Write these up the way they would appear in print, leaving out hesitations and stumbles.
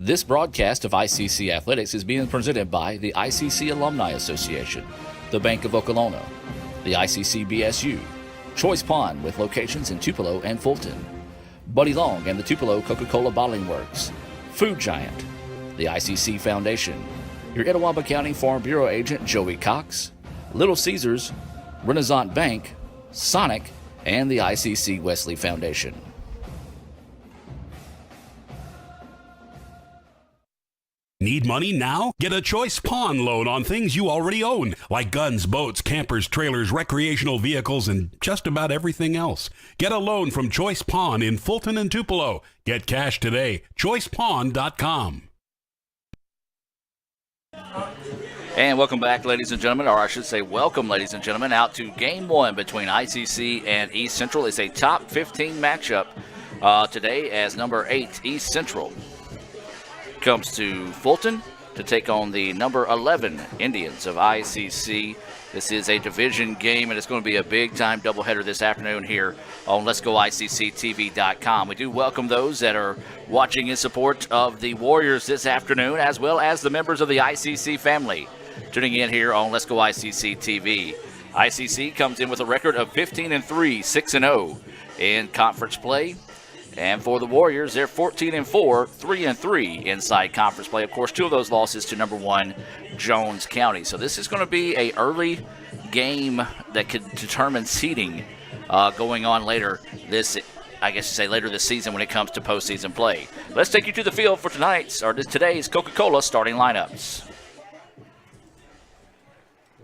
This broadcast of ICC Athletics is being presented by the ICC Alumni Association, the Bank of Okolona, the ICC BSU, Choice Pond with locations in Tupelo and Fulton, Buddy Long and the Tupelo Coca-Cola Bottling Works, Food Giant, the ICC Foundation, your Etowah County Farm Bureau agent Joey Cox, Little Caesars, Renaissance Bank, Sonic, and the ICC Wesley Foundation. Need money now? Get a Choice Pawn loan on things you already own, like guns, boats, campers, trailers, recreational vehicles, and just about everything else. Get a loan from Choice Pawn in Fulton and Tupelo. Get cash today. ChoicePawn.com. And welcome back, ladies and gentlemen, or I should say welcome, ladies and gentlemen, out to Game 1 between ICC and East Central. It's a top 15 matchup today as number 8 East Central comes to Fulton to take on the number 11 Indians of ICC. This is a division game, and it's going to be a big-time doubleheader this afternoon here on Let'sGoICCTV.com. We do welcome those that are watching in support of the Warriors this afternoon, as well as the members of the ICC family tuning in here on Let's Go ICC TV. ICC comes in with a record of 15-3, 6-0 in conference play. And for the Warriors, they're 14-4, 3-3 inside conference play. Of course, 2 of those losses to number 1 Jones County. So this is going to be an early game that could determine seeding going on later this, I guess you say later this season when it comes to postseason play. Let's take you to the field for today's Coca-Cola starting lineups.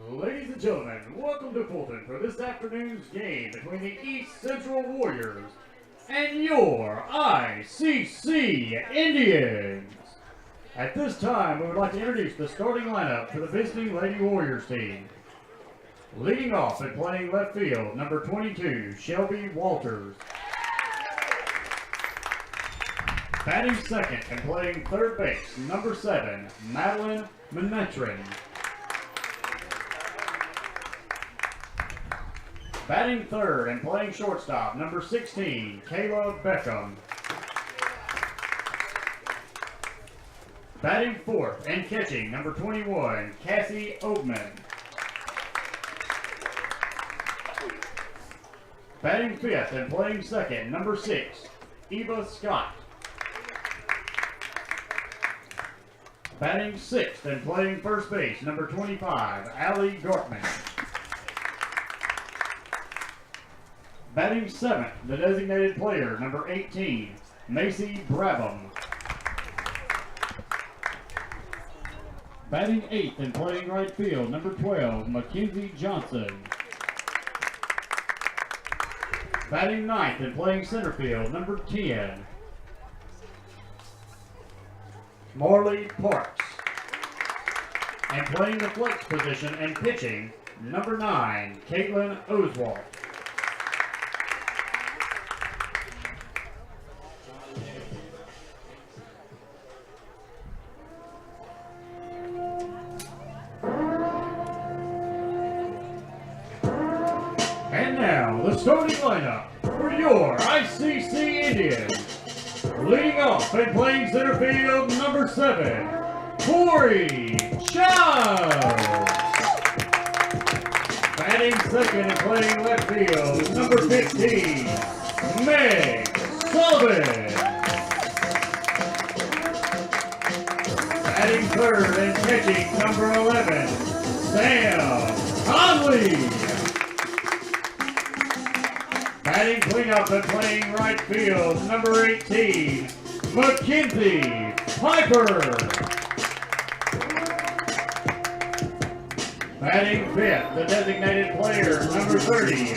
Ladies and gentlemen, welcome to Fulton for this afternoon's game between the East Central Warriors and your ICC Indians. At this time, we would like to introduce the starting lineup for the visiting Lady Warriors team. Leading off and playing left field, number 22, Shelby Walters. Batting second and playing third base, number 7, Madeline Menetrin. Batting third and playing shortstop, number 16, Kayla Beckham. Batting fourth and catching, number 21, Cassie Oatman. Batting fifth and playing second, number 6, Eva Scott. Batting sixth and playing first base, number 25, Allie Gortman. Batting seventh, the designated player, number 18, Macy Brabham. Batting eighth and playing right field, number 12, Mackenzie Johnson. Batting ninth and playing center field, number 10, Marley Parks. And playing the flex position and pitching, number 9, Caitlin Oswald. And now, the starting lineup for your ICC Indians. Leading off and playing center field, number 7, Corey Childs. Batting second and playing left field, number 15, Meg Sullivan. Batting third and catching, number 11, Sam Conley. Batting cleanup and playing right field, number 18, Mackenzie Piper. Batting fifth, the designated player, number 30,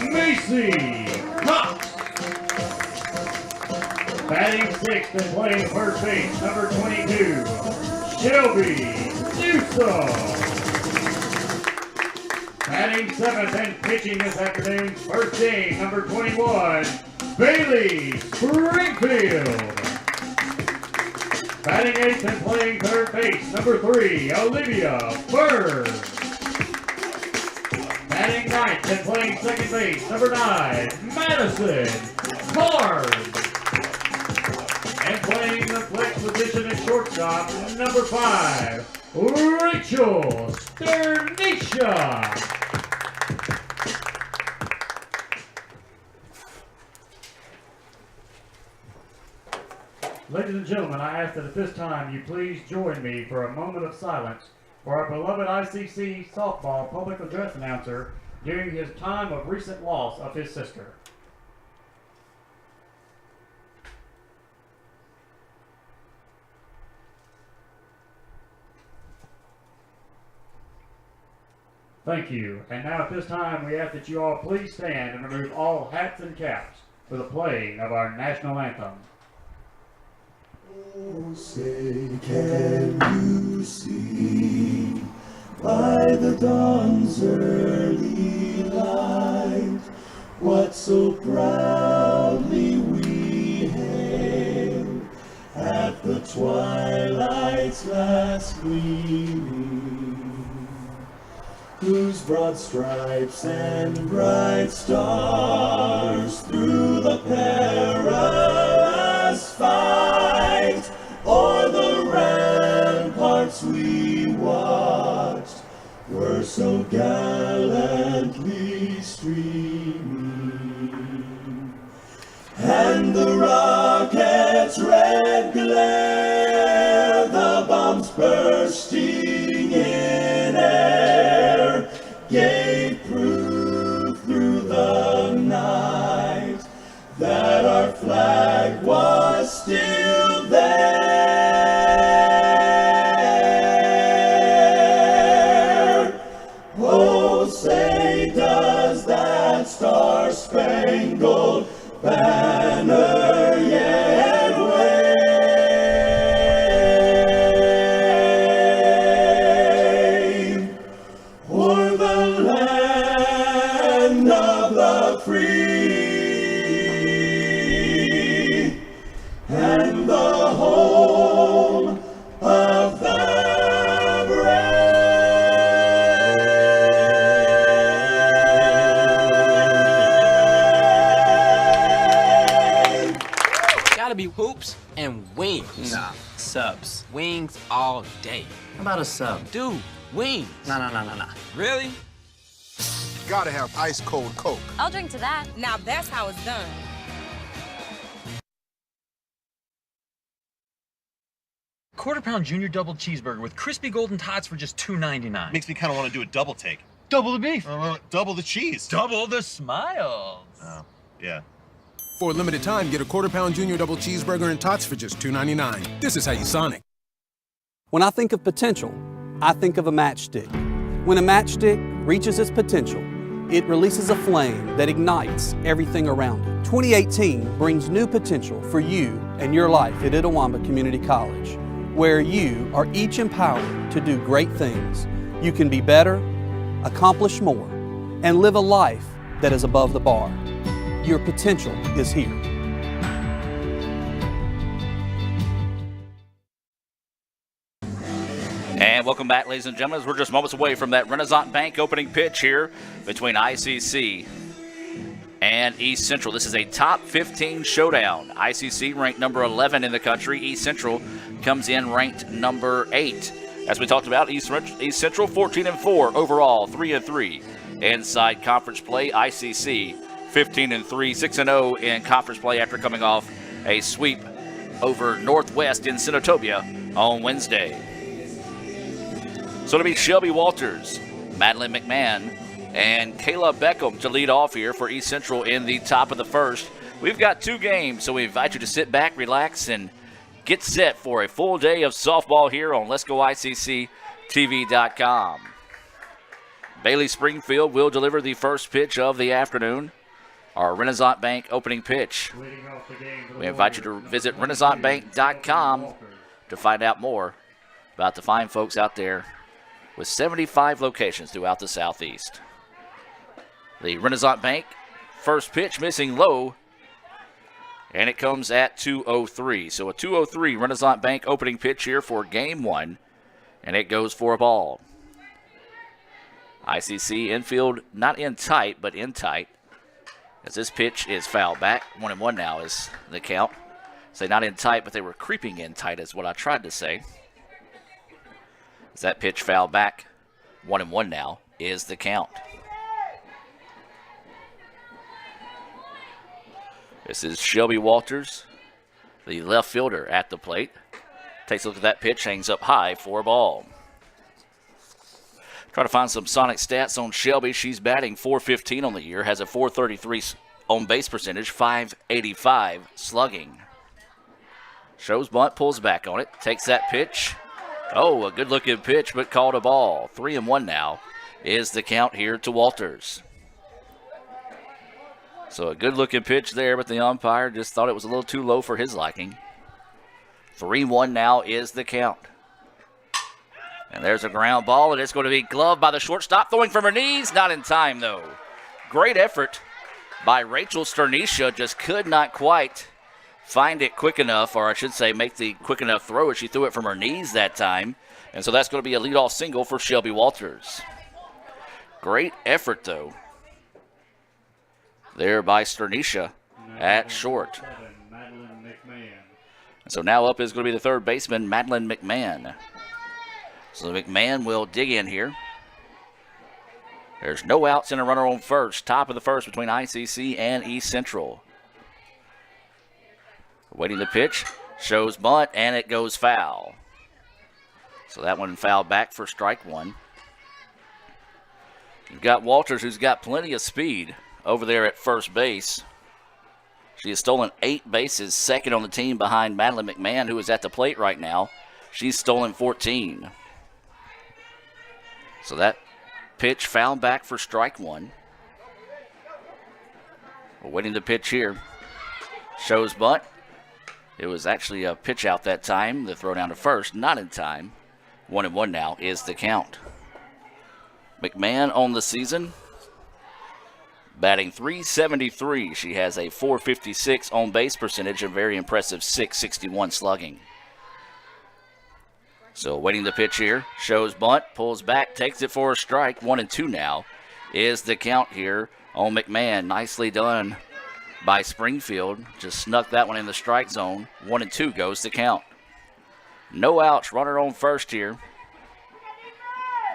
Macy Cox. Batting sixth and playing first base, number 22, Shelby Newsom. Batting seventh and pitching this afternoon's first game, number 21, Bailey Springfield. Batting eighth and playing third base, number 3, Olivia Bird. Batting ninth and playing second base, number 9, Madison Card. And playing the flex position and shortstop, number 5, Rachel Sternisha. Ladies and gentlemen, I ask that at this time you please join me for a moment of silence for our beloved ICC softball public address announcer during his time of recent loss of his sister. Thank you. And now at this time, we ask that you all please stand and remove all hats and caps for the playing of our national anthem. Oh, say, can you see by the dawn's early light what so proudly we hailed at the twilight's last gleaming, whose broad stripes and bright stars through the perilous fight o'er the ramparts we watched were so gallantly streaming, and the rocket's red glare, the bombs bursting in air, gave proof through the night that our flag was still there. Oh, say does that star-spangled banner yet wave o'er the land of the free and the home of the brave. Gotta be hoops and wings. Nah, subs. Wings all day. How about a sub? Dude, wings. Nah. Really? Gotta have ice cold Coke. I'll drink to that. Now that's how it's done. Quarter-pound junior double cheeseburger with crispy golden tots for just $2.99. Makes me kind of want to do a double take. Double the beef. Double the cheese. Double the smiles. Oh, yeah. For a limited time, get a quarter-pound junior double cheeseburger and tots for just $2.99. This is how you Sonic. When I think of potential, I think of a matchstick. When a matchstick reaches its potential, it releases a flame that ignites everything around it. 2018 brings new potential for you and your life at Itawamba Community College, where you are each empowered to do great things. You can be better, accomplish more, and live a life that is above the bar. Your potential is here. And welcome back, ladies and gentlemen. We're just moments away from that Renaissance Bank opening pitch here between ICC and East Central. This is a top 15 showdown. ICC ranked number 11 in the country. East Central comes in ranked number 8. As we talked about, East Central 14-4 overall, 3-3 inside conference play. ICC 15-3, 6-0 in conference play after coming off a sweep over Northwest in Senatobia on Wednesday. So it'll be Shelby Walters, Madeline McMahon, and Kayla Beckham to lead off here for East Central in the top of the first. We've got 2 games, so we invite you to sit back, relax, and get set for a full day of softball here on Let'sGoICCTV.com. Bailey Springfield will deliver the first pitch of the afternoon, our Renaissance Bank opening pitch. We invite you to visit RenaissanceBank.com to find out more about the fine folks out there with 75 locations throughout the Southeast. The Renaissance Bank first pitch missing low, and it comes at 2:03. So a 2:03 Renaissance Bank opening pitch here for game 1, and it goes for a ball. ICC infield not in tight, but in tight, as this pitch is fouled back. 1-1 now is the count. Say not in tight, but they were creeping in tight is what I tried to say. As that pitch fouled back. 1-1 now is the count. This is Shelby Walters, the left fielder at the plate. Takes a look at that pitch, hangs up high for a ball. Try to find some Sonic stats on Shelby. She's batting .415 on the year, has a .433 on base percentage, .585 slugging. Shows bunt, pulls back on it, takes that pitch. Oh, a good looking pitch, but called a ball. 3-1 now is the count here to Walters. So a good looking pitch there, but the umpire just thought it was a little too low for his liking. 3-1 now is the count. And there's a ground ball, and it's going to be gloved by the shortstop, throwing from her knees. Not in time, though. Great effort by Rachel Sternisha, just could not quite find it quick enough, or I should say make the quick enough throw as she threw it from her knees that time. And so that's going to be a leadoff single for Shelby Walters. Great effort, though, there by Sternisha at short. So now up is going to be the third baseman, Madeline McMahon. So McMahon will dig in here. There's no outs and a runner on first. Top of the first between ICC and East Central. Waiting the pitch. Shows bunt, and it goes foul. So that one fouled back for strike one. You've got Walters, who's got plenty of speed over there at first base. She has stolen 8 bases, second on the team behind Madeline McMahon, who is at the plate right now. She's stolen 14. So that pitch fouled back for strike one. We're waiting the pitch here. Shows bunt. It was actually a pitch out that time. The throw down to first, not in time. 1-1 now is the count. McMahon on the season, batting .373. She has a .456 on base percentage, a very impressive .661 slugging. So waiting the pitch here, shows bunt, pulls back, takes it for a strike. 1-2 now is the count here on McMahon. Nicely done by Springfield. Just snuck that one in the strike zone. 1-2 goes the count. No outs, runner on first here.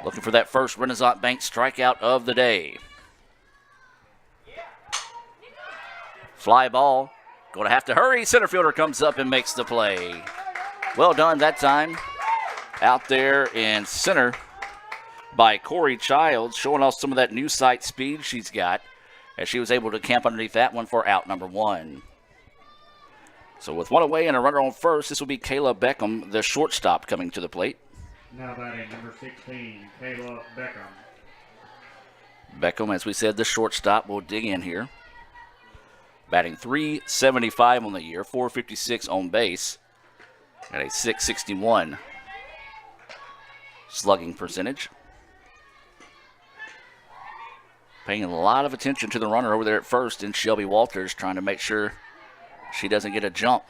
Looking for that first Renaissance Bank strikeout of the day. Fly ball. Going to have to hurry. Center fielder comes up and makes the play. Well done that time. Out there in center by Corey Childs, showing off some of that new sight speed she's got, as she was able to camp underneath that one for out number one. So with one away and a runner on first, this will be Kayla Beckham, the shortstop, coming to the plate. Now batting number 16, Kayla Beckham. Beckham, as we said, the shortstop, will dig in here. Batting .375 on the year, .456 on base, and a .661 slugging percentage. Paying a lot of attention to the runner over there at first in Shelby Walters, trying to make sure she doesn't get a jump.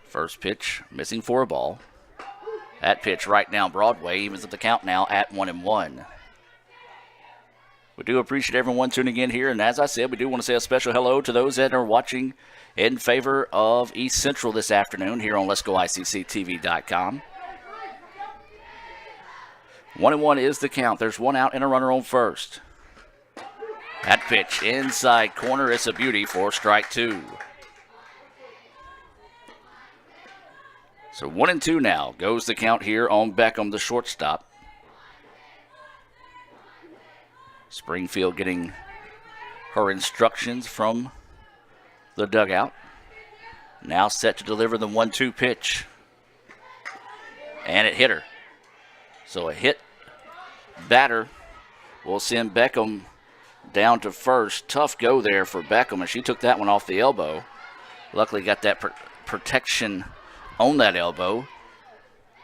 First pitch, missing for a ball. That pitch right down Broadway, evens up the count now at 1-1. We do appreciate everyone tuning in here, and as I said, we do want to say a special hello to those that are watching in favor of East Central this afternoon here on Let'sGoICCTV.com. 1-1 is the count. There's one out and a runner on first. That pitch inside corner is a beauty for strike two. So 1-2 now goes the count here on Beckham, the shortstop. Springfield getting her instructions from the dugout. Now set to deliver the 1-2 pitch. And it hit her. So a hit batter will send Beckham down to first. Tough go there for Beckham, and she took that one off the elbow. Luckily got that protection on that elbow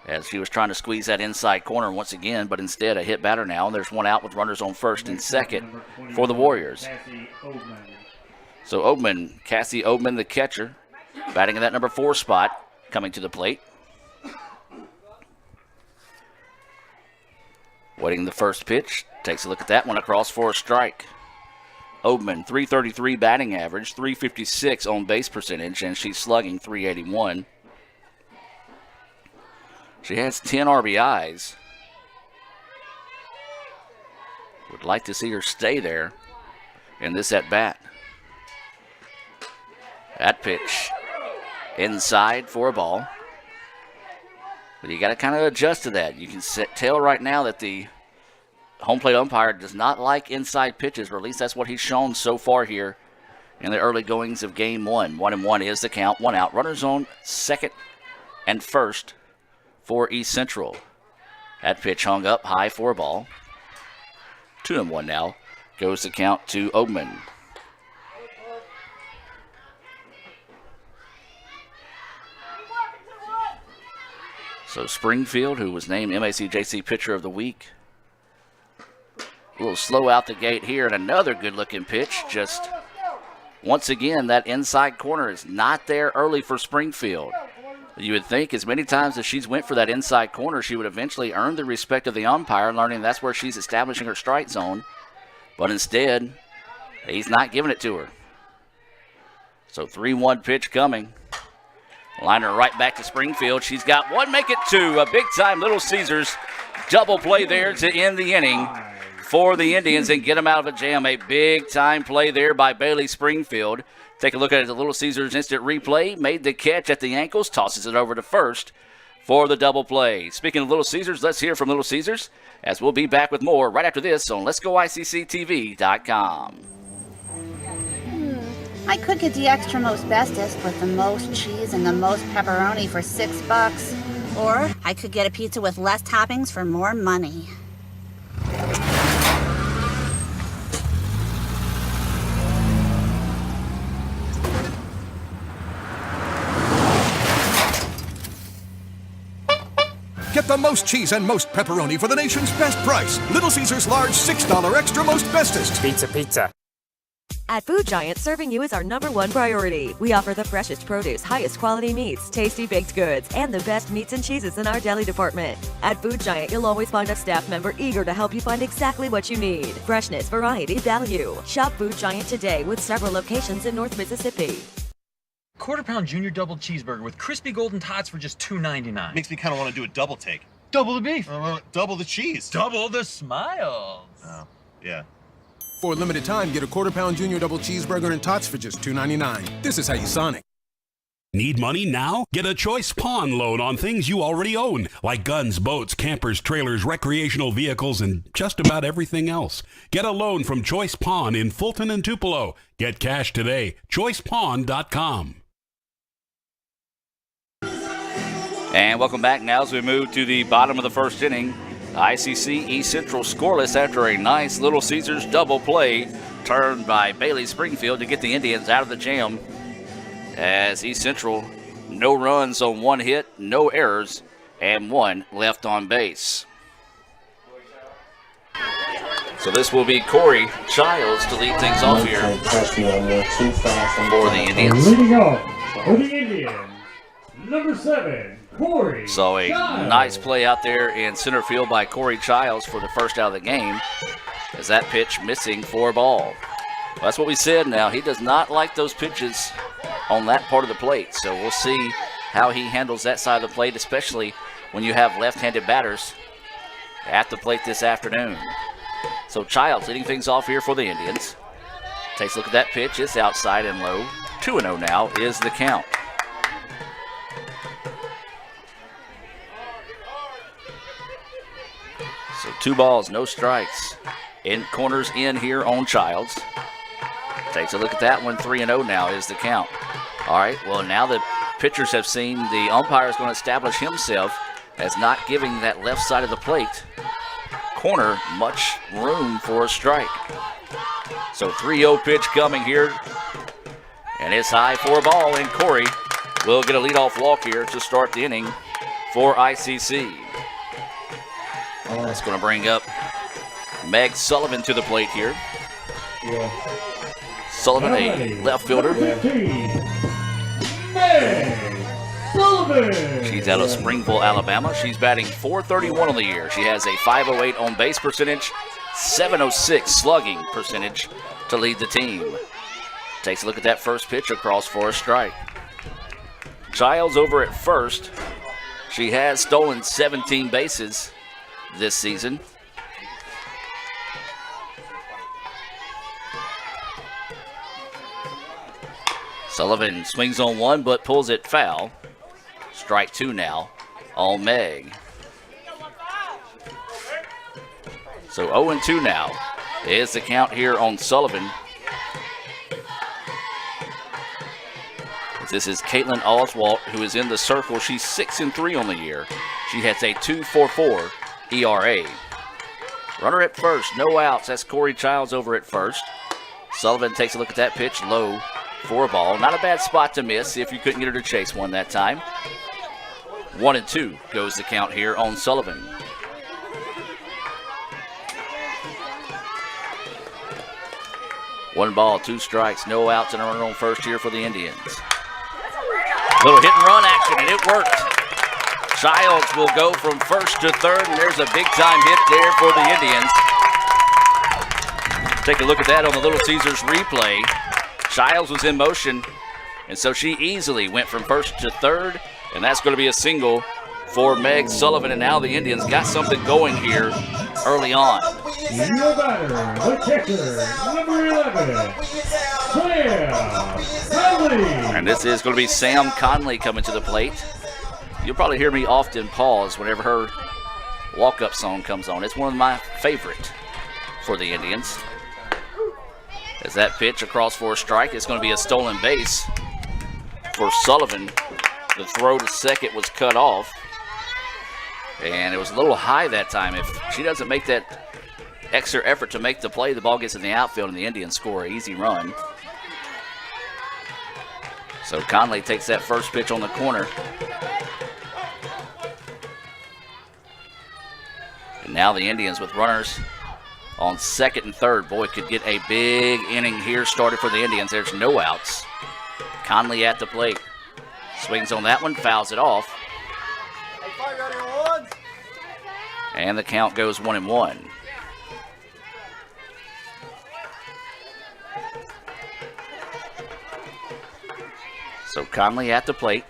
as she was trying to squeeze that inside corner once again, but instead a hit batter now, and there's one out with runners on first and second for the Warriors. So Cassie Oatman, the catcher, batting in that number 4 spot, coming to the plate. Waiting the first pitch, takes a look at that one across for a strike. Oatman, 333 batting average, 356 on base percentage, and she's slugging 381. She has 10 RBIs. Would like to see her stay there in this at-bat. That pitch inside for a ball. But you got to kind of adjust to that. You can tell right now that the home plate umpire does not like inside pitches, or at least that's what he's shown so far here in the early goings of game 1. 1-1 is the count, 1 out. Runners on second and first for East Central. That pitch hung up high for a ball. 2-1 now goes the count to Oatman. So Springfield, who was named MACJC Pitcher of the Week, a little slow out the gate here, and another good-looking pitch. Just once again, that inside corner is not there early for Springfield. You would think as many times as she's went for that inside corner, she would eventually earn the respect of the umpire, learning that's where she's establishing her strike zone. But instead, he's not giving it to her. So 3-1 pitch coming. Liner right back to Springfield. She's got one, make it two. A big-time Little Caesars double play there to end the inning for the Indians and get them out of a jam. A big-time play there by Bailey Springfield. Take a look at it. The Little Caesars instant replay. Made the catch at the ankles. Tosses it over to first for the double play. Speaking of Little Caesars, let's hear from Little Caesars as we'll be back with more right after this on Let'sGoICCTV.com. I could get the extra most bestest with the most cheese and the most pepperoni for $6. Or I could get a pizza with less toppings for more money. Get the most cheese and most pepperoni for the nation's best price. Little Caesars large $6 extra most bestest. Pizza. At Food Giant, serving you is our #1 priority. We offer the freshest produce, highest quality meats, tasty baked goods, and the best meats and cheeses in our deli department. At Food Giant, you'll always find a staff member eager to help you find exactly what you need. Freshness, variety, value. Shop Food Giant today with several locations in North Mississippi. Quarter-pound junior double cheeseburger with crispy golden tots for just $2.99. Makes me kind of want to do a double take. Double the beef. Double the cheese. Double the smiles. Oh, yeah. For a limited time, get a quarter-pound junior double cheeseburger and tots for just $2.99. This is how you Sonic. Need money now? Get a Choice Pawn loan on things you already own, like guns, boats, campers, trailers, recreational vehicles, and just about everything else. Get a loan from Choice Pawn in Fulton and Tupelo. Get cash today. ChoicePawn.com. And welcome back now as we move to the bottom of the first inning. ICC East Central scoreless after a nice Little Caesars double play turned by Bailey Springfield to get the Indians out of the jam. As East Central, no runs on 1 hit, no errors, and 1 left on base. So this will be Corey Childs to lead things off here for the Indians. Leading off for the Indians, #7. Corey So a Childs. nice play out there in center field by Corey Childs for the first out of the game, as that pitch missing for a ball. Well, that's what we said now. He does not like those pitches on that part of the plate, so we'll see how he handles that side of the plate, especially when you have left-handed batters at the plate this afternoon. So Childs leading things off here for the Indians. Takes a look at that pitch. It's outside and low. 2-0 now is the count. So 2 balls, no strikes. In corners in here on Childs. Takes a look at that one. 3-0 now is the count. All right, well, now the pitchers have seen the umpire is going to establish himself as not giving that left side of the plate corner much room for a strike. So 3-0 pitch coming here. And it's high for a ball, and Corey will get a leadoff walk here to start the inning for ICC. That's going to bring up Meg Sullivan to the plate here. Sullivan, a left fielder. Meg Sullivan. She's out of Springville, Alabama. She's batting .431 on the year. She has a .508 on base percentage, .706 slugging percentage, to lead the team. Takes a look at that first pitch across for a strike. Childs over at first. She has stolen 17 bases this season. Sullivan swings on one but pulls it foul. Strike two now on Meg. So 0-2 now is the count here on Sullivan. This is Caitlin Oswalt, who is in the circle. She's 6-3 on the year. She has a 2.44 ERA. Runner at first, no outs. That's Corey Childs over at first. Sullivan takes a look at that pitch, low for a ball. Not a bad spot to miss. See if you couldn't get her to chase one that time. 1-2 goes the count here on Sullivan. One ball, two strikes, no outs, and a runner on first here for the Indians. Little hit and run action, and it worked. Childs will go from first to third, and there's a big-time hit there for the Indians. Take a look at that on the Little Caesars replay. Childs was in motion, and so she easily went from first to third, and that's going to be a single for Meg Sullivan, and now the Indians got something going here early on. Your batter, the catcher, number 11, Sam Conley. And this is going to be Sam Conley coming to the plate. You'll probably hear me often pause whenever her walk-up song comes on. It's one of my favorite for the Indians. As that pitch across for a strike, it's going to be a stolen base for Sullivan. The throw to second was cut off. And it was a little high that time. If she doesn't make that extra effort to make the play, the ball gets in the outfield and the Indians score an easy run. So Conley takes that first pitch on the corner. And now the Indians with runners on second and third. Boy, could get a big inning here started for the Indians. There's no outs. Conley at the plate. Swings on that one, fouls it off. And the count goes 1-1. So Conley at the plate,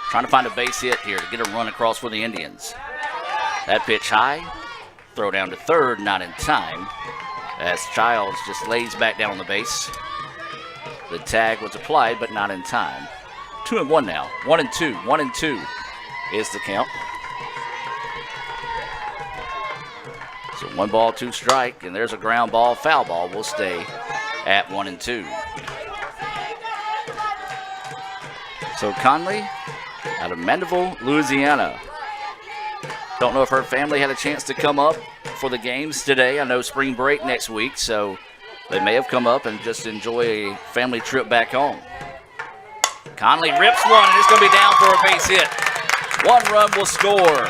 trying to find a base hit here to get a run across for the Indians. That pitch high, throw down to third, not in time, as Childs just lays back down on the base. The tag was applied, but not in time. 2-1 now. 1-2. 1-2 is the count. So 1 ball, 2 strike, and there's a ground ball, foul ball. Will stay at 1-2. So Conley out of Mandeville, Louisiana. Don't know if her family had a chance to come up for the games today. I know spring break next week, so they may have come up and just enjoy a family trip back home. Conley rips one, and it's going to be down for a base hit. 1 run will score.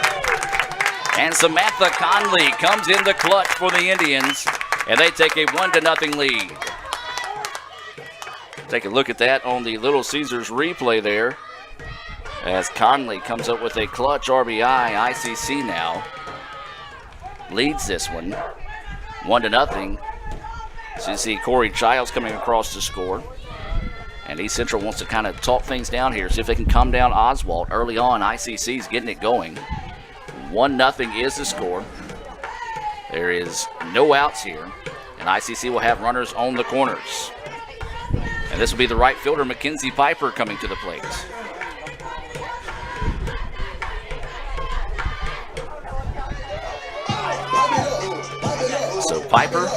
And Samantha Conley comes in the clutch for the Indians, and they take a 1-0 lead. Take a look at that on the Little Caesars replay there, as Conley comes up with a clutch RBI. ICC now leads this one 1-0. So you see Corey Childs coming across to score. And East Central wants to kind of talk things down here, see if they can calm down Oswalt early on. ICC's getting it going. 1-0 is the score. There is no outs here, and ICC will have runners on the corners. And this will be the right fielder, Mackenzie Piper, coming to the plate. So Piper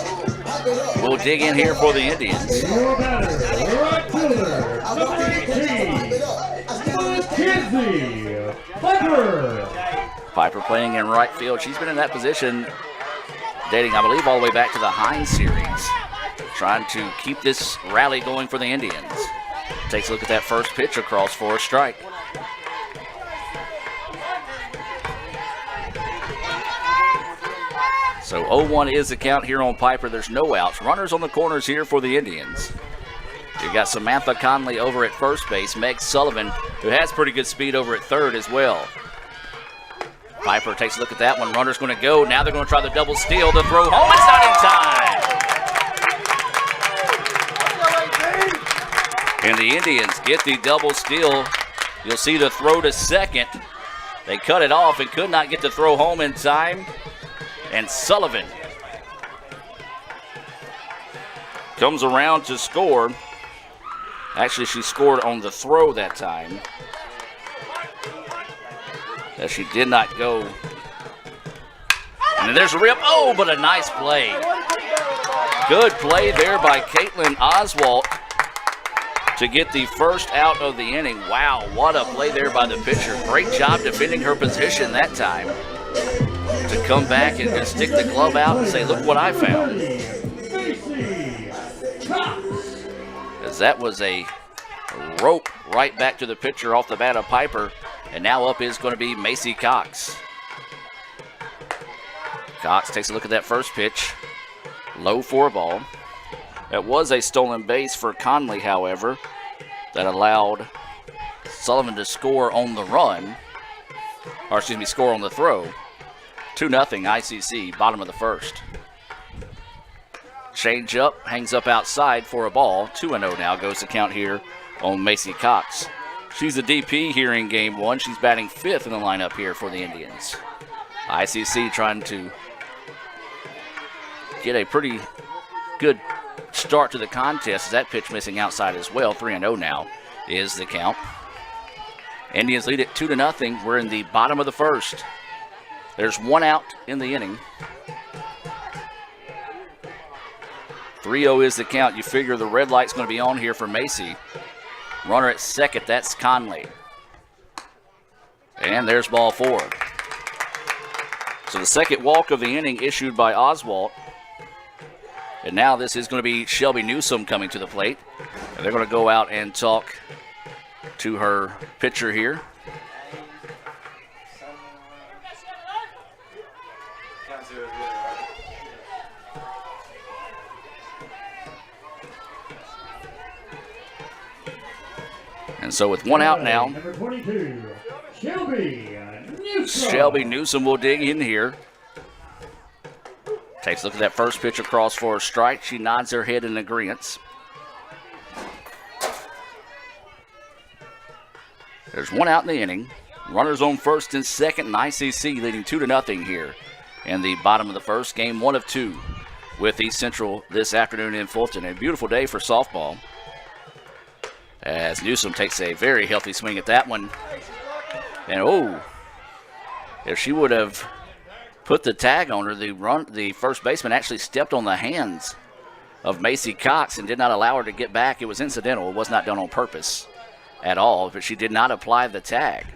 will dig in here for the Indians. Your batter, right fielder, number 18, Mackenzie Piper. Piper playing in right field. She's been in that position dating, I believe, all the way back to the Hines series, trying to keep this rally going for the Indians. Takes a look at that first pitch across for a strike. So 0-1 is the count here on Piper. There's no outs. Runners on the corners here for the Indians. You got Samantha Conley over at first base. Meg Sullivan, who has pretty good speed, over at third as well. Piper takes a look at that one. Runner's going to go. Now they're going to try the double steal. The throw home. It's not in time. And the Indians get the double steal. You'll see the throw to second. They cut it off and could not get the throw home in time. And Sullivan comes around to score. Actually, she scored on the throw that time, as she did not go. And there's a rip. Oh, but a nice play. Good play there by Caitlin Oswalt to get the first out of the inning. Wow, what a play there by the pitcher. Great job defending her position that time. To come back and just stick the glove out and say, look what I found. As that was a rope right back to the pitcher off the bat of Piper. And now up is going to be Macy Cox. Cox takes a look at that first pitch. Low for a ball. That was a stolen base for Conley, however, that allowed Sullivan to score on the run. Or excuse me, score on the throw. 2-0 ICC, bottom of the first. Change up, hangs up outside for a ball. 2-0 now goes the count here on Macy Cox. She's a DP here in game one. She's batting fifth in the lineup here for the Indians. ICC trying to get a pretty good start to the contest. As that pitch missing outside as well. 3-0 now is the count. Indians lead it 2-0. We're in the bottom of the first. There's one out in the inning. 3-0 is the count. You figure the red light's going to be on here for Macy. Runner at second, that's Conley. And there's ball four. So the second walk of the inning issued by Oswalt. And now this is going to be Shelby Newsome coming to the plate. And they're going to go out and talk to her pitcher here. And so with one out now, number 22, Shelby Newsome. Shelby Newsome will dig in here. Takes a look at that first pitch across for a strike. She nods her head in agreement. There's one out in the inning. Runners on first and second, and ICC leading 2-0 here in the bottom of the first. Game 1 of 2 with East Central this afternoon in Fulton. A beautiful day for softball, as Newsome takes a very healthy swing at that one. And oh, if she would have put the tag on her, the first baseman actually stepped on the hands of Macy Cox and did not allow her to get back. It was incidental. It was not done on purpose at all, but she did not apply the tag.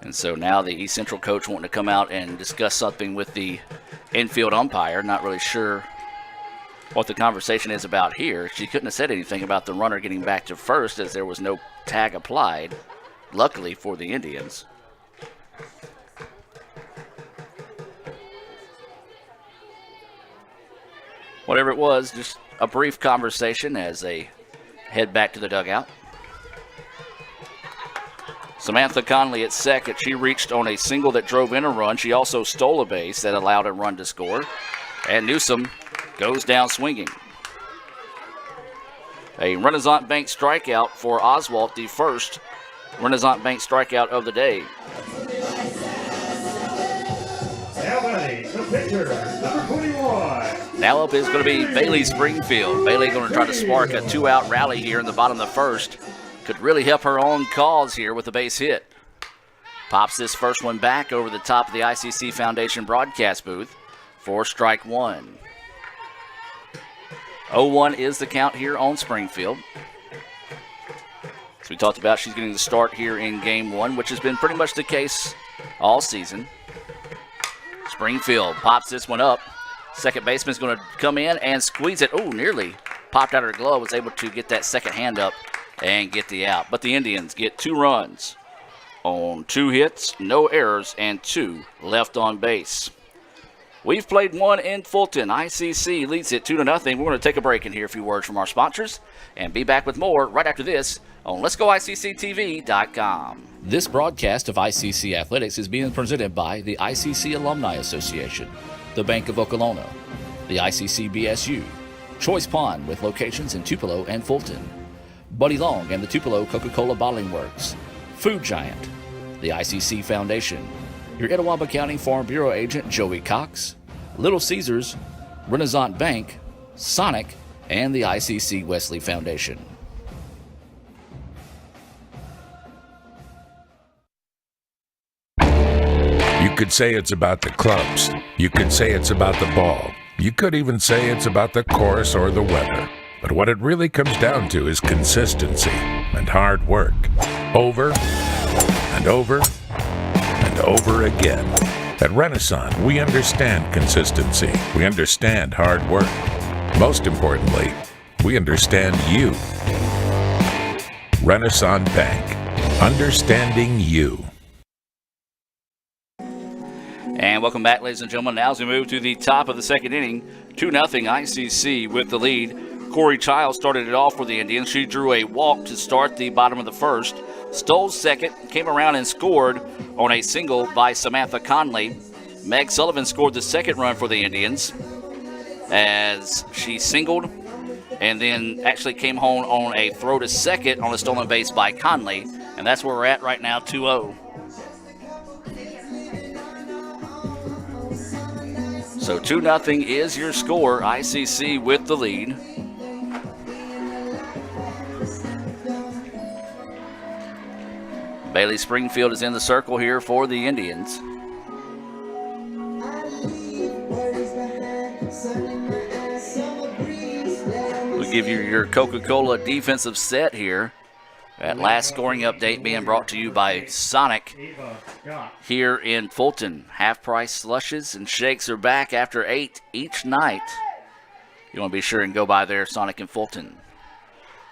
And so now the East Central coach wanting to come out and discuss something with the infield umpire. Not really sure what the conversation is about here. She couldn't have said anything about the runner getting back to first, as there was no tag applied, luckily for the Indians. Whatever it was, just a brief conversation as they head back to the dugout. Samantha Conley at second. She reached on a single that drove in a run. She also stole a base that allowed a run to score. And Newsome goes down swinging. A Renaissance Bank strikeout for Oswalt, the first Renaissance Bank strikeout of the day. Now batting, the pitcher, number 21. Now up is going to be Bailey Springfield. Bailey going to try to spark a 2-out rally here in the bottom of the first. Could really help her own cause here with a base hit. Pops this first one back over the top of the ICC Foundation broadcast booth for strike one. 0-1 is the count here on Springfield. As we talked about, she's getting the start here in game one, which has been pretty much the case all season. Springfield pops this one up. Second baseman's going to come in and squeeze it. Oh, nearly popped out of her glove. Was able to get that second hand up and get the out. But the Indians get 2 runs on 2 hits, no errors, and 2 left on base. We've played one in Fulton. ICC leads it 2-0. We're going to take a break and hear a few words from our sponsors and be back with more right after this on Let'sGoICCTV.com. This broadcast of ICC Athletics is being presented by the ICC Alumni Association, the Bank of Okolona, the ICC BSU, Choice Pond with locations in Tupelo and Fulton. Buddy Long and the Tupelo Coca-Cola Bottling Works. Food Giant. The ICC Foundation. Your Etowah County Farm Bureau agent Joey Cox. Little Caesars. Renaissance Bank. Sonic. And the ICC Wesley Foundation. You could say it's about the clubs. You could say it's about the ball. You could even say it's about the course or the weather. But what it really comes down to is consistency and hard work. Over and over and over again. At Renaissance, we understand consistency. We understand hard work. Most importantly, we understand you. Renaissance Bank. Understanding you. And welcome back, ladies and gentlemen. Now as we move to the top of the second inning, 2-0 ICC with the lead. Corey Childs started it off for the Indians. She drew a walk to start the bottom of the first. Stole second, came around and scored on a single by Samantha Conley. Meg Sullivan scored the second run for the Indians as she singled and then actually came home on a throw to second on a stolen base by Conley. And that's where we're at right now, 2-0. So 2-0 is your score. ICC with the lead. Bailey Springfield is in the circle here for the Indians. We'll give you your Coca-Cola defensive set here. That last scoring update being brought to you by Sonic here in Fulton. Half-price slushes and shakes are back after 8 each night. You want to be sure and go by there, Sonic in Fulton.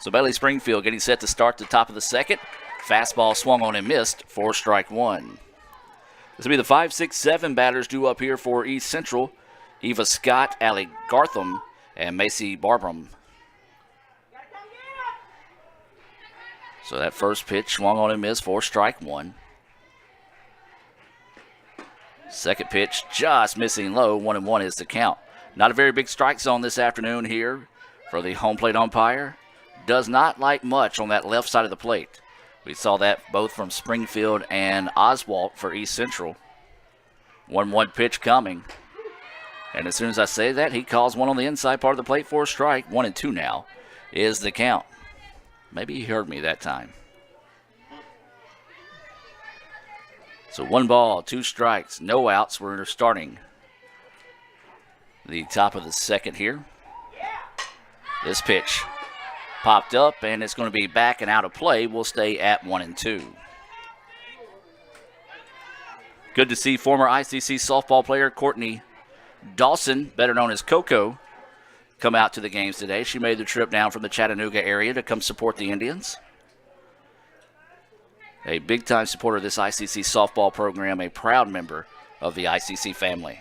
So Bailey Springfield getting set to start the top of the second. Fastball swung on and missed for strike one. This will be the 5, 6, 7 batters due up here for East Central. Eva Scott, Allie Gartham, and Macy Barbram. So that first pitch swung on and missed for strike one. Second pitch just missing low. 1-1 is the count. Not a very big strike zone this afternoon here for the home plate umpire. Does not like much on that left side of the plate. We saw that both from Springfield and Oswalt for East Central. 1-1 pitch coming. And as soon as I say that, he calls one on the inside part of the plate for a strike. 1-2 now is the count. Maybe he heard me that time. So 1 ball, 2 strikes, no outs. We're starting the top of the second here. This pitch popped up, and it's going to be back and out of play. We'll stay at 1-2. Good to see former ICC softball player Courtney Dawson, better known as Coco, come out to the games today. She made the trip down from the Chattanooga area to come support the Indians. A big-time supporter of this ICC softball program, a proud member of the ICC family.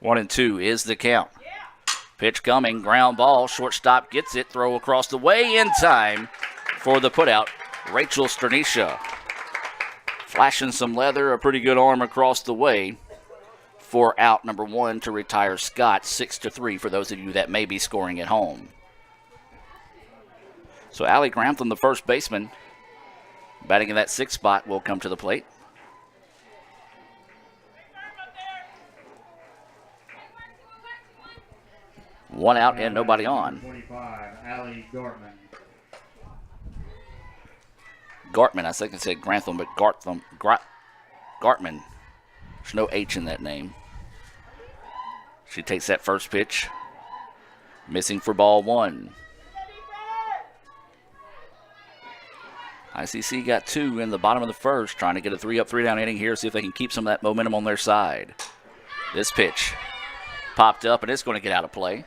1-2 is the count. Pitch coming, ground ball, shortstop gets it, throw across the way in time for the putout, Rachel Sternisha. Flashing some leather, a pretty good arm across the way for out number 1 to retire Scott, 6-3 for those of you that may be scoring at home. So Allie Grantham, the first baseman, batting in that 6th spot, will come to the plate. One out and nobody on. 25, Allie Gartman. Gartman, I think I said Grantham, but Gartman. There's no H in that name. She takes that first pitch. Missing for ball 1. ICC got 2 in the bottom of the first, trying to get a 3-up, 3-down inning here, see if they can keep some of that momentum on their side. This pitch popped up, and it's going to get out of play.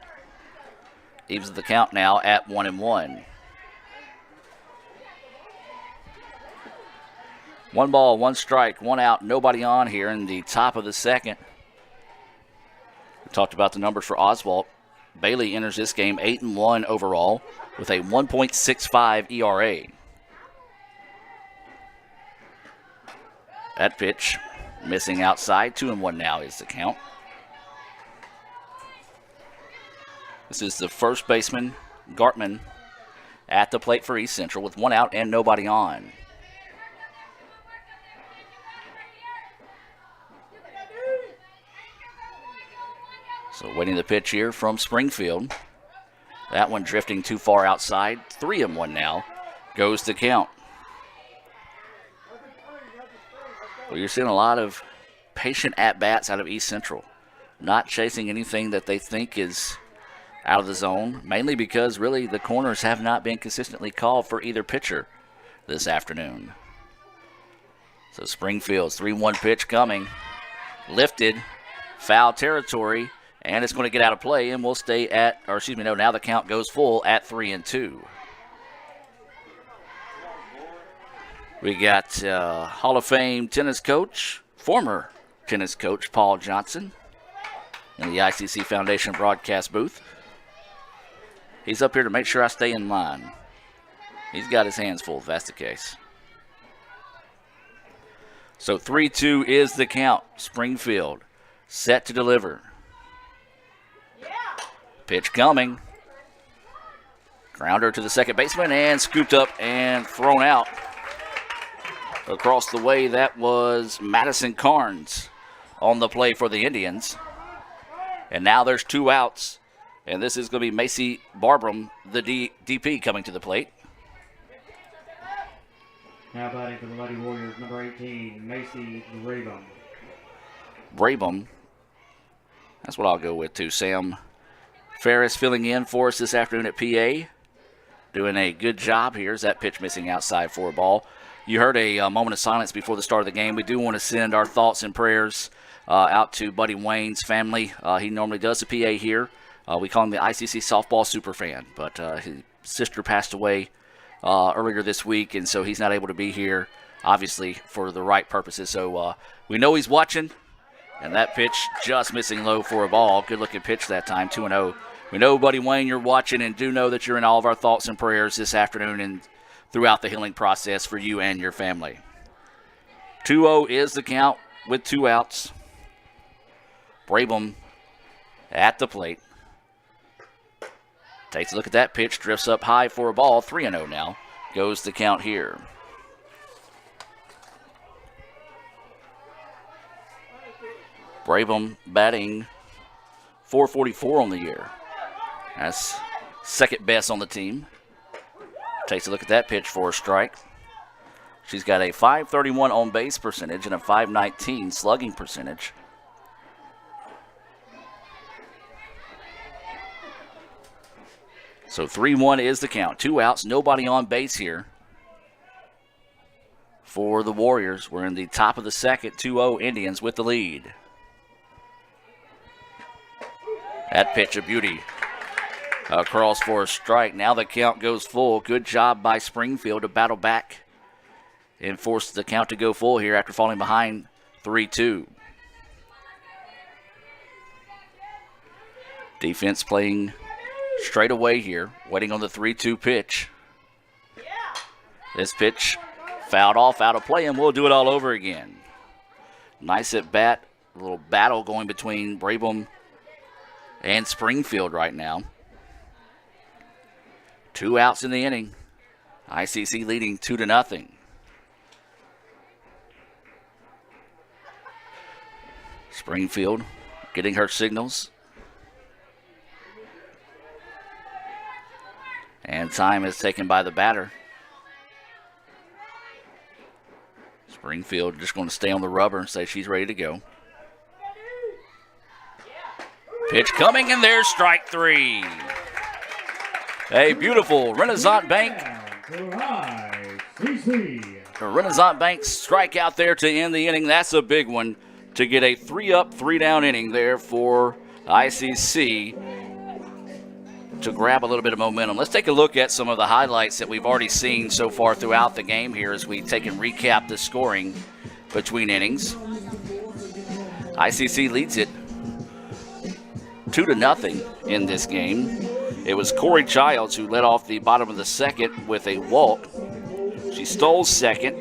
Evens the count now at 1-1. 1 ball, 1 strike, 1 out, nobody on here in the top of the second. We talked about the numbers for Oswalt. Bailey enters this game 8-1 overall with a 1.65 ERA. That pitch missing outside. 2-1 now is the count. This is the first baseman, Gartman, at the plate for East Central with 1 out and nobody on. So waiting the pitch here from Springfield. That one drifting too far outside. 3-1 now. Goes to count. Well, you're seeing a lot of patient at-bats out of East Central. Not chasing anything that they think is out of the zone, mainly because really the corners have not been consistently called for either pitcher this afternoon. So Springfield's 3-1 pitch coming. Lifted. Foul territory. And it's going to get out of play, and we'll stay at, or excuse me, no, now the count goes full at 3-2. We got Hall of Fame tennis coach, former tennis coach Paul Johnson in the ICC Foundation broadcast booth. He's up here to make sure I stay in line. He's got his hands full if that's the case. So 3-2 is the count. Springfield set to deliver. Pitch coming. Grounder to the second baseman and scooped up and thrown out. Across the way, that was Madison Carnes on the play for the Indians. And now there's 2 outs. And this is going to be Macy Barbram, the DP, coming to the plate. Now batting for the Lady Warriors, number 18, Macy Brabham. Brabham. That's what I'll go with, too. Sam Ferris filling in for us this afternoon at PA. Doing a good job here. Is that pitch missing outside for a ball. You heard a moment of silence before the start of the game. We do want to send our thoughts and prayers out to Buddy Wayne's family. He normally does the PA here. We call him the ICC softball superfan, but his sister passed away earlier this week, and so he's not able to be here, obviously, for the right purposes. So we know he's watching, and that pitch just missing low for a ball. Good-looking pitch that time, 2-0. We know, Buddy Wayne, you're watching, and do know that you're in all of our thoughts and prayers this afternoon and throughout the healing process for you and your family. 2-0 is the count with 2 outs. Brabham at the plate. Takes a look at that pitch, drifts up high for a ball. 3-0 now. Goes the count here. Brabham batting .444 on the year. That's second best on the team. Takes a look at that pitch for a strike. She's got a .531 on base percentage and a .519 slugging percentage. So 3-1 is the count. 2 outs, nobody on base here for the Warriors. We're in the top of the second, 2-0 Indians with the lead. That pitch a beauty. Across for a strike. Now the count goes full. Good job by Springfield to battle back and force the count to go full here after falling behind 3-2. Defense playing straight away here, waiting on the 3-2 pitch. This pitch fouled off, out of play, and we'll do it all over again. Nice at bat. A little battle going between Brabham and Springfield right now. 2 outs in the inning. ICC leading 2-0. Springfield getting her signals. And time is taken by the batter. Springfield just going to stay on the rubber and say she's ready to go. Pitch coming, and there's strike 3. A beautiful Renaissance Bank. A Renaissance Bank strikeout there to end the inning. That's a big one to get a 3-up, 3-down inning there for ICC to grab a little bit of momentum. Let's take a look at some of the highlights that we've already seen so far throughout the game here as we take and recap the scoring between innings. ICC leads it 2-0 in this game. It was Corey Childs who led off the bottom of the second with a walk. She stole second,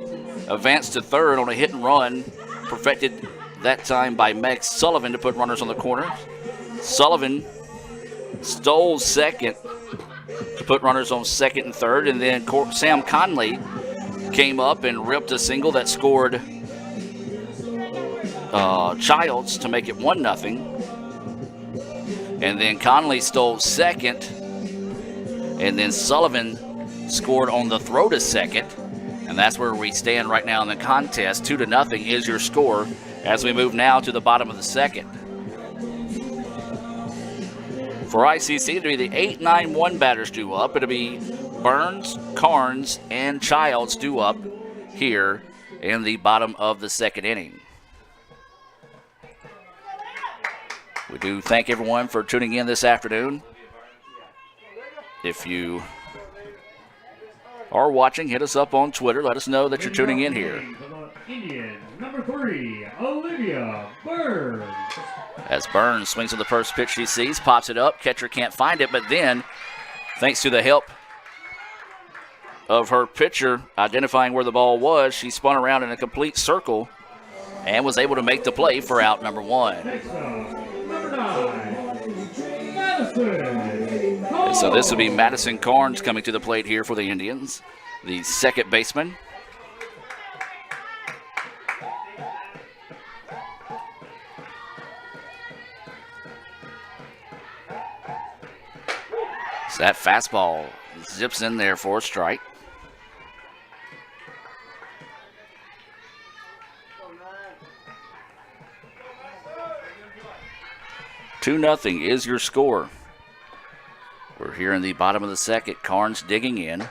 advanced to third on a hit and run, perfected that time by Meg Sullivan to put runners on the corner. Sullivan stole second to put runners on second and third, and then Sam Conley came up and ripped a single that scored Childs to make it 1-0. And then Conley stole second, and then Sullivan scored on the throw to second. And that's where we stand right now in the contest. 2-0 is your score as we move now to the bottom of the second. For ICC, it'll be the 8-9-1 batters due up. It'll be Burns, Carnes, and Childs due up here in the bottom of the second inning. We do thank everyone for tuning in this afternoon. If you are watching, hit us up on Twitter. Let us know that you're tuning in here. Indians, number 3, Olivia Burns. As Burns swings on the first pitch she sees, pops it up. Catcher can't find it, but then, thanks to the help of her pitcher identifying where the ball was, she spun around in a complete circle and was able to make the play for out number 1. Next up, number 9, Madison. And so this will be Madison Carnes coming to the plate here for the Indians, the second baseman. So that fastball zips in there for a strike. Two nothing is your score. We're here in the bottom of the second. Carnes digging in.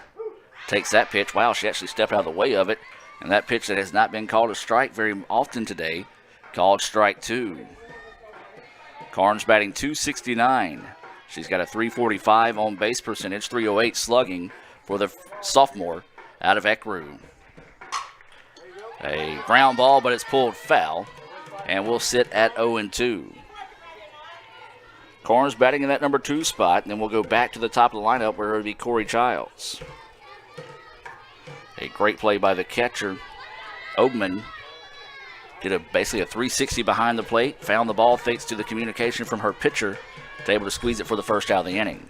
Takes that pitch. Wow, she actually stepped out of the way of it. And that pitch that has not been called a strike very often today, called strike 2. Carnes batting .269. She's got a .345 on base percentage, .308 slugging for the sophomore out of Ecru. A ground ball, but it's pulled foul, and we'll sit at 0-2. Carnes batting in that number 2 spot, and then we'll go back to the top of the lineup where it'll be Corey Childs. A great play by the catcher. Ogman did basically a 360 behind the plate, found the ball thanks to the communication from her pitcher, to able to squeeze it for the first out of the inning.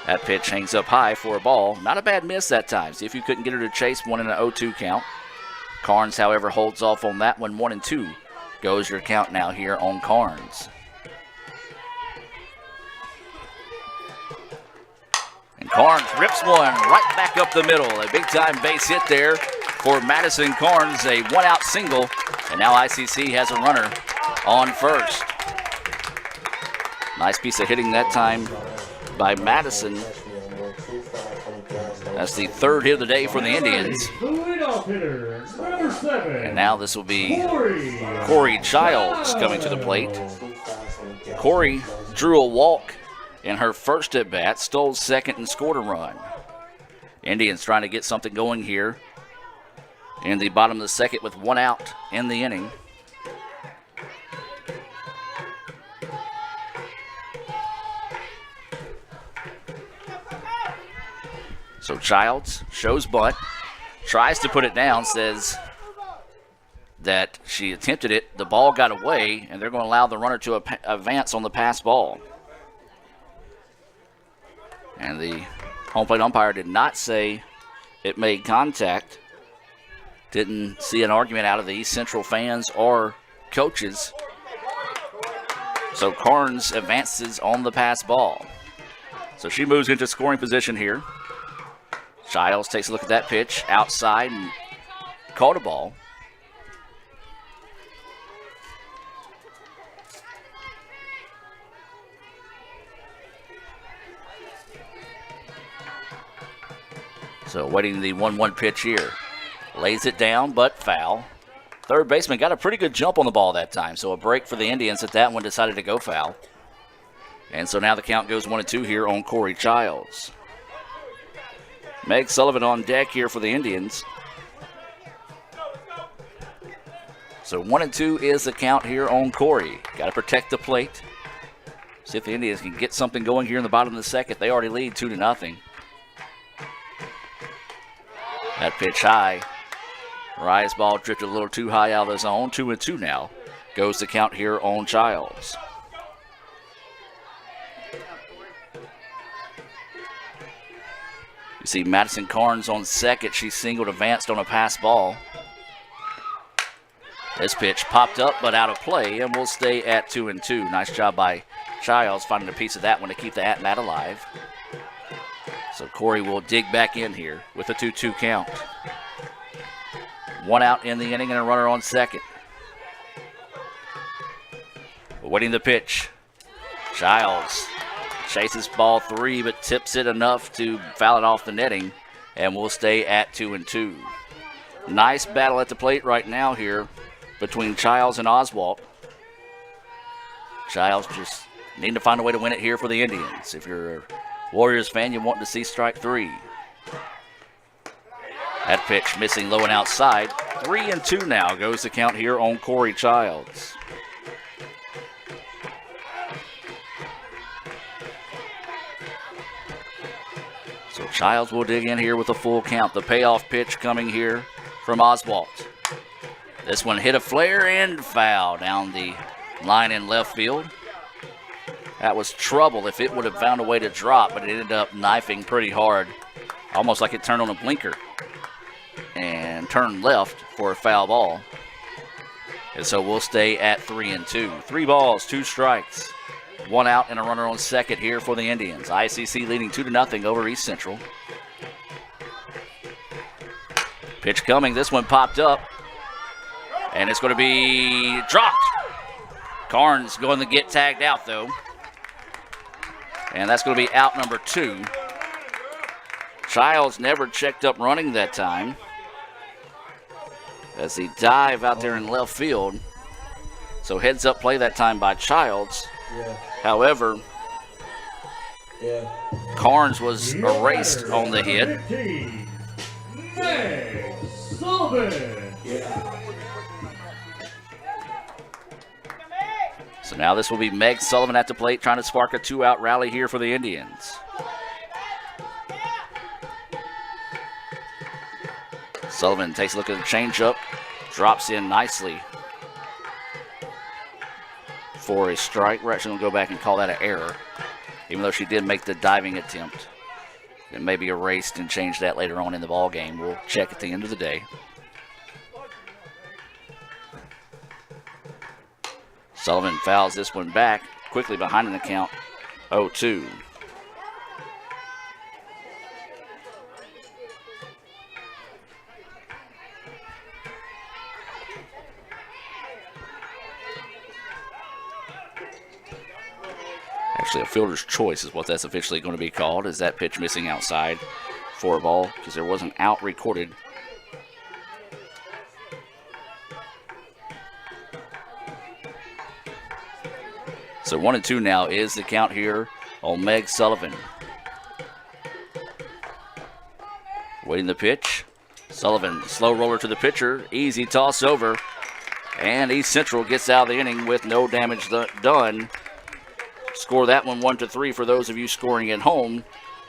That pitch hangs up high for a ball. Not a bad miss that time. See if you couldn't get her to chase one in an 0-2 count. Carnes, however, holds off on that one. 1-2 goes your count now here on Carnes. And Carnes rips one right back up the middle. A big-time base hit there for Madison Carnes. A one-out single, and now ICC has a runner on first. Nice piece of hitting that time by Madison. That's the third hit of the day for the Indians. The leadoff hitter, number 7. And now this will be Corey Childs coming to the plate. Corey drew a walk in her first at-bat, stole second and scored a run. Indians trying to get something going here in the bottom of the second with one out in the inning. So Childs shows bunt, tries to put it down, says that she attempted it, the ball got away, and they're going to allow the runner to advance on the pass ball. And the home plate umpire did not say it made contact. Didn't see an argument out of the East Central fans or coaches. So Carnes advances on the pass ball. So she moves into scoring position here. Childs takes a look at that pitch outside and caught a ball. So waiting the 1-1 pitch here. Lays it down, but foul. Third baseman got a pretty good jump on the ball that time, so a break for the Indians at that one, decided to go foul. And so now the count goes 1-2 here on Corey Childs. Meg Sullivan on deck here for the Indians. So 1-2 is the count here on Corey. Got to protect the plate. See if the Indians can get something going here in the bottom of the second. They already lead 2-0. That pitch high. Rise ball drifted a little too high out of the zone. 2-2 now. Goes the count here on Childs. You see Madison Carnes on second. She singled, advanced on a pass ball. This pitch popped up but out of play, and we'll stay at 2-2. Nice job by Childs finding a piece of that one to keep the at-bat alive. So Corey will dig back in here with a 2-2 count. One out in the inning and a runner on second. Waiting the pitch. Childs chases ball 3 but tips it enough to foul it off the netting, and we'll stay at 2-2. Nice battle at the plate right now here between Childs and Oswalt. Childs just needing to find a way to win it here for the Indians. If you're a Warriors fan, you want to see strike 3. That pitch missing low and outside. 3-2 now goes the count here on Corey Childs. So Childs will dig in here with a full count. The payoff pitch coming here from Oswalt. This one hit a flare and foul down the line in left field. That was trouble if it would have found a way to drop, but it ended up knifing pretty hard, almost like it turned on a blinker and turned left for a foul ball. And so we'll stay at 3-2. 3 balls, 2 strikes. 1 out and a runner on second here for the Indians. ICC leading 2-0 over East Central. Pitch coming. This one popped up. And it's going to be dropped. Carnes going to get tagged out, though. And that's going to be out number 2. Childs never checked up running that time, as he dive out there in left field. So heads up play that time by Childs. Yeah. However, Yeah. Carnes was erased on the hit. Meg Sullivan. Yeah. So now this will be Meg Sullivan at the plate, trying to spark a 2-out rally here for the Indians. Sullivan takes a look at the changeup, drops in nicely for a strike. We're actually going to go back and call that an error, even though she did make the diving attempt. It may be erased and change that later on in the ball game. We'll check at the end of the day. Sullivan fouls this one back, quickly behind in the count, 0-2. Actually, a fielder's choice is what that's officially going to be called. Is that pitch missing outside for a ball? Because there was an out recorded. So 1-2 now is the count here on Meg Sullivan. Waiting the pitch. Sullivan, slow roller to the pitcher. Easy toss over. And East Central gets out of the inning with no damage done. Score that one 1-3 for those of you scoring at home.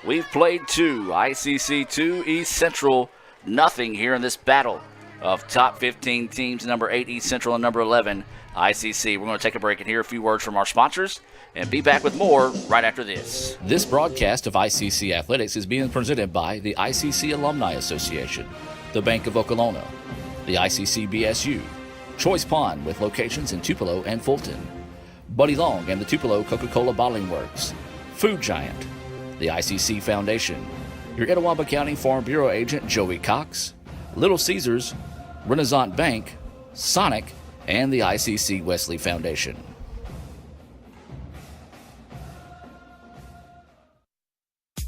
We've played 2. ICC 2, East Central nothing here in this battle of top 15 teams. Number 8 East Central and number 11 ICC. We're going to take a break and hear a few words from our sponsors and be back with more right after this. This broadcast of ICC Athletics is being presented by the ICC Alumni Association, the Bank of Okolona, the ICC BSU, Choice Pond with locations in Tupelo and Fulton, Buddy Long and the Tupelo Coca-Cola Bottling Works, Food Giant, the ICC Foundation, your Etowah County Farm Bureau agent Joey Cox, Little Caesars, Renaissance Bank, Sonic, and the ICC Wesley Foundation.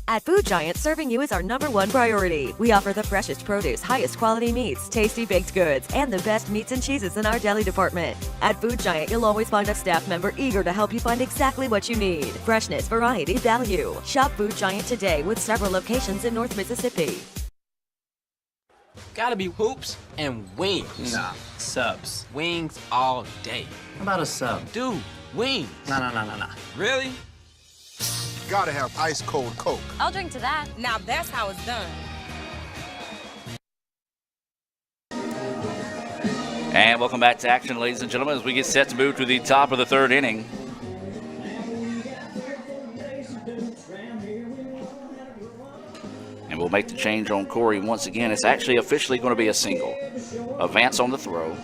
At Food Giant, serving you is our #1 priority. We offer the freshest produce, highest quality meats, tasty baked goods, and the best meats and cheeses in our deli department. At Food Giant, you'll always find a staff member eager to help you find exactly what you need. Freshness, variety, value. Shop Food Giant today with several locations in North Mississippi. Gotta be hoops and wings. Nah, subs. Wings all day. How about a sub? Dude, wings. Nah. Really? Gotta have ice cold Coke. I'll drink to that. Now that's how it's done. And welcome back to action, ladies and gentlemen, as we get set to move to the top of the 3rd inning. And And we'll make the change on Corey once again. It's actually officially going to be a single. Advance on the throw.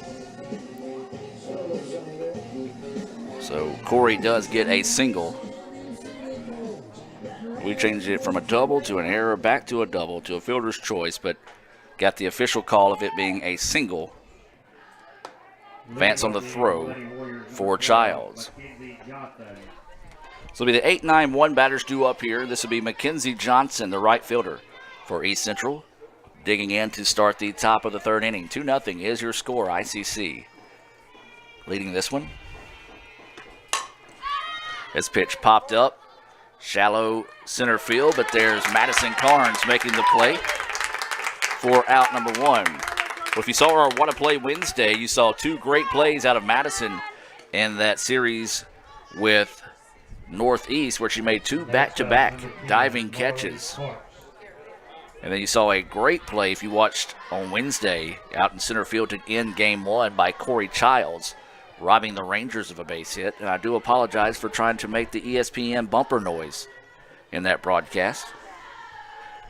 So Corey does get a single. We changed it from a double to an error, back to a double, to a fielder's choice, but got the official call of it being a single. Advance on the throw for Childs. So it'll be the 8-9-1 batters due up here. This will be Mackenzie Johnson, the right fielder for East Central, digging in to start the top of the third inning. 2-0 is your score. ICC leading this one. This pitch popped up. Shallow center field, but there's Madison Carnes making the play for out number one. Well, if you saw our What a Play Wednesday, you saw two great plays out of Madison in that series with Northeast, where she made two back-to-back diving catches. And then you saw a great play, if you watched on Wednesday, out in center field to end game one by Corey Childs, robbing the Rangers of a base hit. And I do apologize for trying to make the ESPN bumper noise in that broadcast.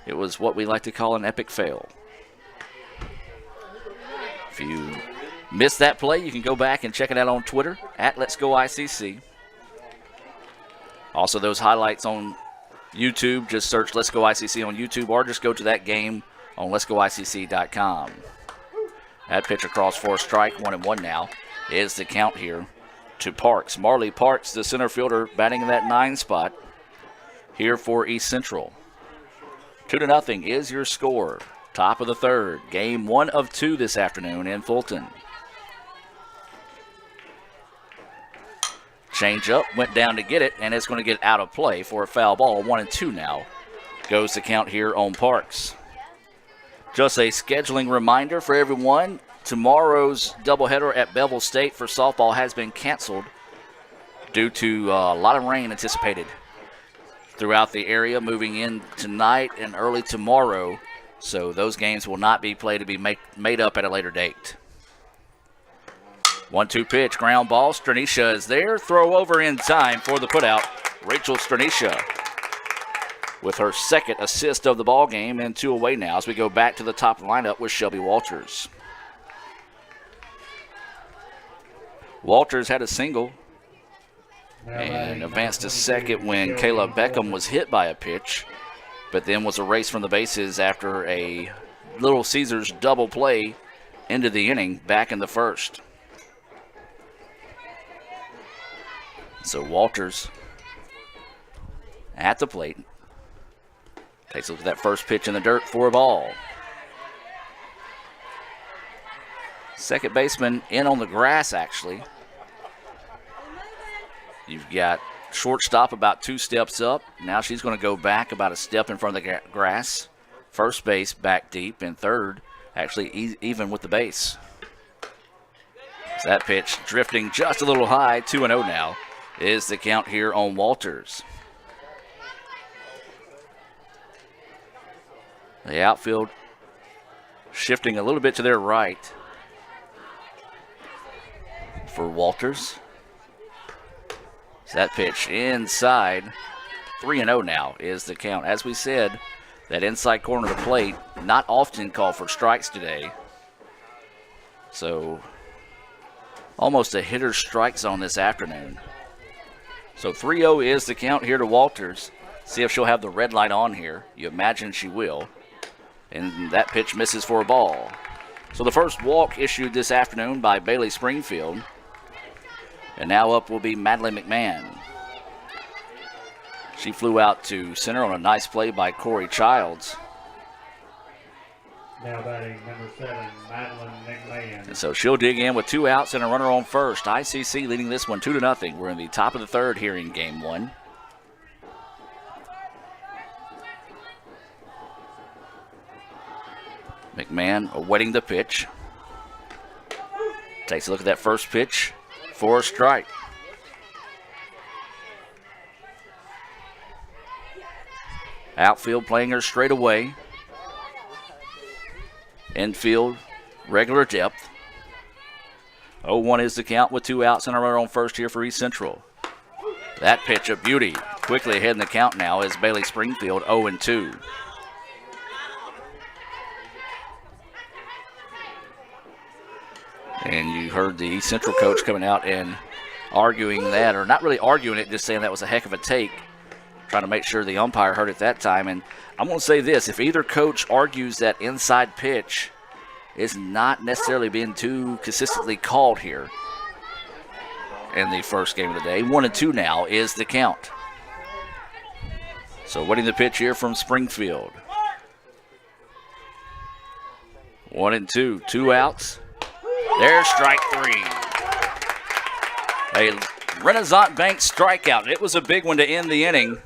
It was what we like to call an epic fail. If you missed that play, you can go back and check it out on Twitter at Let's Go ICC. Also, those highlights on YouTube, just search Let's Go ICC on YouTube, or just go to that game on letsgoicc.com. That pitch across for a strike, 1-1 now, is the count here to Parks. Marley Parks, the center fielder, batting in that 9 spot here for East Central. 2-0 is your score. Top of the third. Game 1 of 2 this afternoon in Fulton. Change up, went down to get it, and it's going to get out of play for a foul ball. 1-2 now goes the count here on Parks. Just a scheduling reminder for everyone. Tomorrow's doubleheader at Belleville State for softball has been canceled due to a lot of rain anticipated throughout the area moving in tonight and early tomorrow. So those games will not be played, to be made up at a later date. 1-2 pitch, ground ball. Stranisha is there. Throw over in time for the putout. Rachel Stranisha with her second assist of the ball game, and 2 away now as we go back to the top of the lineup with Shelby Walters. Walters had a single and advanced to second when Kayla Beckham was hit by a pitch, but then was erased from the bases after a Little Caesars double play into the inning back in the first. So Walters at the plate. Takes a look at that first pitch in the dirt for a ball. Second baseman in on the grass, actually. You've got shortstop about 2 steps up. Now she's going to go back about a step in front of the grass. First base back deep, and third actually even with the base. So that pitch drifting just a little high. 2-0 now is the count here on Walters. The outfield shifting a little bit to their right for Walters. So that pitch inside. 3-0 now is the count. As we said, that inside corner of the plate, not often called for strikes today. So almost a hitter's strike zone this afternoon. So 3-0 is the count here to Walters. See if she'll have the red light on here. You imagine she will. And that pitch misses for a ball. So the first walk issued this afternoon by Bailey Springfield. And now up will be Madeline McMahon. She flew out to center on a nice play by Corey Childs. Now batting number 7, Madeline McMahon. And so she'll dig in with 2 outs and a runner on first. ICC leading this one 2-0. We're in the top of the third here in game 1. McMahon awaiting the pitch. Takes a look at that first pitch for a strike. Outfield playing her straight away. Infield, regular depth. 0-1 is the count with 2 outs and a runner on first here for East Central. That pitch a beauty. Quickly ahead in the count now is Bailey Springfield, 0-2. And you heard the East Central coach coming out and arguing that, or not really arguing it, just saying that was a heck of a take, trying to make sure the umpire heard it that time. And I'm going to say this, if either coach argues that inside pitch is not necessarily being too consistently called here in the first game of the day. 1-2 now is the count. So winning the pitch here from Springfield. 1-2, 2 outs. There's strike 3. A Renaissance Bank strikeout. It was a big one to end the inning.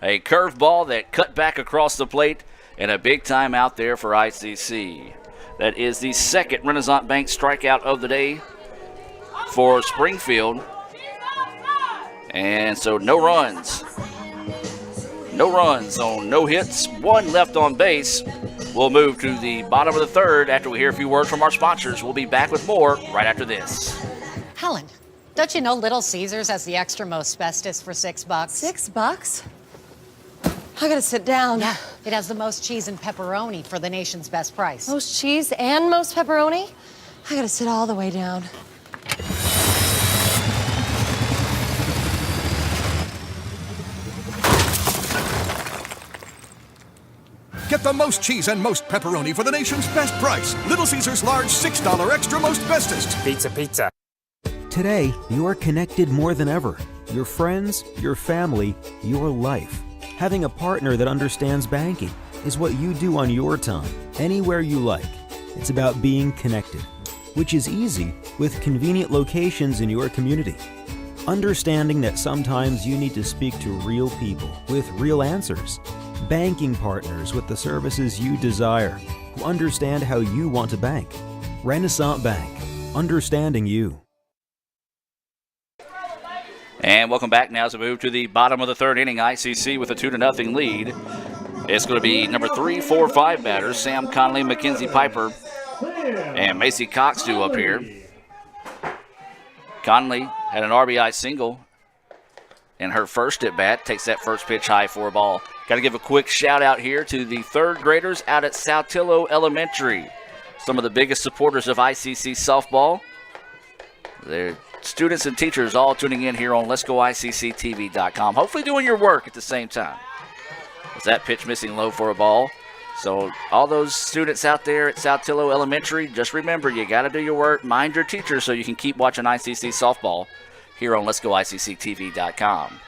A curveball that cut back across the plate, and a big time out there for ICC. That is the second Renaissance Bank strikeout of the day for Springfield. And so no runs. No runs on no hits, 1 left on base. We'll move to the bottom of the third after we hear a few words from our sponsors. We'll be back with more right after this. Helen, don't you know Little Caesars has the extra most bestest for $6? $6? I gotta sit down. Yeah, it has the most cheese and pepperoni for the nation's best price. Most cheese and most pepperoni? I gotta sit all the way down. Get the most cheese and most pepperoni for the nation's best price. Little Caesars large $6 extra most bestest. Pizza. Today, you are connected more than ever. Your friends, your family, your life. Having a partner that understands banking is what you do on your time, anywhere you like. It's about being connected, which is easy with convenient locations in your community. Understanding that sometimes you need to speak to real people with real answers. Banking partners with the services you desire, who understand how you want to bank. Renaissance Bank, understanding you. And welcome back now as we move to the bottom of the third inning. ICC with a 2-0 lead. It's going to be number 3, 4, 5 batters. Sam Conley, Mackenzie Piper, and Macy Cox due up here. Conley had an RBI single in her first at bat. Takes that first pitch high for a ball. Got to give a quick shout out here to the third graders out at Saltillo Elementary. Some of the biggest supporters of ICC softball. They're students and teachers all tuning in here on Let'sGoICCTV.com. Hopefully doing your work at the same time. Was that pitch missing low for a ball? So all those students out there at Saltillo Elementary, just remember you got to do your work, mind your teacher so you can keep watching ICC softball here on Let'sGoICCTV.com.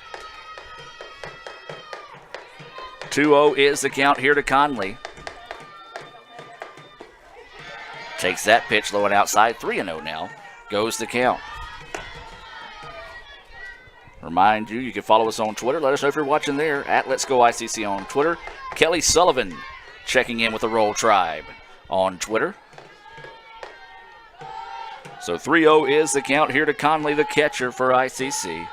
2-0 is the count here to Conley. Takes that pitch low and outside. 3-0 now goes the count. Remind you can follow us on Twitter. Let us know if you're watching there at Let's Go ICC on Twitter. Kelly Sullivan checking in with the Roll Tribe on Twitter. So 3-0 is the count here to Conley, the catcher for ICC.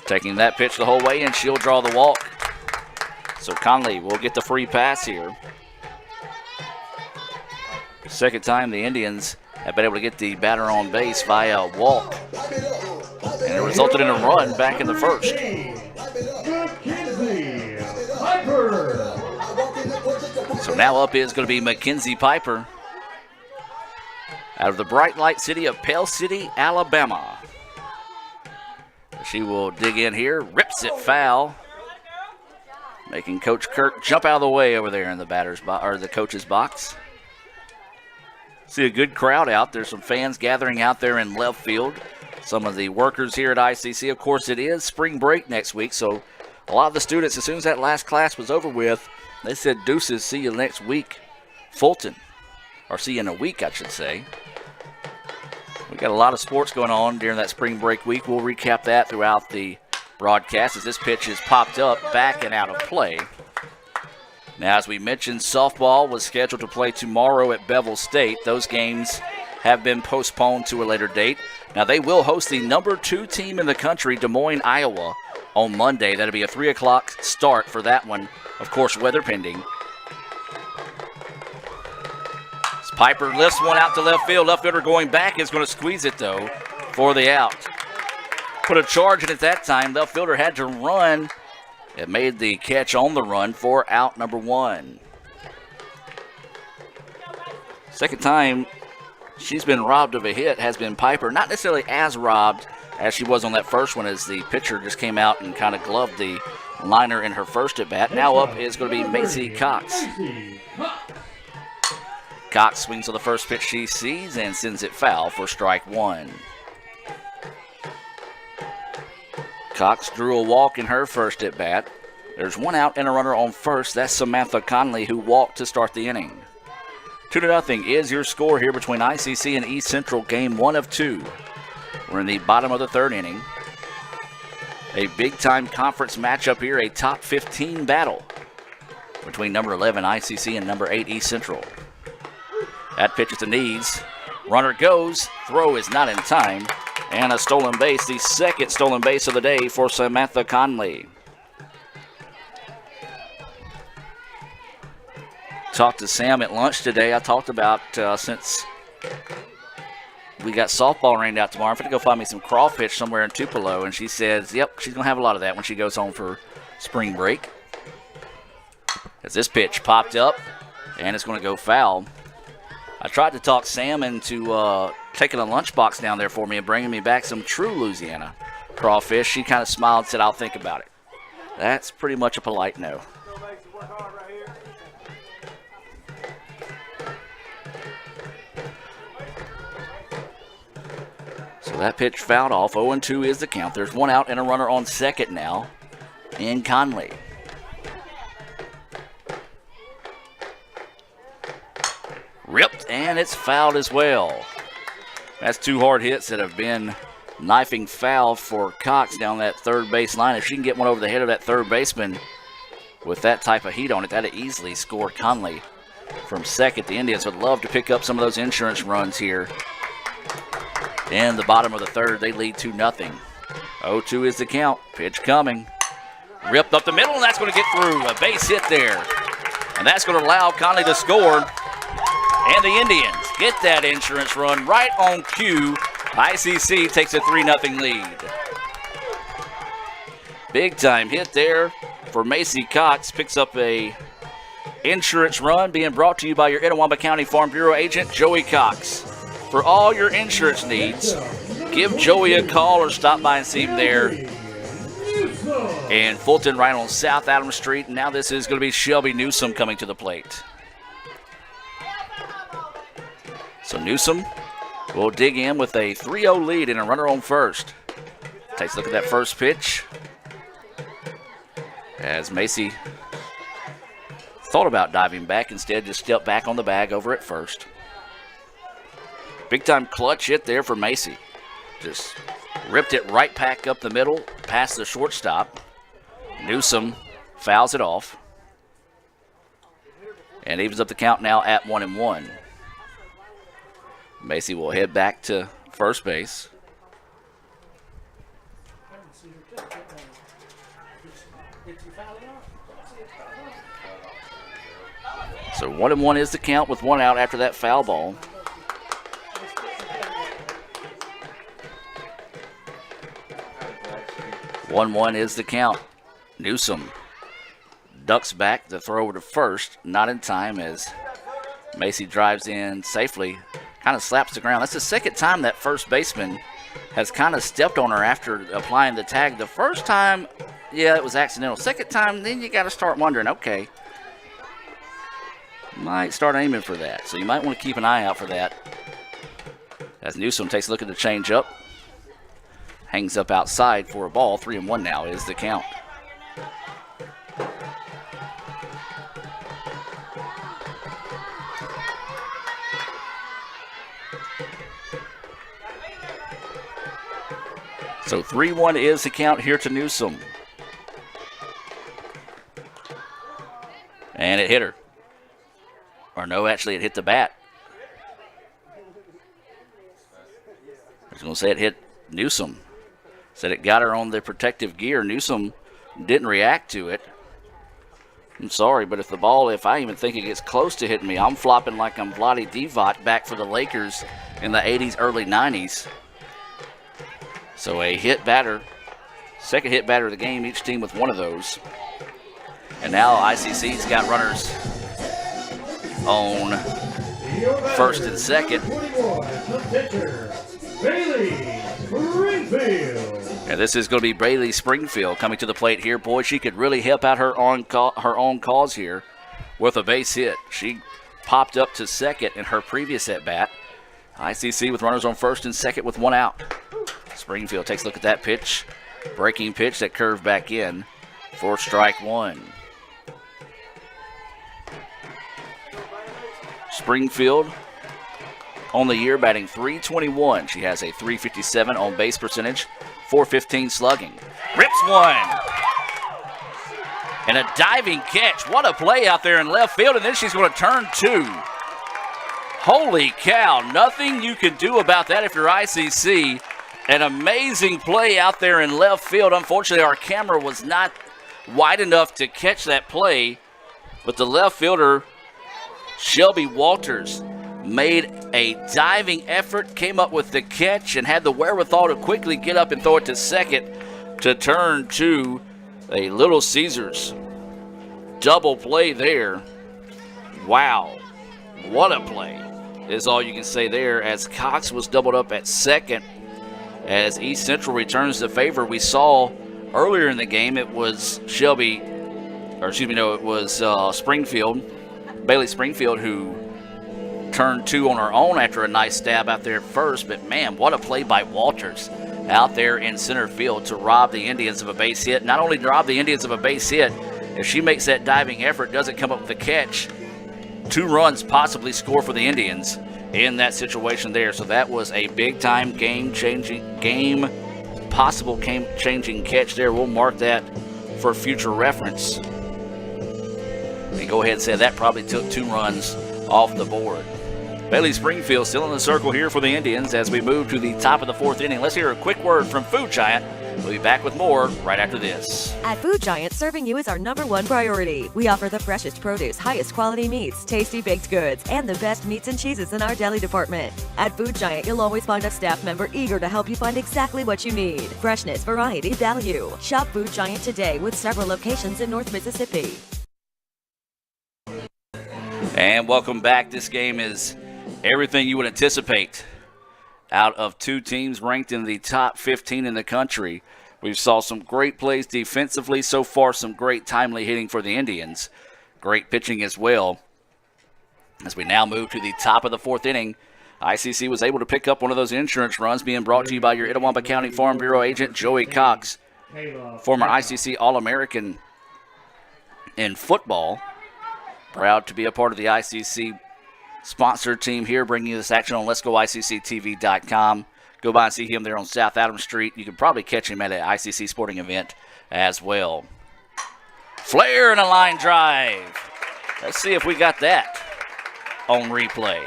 Taking that pitch the whole way, and she'll draw the walk. So Conley will get the free pass here. Second time the Indians have been able to get the batter on base via a walk. And it resulted in a run back in the first. So now up is going to be Mackenzie Piper out of the bright light city of Pale City, Alabama. She will dig in here, rips it foul, making Coach Kirk jump out of the way over there in the the coach's box. See a good crowd out. There's some fans gathering out there in left field. Some of the workers here at ICC. Of course, it is spring break next week, so a lot of the students, as soon as that last class was over with, they said, deuces, see you next week, Fulton. Or see you in a week, I should say. We got a lot of sports going on during that spring break week. We'll recap that throughout the broadcast as this pitch is popped up, back and out of play. Now, as we mentioned, softball was scheduled to play tomorrow at Bevel State. Those games have been postponed to a later date. Now, they will host the number 2 team in the country, Des Moines, Iowa, on Monday. That'll be a 3 o'clock start for that one. Of course, weather pending. Piper lifts one out to left field. Left fielder going back is going to squeeze it, though, for the out. Put a charge in at that time. Left fielder had to run. It made the catch on the run for out number 1. Second time she's been robbed of a hit has been Piper. Not necessarily as robbed as she was on that first one, as the pitcher just came out and kind of gloved the liner in her first at bat. Now up is going to be Macy Cox. Cox swings on the first pitch she sees and sends it foul for strike one. Cox drew a walk in her first at bat. There's one out and a runner on first. That's Samantha Conley, who walked to start the inning. 2-0 is your score here between ICC and East Central, game 1 of 2. We're in the bottom of the third inning. A big-time conference matchup here, a top 15 battle between number 11 ICC and number 8 East Central. That pitch is to Needs. Runner goes. Throw is not in time. And a stolen base, the second stolen base of the day for Samantha Conley. Talked to Sam at lunch today. I talked about since we got softball rained out tomorrow, I'm going to go find me some crawfish somewhere in Tupelo. And she says, yep, she's going to have a lot of that when she goes home for spring break. As this pitch popped up, and it's going to go foul. I tried to talk Sam into taking a lunchbox down there for me and bringing me back some true Louisiana crawfish. She kind of smiled and said, I'll think about it. That's pretty much a polite no. So that pitch fouled off. 0-2 is the count. There's one out and a runner on second now in Conley. Ripped, and it's fouled as well. That's two hard hits that have been knifing foul for Cox down that third base line. If she can get one over the head of that third baseman with that type of heat on it, that'd easily score Conley from second. The Indians would love to pick up some of those insurance runs here. In the bottom of the third, they lead 2-0. 0-2 is the count. Pitch coming. Ripped up the middle, and that's going to get through. A base hit there. And that's going to allow Conley to score. And the Indians get that insurance run right on cue. ICC takes a 3-0 lead. Big time hit there for Macy Cox. Picks up a insurance run, being brought to you by your Itawamba County Farm Bureau agent, Joey Cox. For all your insurance needs, give Joey a call or stop by and see him there in Fulton, right on South Adams Street. And now this is going to be Shelby Newsom coming to the plate. So Newsom will dig in with a 3-0 lead and a runner on first. Takes a look at that first pitch as Macy thought about diving back, instead just stepped back on the bag over at first. Big time clutch hit there for Macy. Just ripped it right back up the middle, past the shortstop. Newsom fouls it off and evens up the count now at 1-1. Macy will head back to first base. So 1-1 is the count with one out after that foul ball. One is the count. Newsom ducks back the throw over to first, not in time as Macy drives in safely, kind of slaps the ground. That's the second time that first baseman has kind of stepped on her after applying the tag. The first time, yeah, it was accidental. Second time, then you got to start wondering, okay, might start aiming for that. So you might want to keep an eye out for that. As Newsom takes a look at the changeup, hangs up outside for a ball. 3-1 now is the count. So 3-1 is the count here to Newsom. And it hit her. Or no, actually it hit the bat. I was going to say it hit Newsom. Said it got her on the protective gear. Newsom didn't react to it. I'm sorry, but if I even think it gets close to hitting me, I'm flopping like I'm Vlade Divac back for the Lakers in the 80s, early 90s. So a hit batter, second hit batter of the game, each team with one of those. And now ICC's got runners on first and second. 21, the pitcher, Bailey Springfield. And this is going to be Bailey Springfield coming to the plate here. Boy, she could really help out her own cause here with a base hit. She popped up to second in her previous at-bat. ICC with runners on first and second with one out. Springfield takes a look at that pitch. Breaking pitch that curved back in for strike one. Springfield on the year batting .321. She has a .357 on base percentage, .415 slugging. Rips one. And a diving catch. What a play out there in left field, and then she's going to turn two. Holy cow, nothing you can do about that if you're ICC. An amazing play out there in left field. Unfortunately, our camera was not wide enough to catch that play, but the left fielder, Shelby Walters, made a diving effort, came up with the catch, and had the wherewithal to quickly get up and throw it to second to turn to a Little Caesars double play there. Wow, what a play is all you can say there, as Cox was doubled up at second. As East Central returns the favor, we saw earlier in the game it was Springfield, Bailey Springfield, who turned two on her own after a nice stab out there at first. But man, what a play by Walters out there in center field to rob the Indians of a base hit. Not only rob the Indians of a base hit, if she makes that diving effort, doesn't come up with a catch, 2 runs possibly score for the Indians in that situation there. So that was a big-time game-changing catch there. We'll mark that for future reference. And go ahead and say that probably took 2 runs off the board. Bailey Springfield still in the circle here for the Indians as we move to the top of the 4th inning. Let's hear a quick word from Food Giant. We'll be back with more right after this. At Food Giant, serving you is our #1 priority. We offer the freshest produce, highest quality meats, tasty baked goods, and the best meats and cheeses in our deli department. At Food Giant, you'll always find a staff member eager to help you find exactly what you need. Freshness, variety, value. Shop Food Giant today with several locations in North Mississippi. And welcome back. This game is everything you would anticipate out of 2 teams ranked in the top 15 in the country. We saw some great plays defensively so far, some great timely hitting for the Indians. Great pitching as well. As we now move to the top of the 4th inning, ICC was able to pick up one of those insurance runs, being brought to you by your Itawamba County Farm Bureau agent, Joey Cox, former ICC All-American in football. Proud to be a part of the ICC sponsor team here, bringing you this action on Let'sGoICCTV.com. Go by and see him there on South Adams Street. You can probably catch him at an ICC sporting event as well. Flare and a line drive. Let's see if we got that on replay.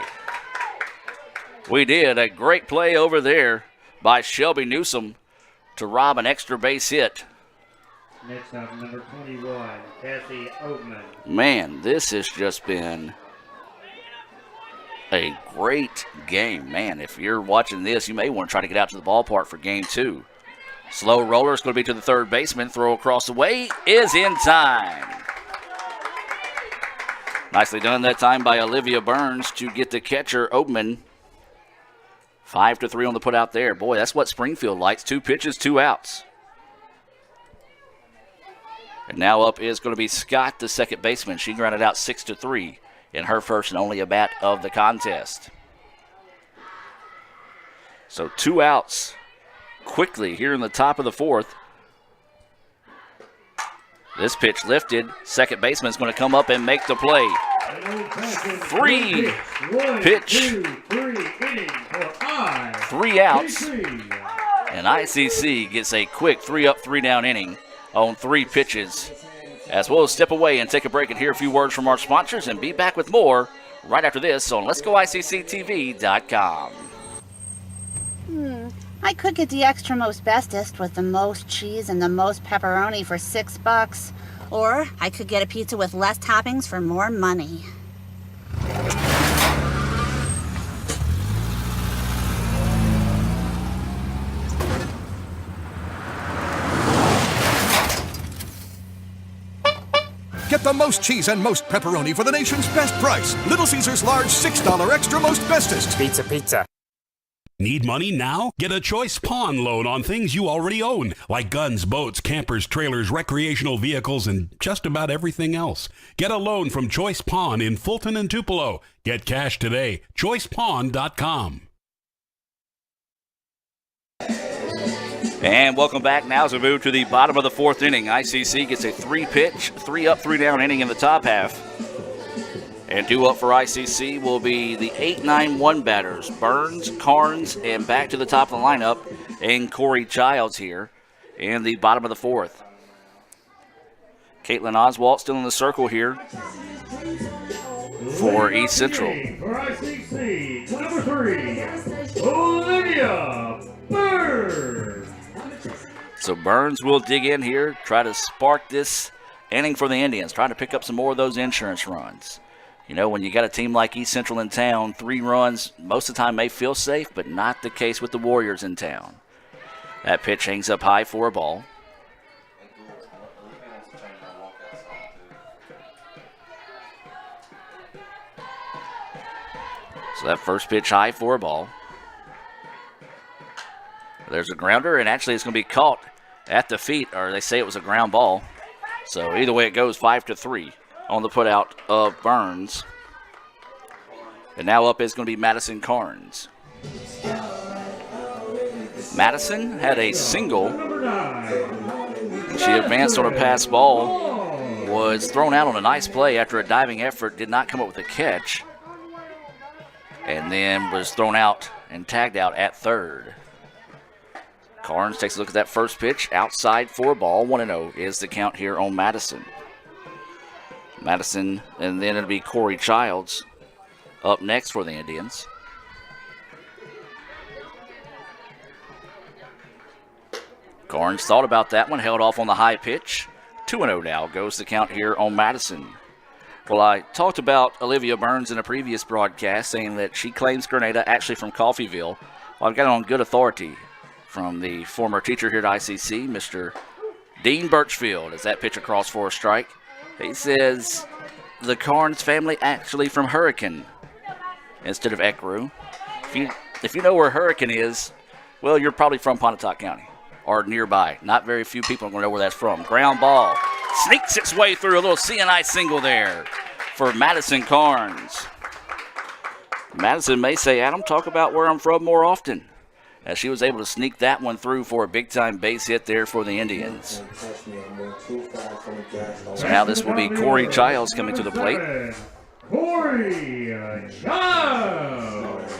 We did. A great play over there by Shelby Newsom to rob an extra base hit. Next up, number 21, Cassie Oatman. Man, this has just been a great game. Man, if you're watching this, you may want to try to get out to the ballpark for game 2. Slow roller is going to be to the third baseman. Throw across the way is in time. Nicely done that time by Olivia Burns to get the catcher, Oatman. 5-3 on the put out there. Boy, that's what Springfield likes. 2 pitches, 2 outs. And now up is going to be Scott, the second baseman. She grounded out 6-3 in her first and only at-bat of the contest. So 2 outs quickly here in the top of the 4th. This pitch lifted. Second baseman's going to come up and make the play. 3 pitch. 3 outs. And ICC gets a quick 3-up, 3-down inning on 3 pitches. As we'll step away and take a break and hear a few words from our sponsors and be back with more right after this on Let'sGoICCTV.com. I could get the extra most bestest with the most cheese and the most pepperoni for $6. Or I could get a pizza with less toppings for more money. Get the most cheese and most pepperoni for the nation's best price. Little Caesars large $6 extra most bestest. Pizza, pizza. Need money now? Get a Choice Pawn loan on things you already own, like guns, boats, campers, trailers, recreational vehicles, and just about everything else. Get a loan from Choice Pawn in Fulton and Tupelo. Get cash today. ChoicePawn.com. And welcome back now as we move to the bottom of the fourth inning. ICC gets a 3-pitch, 3-up, 3-down inning in the top half. And 2 up for ICC will be the 8-9-1 batters, Burns, Carnes, and back to the top of the lineup, and Corey Childs here in the bottom of the fourth. Caitlin Oswalt still in the circle here for East Central. For ICC, number 3, Olivia Burns. So Burns will dig in here, try to spark this inning for the Indians, trying to pick up some more of those insurance runs. You know, when you got a team like East Central in town, 3 runs most of the time may feel safe, but not the case with the Warriors in town. That pitch hangs up high for a ball. So that first pitch high for a ball. There's a grounder, and actually it's going to be caught at the feet, or they say it was a ground ball. So either way it goes, 5-3 on the putout of Burns. And now up is going to be Madison Carnes. Madison had a single. She advanced on a pass ball, was thrown out on a nice play after a diving effort, did not come up with a catch, and then was thrown out and tagged out at third. Carnes takes a look at that first pitch, outside for a ball. 1-0 is the count here on Madison. Madison, and then it'll be Corey Childs up next for the Indians. Carnes thought about that one, held off on the high pitch. 2-0 now goes the count here on Madison. Well, I talked about Olivia Burns in a previous broadcast, saying that she claims Grenada, actually from Coffeyville. Well, I've got it on good authority from the former teacher here at ICC, Mr. Dean Birchfield, as that pitch across for a strike. He says the Carnes family actually from Hurricane instead of Ecru. If you know where Hurricane is, well, you're probably from Pontotoc County or nearby. Not very few people are going to know where that's from. Ground ball. Sneaks its way through a little CNI single there for Madison Carnes. Madison may say, Adam, talk about where I'm from more often, as she was able to sneak that one through for a big-time base hit there for the Indians. So now this will be Corey Childs coming to the plate. Corey Childs.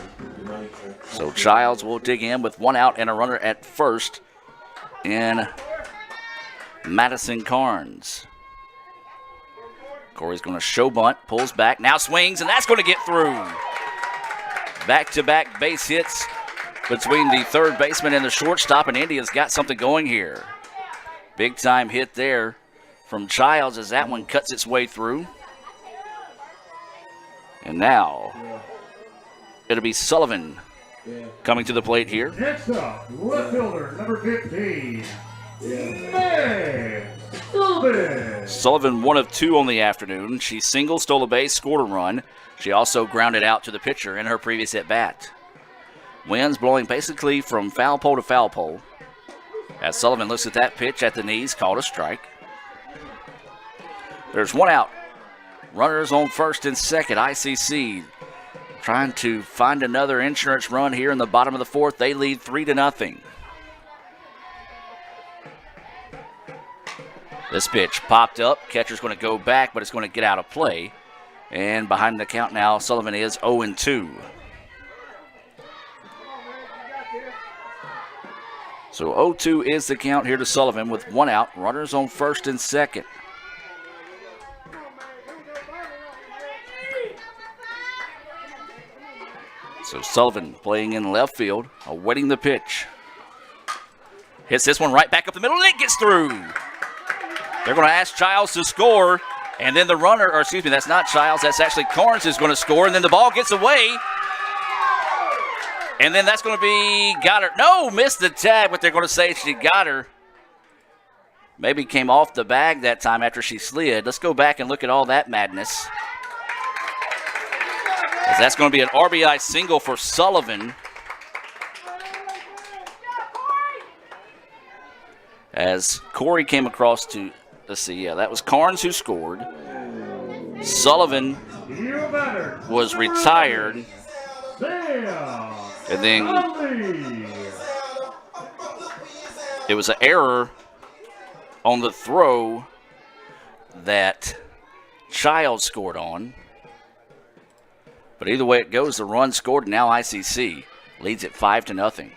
So Childs will dig in with 1 out and a runner at first in Madison Carnes. Corey's going to show bunt, pulls back, now swings, and that's going to get through. Back-to-back base hits between the third baseman and the shortstop, and Indians got something going here. Big-time hit there from Childs as that one cuts its way through. And now it'll be Sullivan coming to the plate here. Next up, left fielder, number 15, Meg Sullivan. Sullivan 1 of 2 on the afternoon. She singled, stole a base, scored a run. She also grounded out to the pitcher in her previous at-bat. Winds blowing basically from foul pole to foul pole. As Sullivan looks at that pitch at the knees, called a strike. There's 1 out. Runners on first and second. ICC trying to find another insurance run here in the bottom of the fourth. They lead 3-0. This pitch popped up. Catcher's going to go back, but it's going to get out of play. And behind the count now, Sullivan is 0-2. So 0-2 is the count here to Sullivan with 1 out. Runners on first and second. So Sullivan playing in left field, awaiting the pitch. Hits this one right back up the middle, and it gets through. They're going to ask Childs to score, and then the runner, or excuse me, that's not Childs, that's actually Carnes is going to score, and then the ball gets away. And then that's going to be Goddard. No, missed the tag, but they're going to say she got her. maybe came off the bag that time after she slid. Let's go back and look at all that madness. As that's going to be an RBI single for Sullivan. As Corey came across to, let's see, yeah, that was Carnes who scored. Sullivan was retired. And then it was an error on the throw that Child scored on. But either way it goes, the run scored, and now ICC leads it 5-0.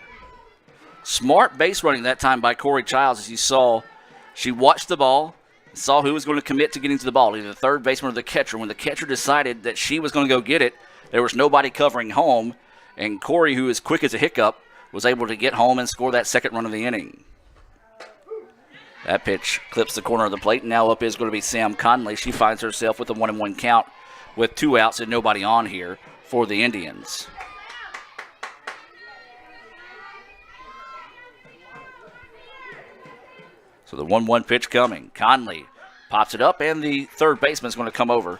Smart base running that time by Corey Childs. As you saw, she watched the ball, saw who was going to commit to getting to the ball, either the third baseman or the catcher. When the catcher decided that she was going to go get it, there was nobody covering home, and Corey, who is quick as a hiccup, was able to get home and score that second run of the inning. That pitch clips the corner of the plate, and now up is going to be Sam Conley. She finds herself with a 1-1 count with 2 outs and nobody on here for the Indians. So the 1-1 pitch coming. Conley pops it up, and the third baseman is going to come over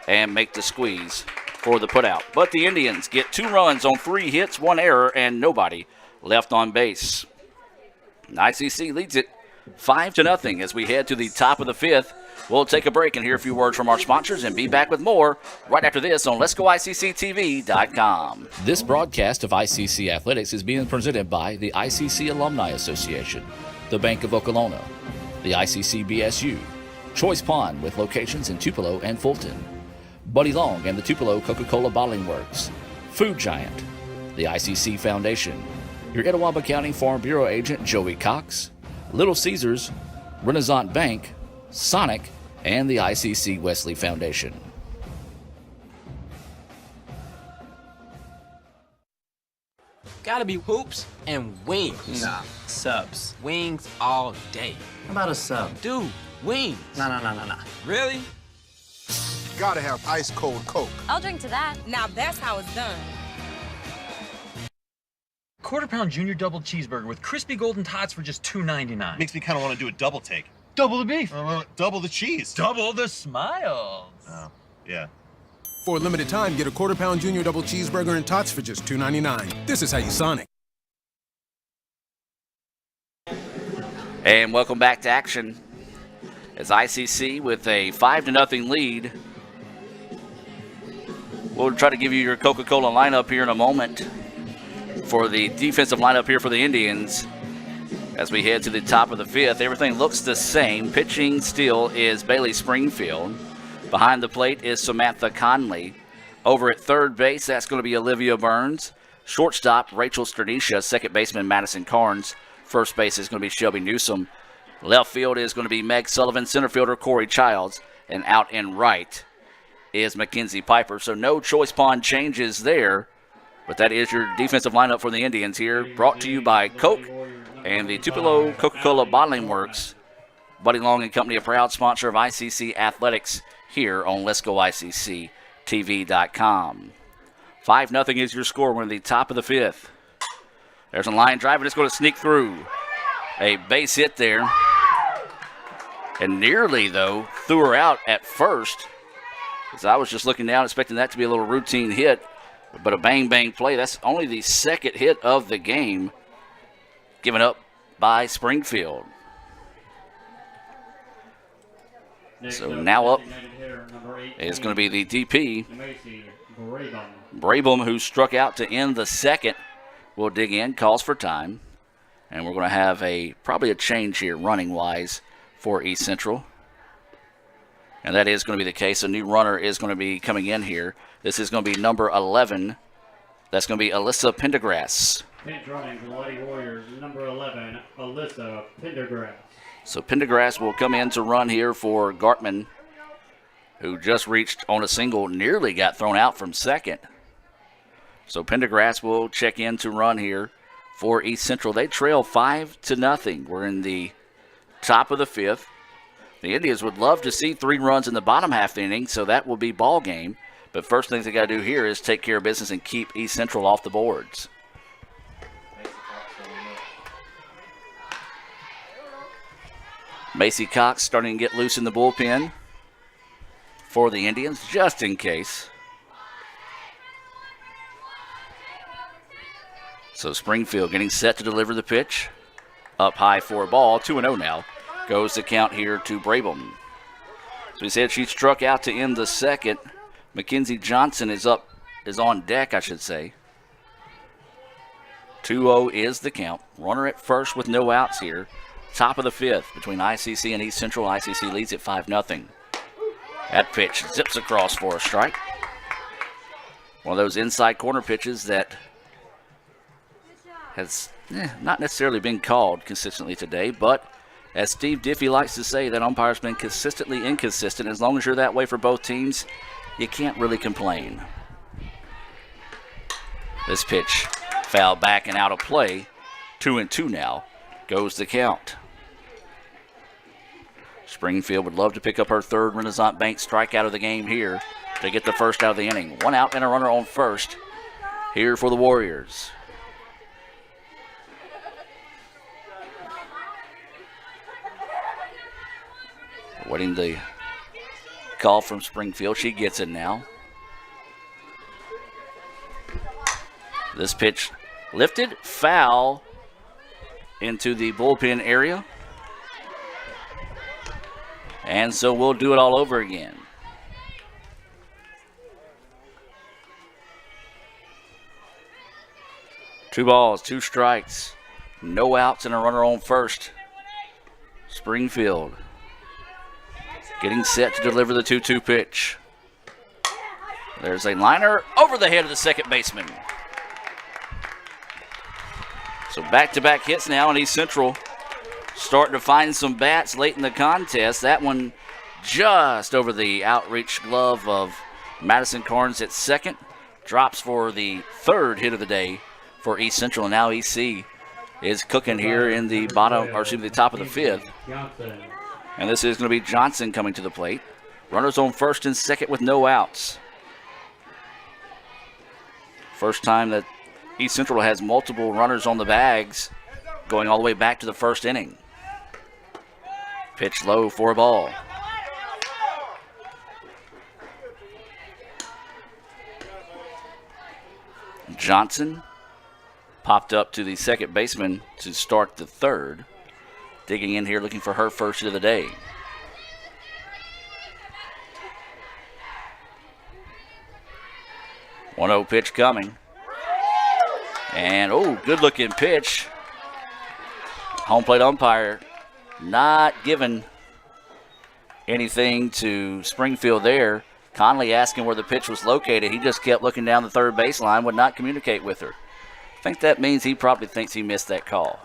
and make the squeeze for the putout. But the Indians get 2 runs on 3 hits, 1 error, and nobody left on base. ICC leads it 5-0 as we head to the top of the 5th. We'll take a break and hear a few words from our sponsors and be back with more right after this on Let'sGoICCTV.com. This broadcast of ICC Athletics is being presented by the ICC Alumni Association, the Bank of Okolona, the ICC BSU, Choice Pond with locations in Tupelo and Fulton, Buddy Long and the Tupelo Coca-Cola Bottling Works, Food Giant, the ICC Foundation, your Etowah County Farm Bureau agent Joey Cox, Little Caesars, Renaissance Bank, Sonic, and the ICC Wesley Foundation. Gotta be hoops and wings. Nah, subs. Wings all day. How about a sub? Dude, wings. Nah. Really? Gotta have ice cold Coke. I'll drink to that. Now that's how it's done. Quarter-pound junior double cheeseburger with crispy golden tots for just $2.99. Makes me kind of want to do a double take. Double the beef. Double the cheese. Double the smiles. Oh, yeah. For a limited time, get a quarter-pound junior double cheeseburger and tots for just $2.99. This is how you Sonic. And welcome back to action as ICC with a 5-0 lead. We'll try to give you your Coca-Cola lineup here in a moment for the defensive lineup here for the Indians. As we head to the top of the 5th, everything looks the same. Pitching still is Bailey Springfield. Behind the plate is Samantha Conley. Over at third base, that's going to be Olivia Burns. Shortstop, Rachel Stranisha. Second baseman, Madison Carnes. First base is going to be Shelby Newsom. Left field is going to be Meg Sullivan. Center fielder, Corey Childs. And out in right is Mackenzie Piper. So no Choice Pond changes there. But that is your defensive lineup for the Indians here. Brought to you by Coke and the Tupelo Coca-Cola Bottling Works. Buddy Long and Company, a proud sponsor of ICC Athletics here on Let'sGoICCTV.com. 5-0 is your score. We're in the top of the 5th. There's a line drive, and it's going to sneak through. A base hit there. And nearly, though, threw her out at first. As I was just looking down, expecting that to be a little routine hit. But a bang-bang play. That's only the second hit of the game given up by Springfield. So now up is going to be the DP. Brabham, who struck out to end the second, will dig in, calls for time. And we're going to have probably a change here running-wise for East Central. And that is going to be the case. A new runner is going to be coming in here. This is going to be number 11. That's going to be Alyssa Pendergrass. Pinch running for the Lady Warriors, number 11, Alyssa Pendergrass. So Pendergrass will come in to run here for Gartman, who just reached on a single, nearly got thrown out from second. So Pendergrass will check in to run here for East Central. They trail 5-0. We're in the top of the 5th. The Indians would love to see 3 runs in the bottom half of the inning, so that will be ball game. But first thing they got to do here is take care of business and keep East Central off the boards. Macy Cox starting to get loose in the bullpen for the Indians, just in case. So Springfield getting set to deliver the pitch. Up high for a ball, 2-0 now. Goes the count here to Brabham. So we said she struck out to end the second. Mackenzie Johnson is on deck, I should say. 2-0 is the count. Runner at first with no outs here. Top of the fifth between ICC and East Central. ICC leads at 5-0. That pitch zips across for a strike. One of those inside corner pitches that has not necessarily been called consistently today, but as Steve Diffie likes to say, that umpire's been consistently inconsistent. As long as you're that way for both teams, you can't really complain. This pitch fouled back and out of play. 2-2 now goes the count. Springfield would love to pick up her third Renaissance Bank strikeout of the game here to get the first out of the inning. One out and a runner on first here for the Warriors. Waiting the call from Springfield. She gets it now. This pitch lifted, foul into the bullpen area. And so we'll do it all over again. Two balls, two strikes, no outs and a runner on first. Springfield getting set to deliver the 2-2 pitch. There's a liner over the head of the second baseman. So back-to-back hits now, and East Central starting to find some bats late in the contest. That one just over the outreach glove of Madison Carnes at second. Drops for the third hit of the day for East Central. And now EC is cooking here in the the top of the fifth. And this is going to be Johnson coming to the plate. Runners on first and second with no outs. First time that East Central has multiple runners on the bags going all the way back to the first inning. Pitch low for a ball. Johnson popped up to the second baseman to start the third. Digging in here looking for her first hit of the day. One-0 pitch coming. And, good looking pitch. Home plate umpire not giving anything to Springfield there. Conley asking where the pitch was located. He just kept looking down the third baseline, would not communicate with her. I think that means he probably thinks he missed that call.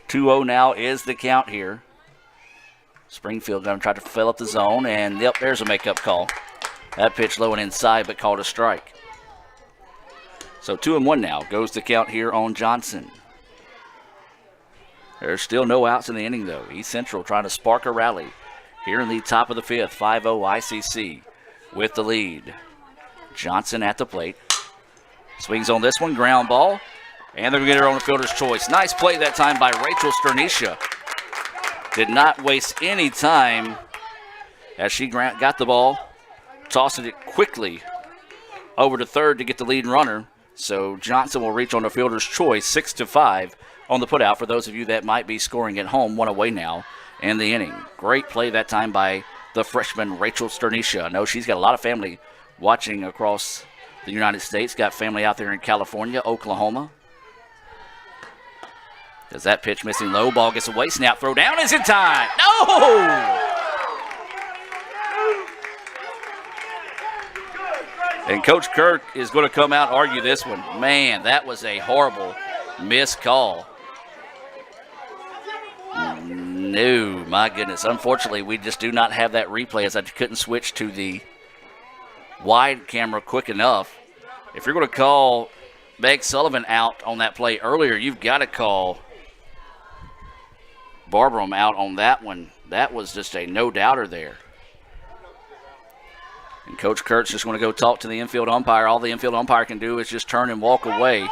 2-0 now is the count here. Springfield going to try to fill up the zone, and yep, there's a makeup call. That pitch low and inside, but called a strike. So 2-1 now goes the count here on Johnson. There's still no outs in the inning, though. East Central trying to spark a rally here in the top of the fifth. 5-0 ICC with the lead. Johnson at the plate. Swings on this one, ground ball. And they're going to get her on the fielder's choice. Nice play that time by Rachel Sternisha. Did not waste any time as she got the ball. Tossing it quickly over to third to get the lead runner. So Johnson will reach on the fielder's choice, 6-5 on the putout for those of you that might be scoring at home. One away now in the inning. Great play that time by the freshman Rachel Sternisha. I know she's got a lot of family watching across the United States. Got family out there in California, Oklahoma. Does that pitch missing low? Ball gets away. Snap, throw down. Is in time. No! And Coach Kirk is going to come out and argue this one. Man, that was a horrible missed call. No, my goodness. Unfortunately, we just do not have that replay as I couldn't switch to the wide camera quick enough. If you're going to call Meg Sullivan out on that play earlier, you've got to call Barbaram out on that one. That was just a no-doubter there. And Coach Kurt's just going to go talk to the infield umpire. All the infield umpire can do is just turn and walk away.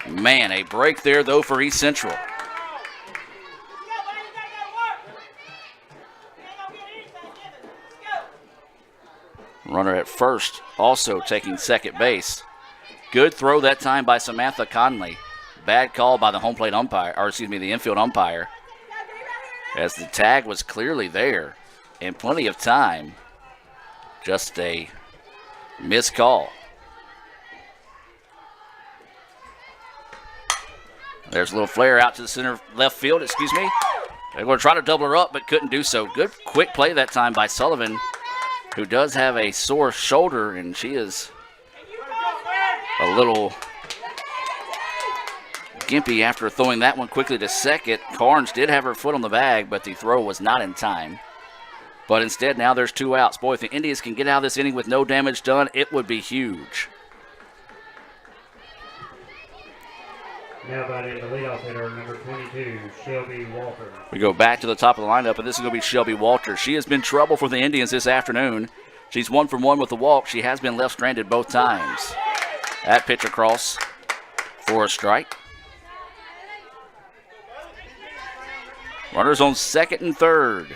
Man, a break there, though, for East Central. Runner at first, also taking second base. Good throw that time by Samantha Conley. Bad call by the home plate umpire, or excuse me, the infield umpire, as the tag was clearly there and plenty of time. Just a missed call. There's a little flare out to the center left field, excuse me. They're going to try to double her up, but couldn't do so. Good quick play that time by Sullivan, who does have a sore shoulder, and she is a little gimpy after throwing that one quickly to second. Carnes did have her foot on the bag, but the throw was not in time. But instead, now there's 2 outs. Boy, if the Indians can get out of this inning with no damage done, it would be huge. Now batting the leadoff hitter, number 22, Shelby Walter. We go back to the top of the lineup, and this is going to be Shelby Walter. She has been trouble for the Indians this afternoon. She's 1 for 1 with the walk. She has been left stranded both times. That pitch across for a strike. Runners on second and third.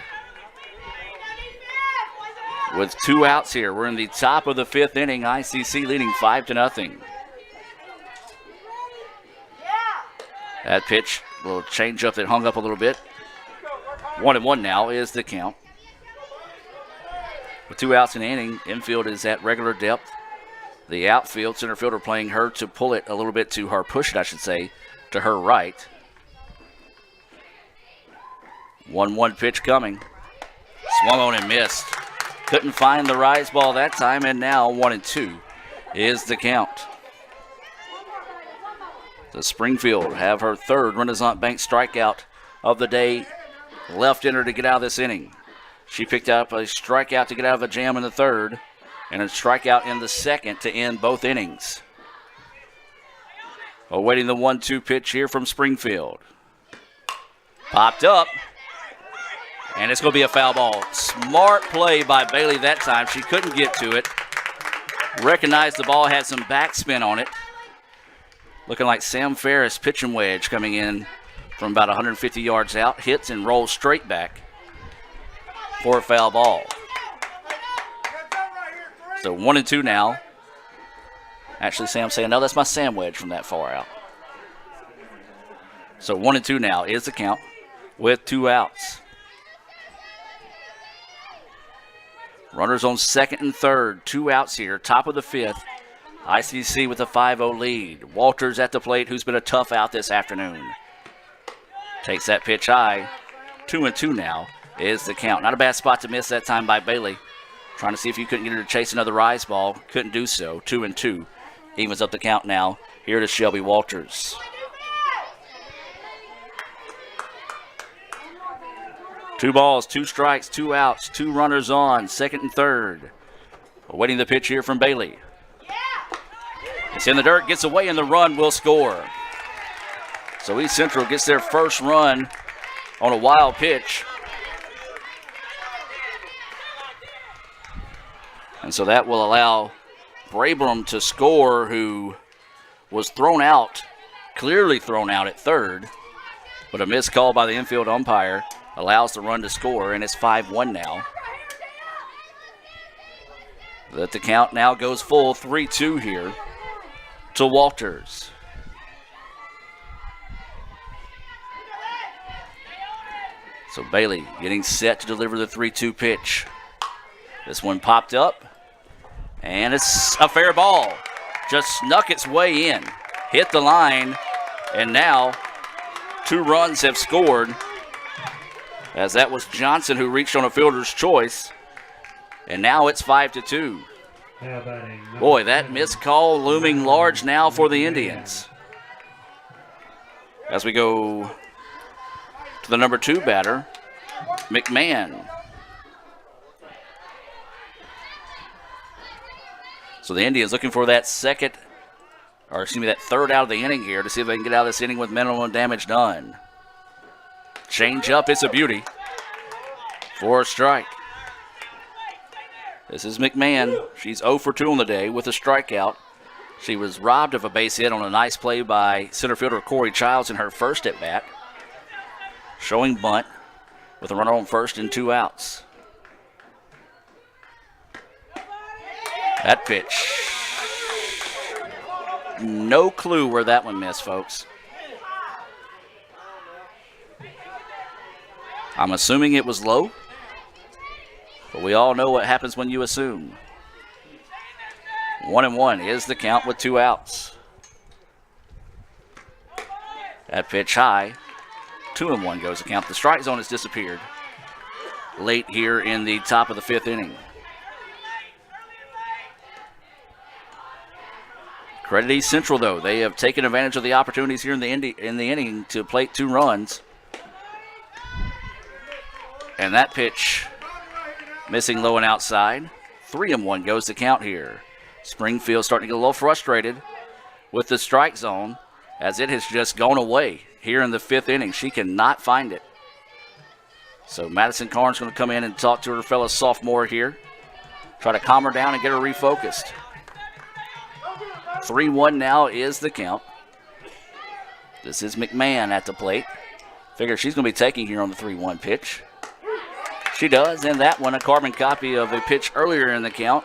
With 2 outs here, we're in the top of the 5th inning. ICC leading 5-0. That pitch, a little change up that hung up a little bit. 1-1 now is the count. With 2 outs in the inning, infield is at regular depth. The outfield center fielder playing her to pull it a little bit to her, push it I should say, to her right. 1-1 pitch coming. Swung on and missed. Couldn't find the rise ball that time, and now 1-2 is the count. The Springfield have her 3rd Renaissance Bank strikeout of the day left in her to get out of this inning. She picked up a strikeout to get out of a jam in the 3rd and a strikeout in the 2nd to end both innings. Awaiting the 1-2 pitch here from Springfield. Popped up, and it's going to be a foul ball. Smart play by Bailey that time. She couldn't get to it. Recognized the ball had some backspin on it. Looking like Sam Ferris pitching wedge coming in from about 150 yards out. Hits and rolls straight back for a foul ball. So 1-2 now. Actually, Sam's saying, no, that's my Sam wedge from that far out. So 1-2 now is the count with 2 outs. Runners on second and third. 2 outs here. Top of the 5th. ICC with a 5-0 lead. Walters at the plate, who's been a tough out this afternoon. Takes that pitch high. 2-2 now is the count. Not a bad spot to miss that time by Bailey. Trying to see if you couldn't get her to chase another rise ball. Couldn't do so. 2-2. Evens up the count now. Here to Shelby Walters. Two balls, 2 strikes, 2 outs, 2 runners on, second and third. Awaiting the pitch here from Bailey. It's in the dirt, gets away, and the run will score. So East Central gets their first run on a wild pitch. And so that will allow Brabram to score, who was thrown out, clearly thrown out at third. But a missed call by the infield umpire allows the run to score, and it's 5-1 now. But the count now goes full, 3-2 here to Walters. So Bailey getting set to deliver the 3-2 pitch. This one popped up, and it's a fair ball. Just snuck its way in, hit the line, and now 2 runs have scored, as that was Johnson who reached on a fielder's choice, and now it's 5-2. Boy, that missed call looming large now for the Indians. As we go to the number 2 batter, McMahon. So the Indians looking for that that 3rd out of the inning here to see if they can get out of this inning with minimal damage done. Change up, it's a beauty for a strike. This is McMahon. She's 0 for 2 on the day with a strikeout. She was robbed of a base hit on a nice play by center fielder Corey Childs in her first at bat. Showing bunt with a runner on first and 2 outs. That pitch. No clue where that one missed, folks. I'm assuming it was low, but we all know what happens when you assume. 1-1 is the count with 2 outs. That pitch high. 2-1 goes the count. The strike zone has disappeared late here in the top of the 5th inning. Credit East Central, though. They have taken advantage of the opportunities here in the inning to plate 2 runs. And that pitch missing low and outside. 3-1 goes the count here. Springfield starting to get a little frustrated with the strike zone as it has just gone away here in the 5th inning. She cannot find it. So Madison Carnes going to come in and talk to her fellow sophomore here. Try to calm her down and get her refocused. 3-1 now is the count. This is McMahon at the plate. Figure she's going to be taking here on the 3-1 pitch. She does, and that one a carbon copy of a pitch earlier in the count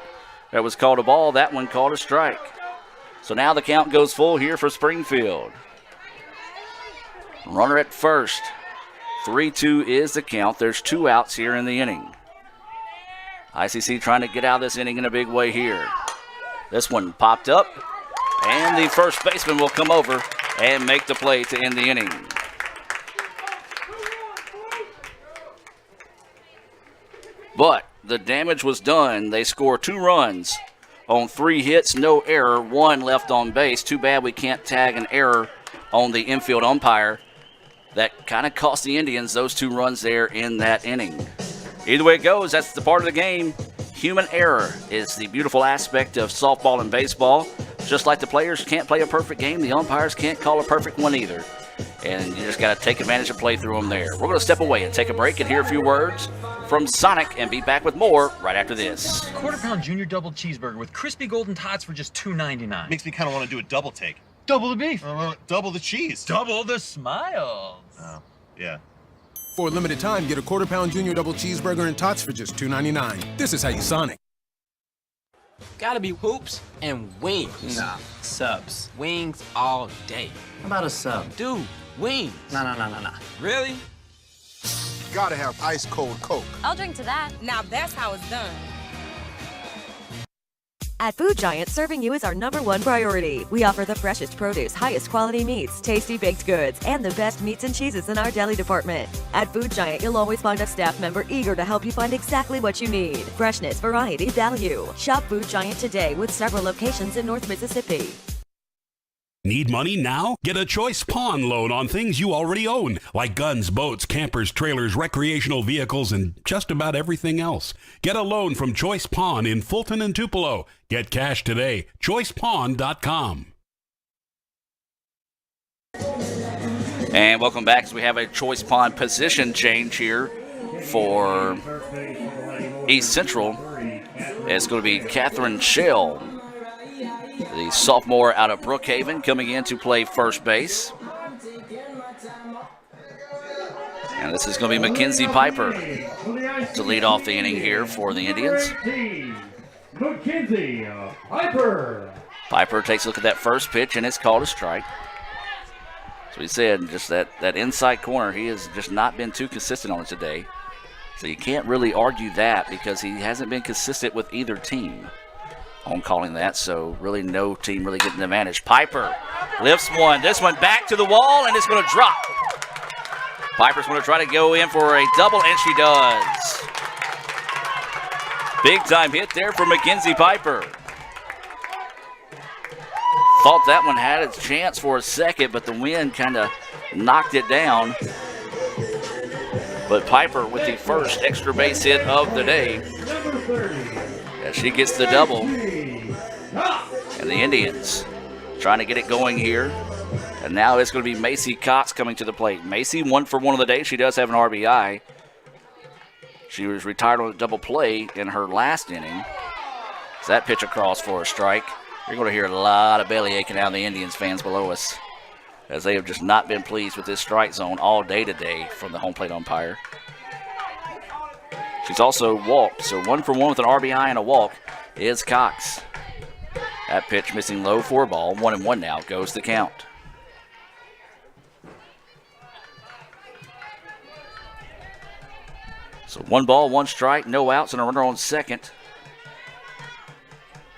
that was called a ball. That one called a strike. So now the count goes full here for Springfield. Runner at first. 3-2 is the count. There's 2 outs here in the inning. ICC trying to get out of this inning in a big way here. This one popped up, and the first baseman will come over and make the play to end the inning. But the damage was done. They score 2 runs on 3 hits, no error, 1 left on base. Too bad we can't tag an error on the infield umpire. That kind of cost the Indians those 2 runs there in that inning. Either way it goes, that's the part of the game. Human error is the beautiful aspect of softball and baseball. Just like the players can't play a perfect game, the umpires can't call a perfect one either. And you just got to take advantage and play through them there. We're going to step away and take a break and hear a few words from Sonic and be back with more right after this. Quarter-pound junior double cheeseburger with crispy golden tots for just $2.99. Makes me kind of want to do a double take. Double the beef. Double the cheese. Double the smiles. Oh, yeah. For a limited time, get a quarter-pound junior double cheeseburger and tots for just $2.99. This is how you Sonic. Gotta be hoops and wings. Nah, subs. Wings all day. How about a sub? Dude, wings. Nah. Really? Gotta have ice cold Coke. I'll drink to that. Now that's how it's done. At Food Giant, serving you is our #1 priority. We offer the freshest produce, highest quality meats, tasty baked goods, and the best meats and cheeses in our deli department. At Food Giant, you'll always find a staff member eager to help you find exactly what you need. Freshness, variety, value. Shop Food Giant today with several locations in North Mississippi. Need money now? Get a Choice Pawn loan on things you already own, like guns, boats, campers, trailers, recreational vehicles, and just about everything else. Get a loan from Choice Pawn in Fulton and Tupelo. Get cash today. ChoicePawn.com. And welcome back as we have a Choice Pawn position change here for East Central. It's going to be Catherine Shell, the sophomore out of Brookhaven, coming in to play first base. And this is going to be Mackenzie Piper to lead off the inning here for the Indians. Mackenzie Piper. Piper takes a look at that first pitch, and it's called a strike. So we said, just that inside corner, he has just not been too consistent on it today. So you can't really argue that because he hasn't been consistent with either team on calling that, so really no team really getting the advantage. Piper lifts one. This one back to the wall, and it's going to drop. Piper's going to try to go in for a double, and she does. Big time hit there for Mackenzie Piper. Thought that one had its chance for a second, but the wind kind of knocked it down. But Piper with the first extra base hit of the day. As she gets the double. And the Indians trying to get it going here. And now it's going to be Macy Cox coming to the plate. Macy, 1 for 1 of the day. She does have an RBI. She was retired on a double play in her last inning. As that pitch across for a strike. You're going to hear a lot of belly aching out of the Indians fans below us, as they have just not been pleased with this strike zone all day today from the home plate umpire. She's also walked, so 1 for 1 with an RBI and a walk is Cox. That pitch missing low for a ball. 1-1 now goes the count. So 1 ball, 1 strike, no outs, and a runner on second.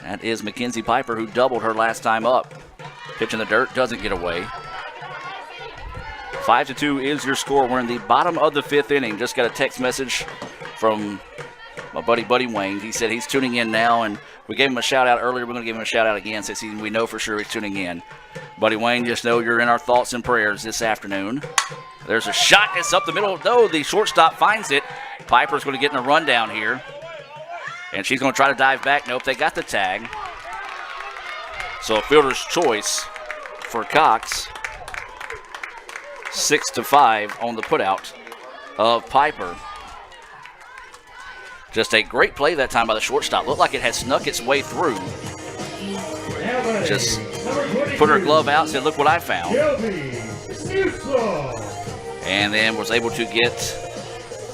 That is Mackenzie Piper, who doubled her last time up. Pitch in the dirt, doesn't get away. 5-2 is your score. We're in the bottom of the 5th inning. Just got a text message from my Buddy Wayne. He said he's tuning in now, and we gave him a shout-out earlier. We're going to give him a shout-out again since we know for sure he's tuning in. Buddy Wayne, just know you're in our thoughts and prayers this afternoon. There's a shot. It's up the middle. No, the shortstop finds it. Piper's going to get in a rundown here, and she's going to try to dive back. Nope, they got the tag. So a fielder's choice for Cox. 6-5 on the putout of Piper. Just a great play that time by the shortstop. Looked like it had snuck its way through. Just put her glove out, said, look what I found. And then was able to get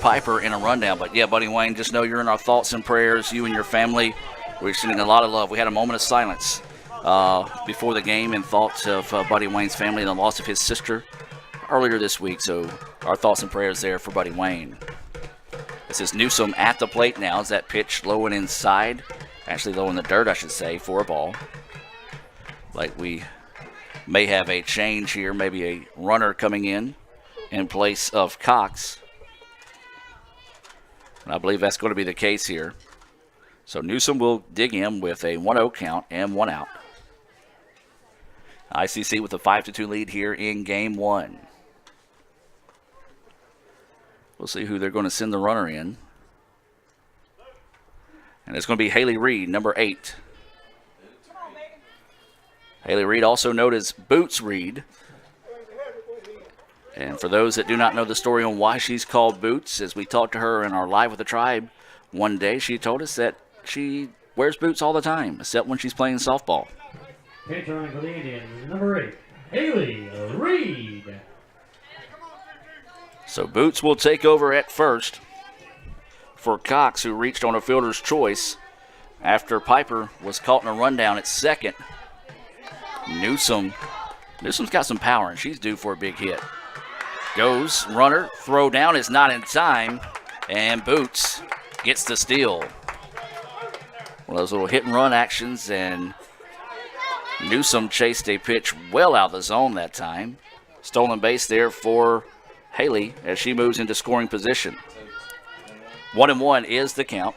Piper in a rundown. But yeah, Buddy Wayne, just know you're in our thoughts and prayers, you and your family. We're sending a lot of love. We had a moment of silence before the game in thoughts of Buddy Wayne's family and the loss of his sister earlier this week. So our thoughts and prayers there for Buddy Wayne. This is Newsome at the plate now. Is that pitch low and inside? Actually low in the dirt, I should say, for a ball. Like we may have a change here, maybe a runner coming in place of Cox. And I believe that's going to be the case here. So Newsome will dig in with a 1-0 count and 1 out. ICC with a 5-2 lead here in game 1. We'll see who they're going to send the runner in. And it's going to be Haley Reed, number 8. Haley Reed, also known as Boots Reed. And for those that do not know the story on why she's called Boots, as we talked to her in our Live with the Tribe one day, she told us that she wears boots all the time, except when she's playing softball. Pitch running for the Indians, number 8, Haley Reed. So Boots will take over at first for Cox, who reached on a fielder's choice after Piper was caught in a rundown at second. Newsome's got some power, and she's due for a big hit. Goes, runner, throw down is not in time, and Boots gets the steal. One of those little hit-and-run actions, and Newsome chased a pitch well out of the zone that time. Stolen base there for Haley as she moves into scoring position. 1-1 is the count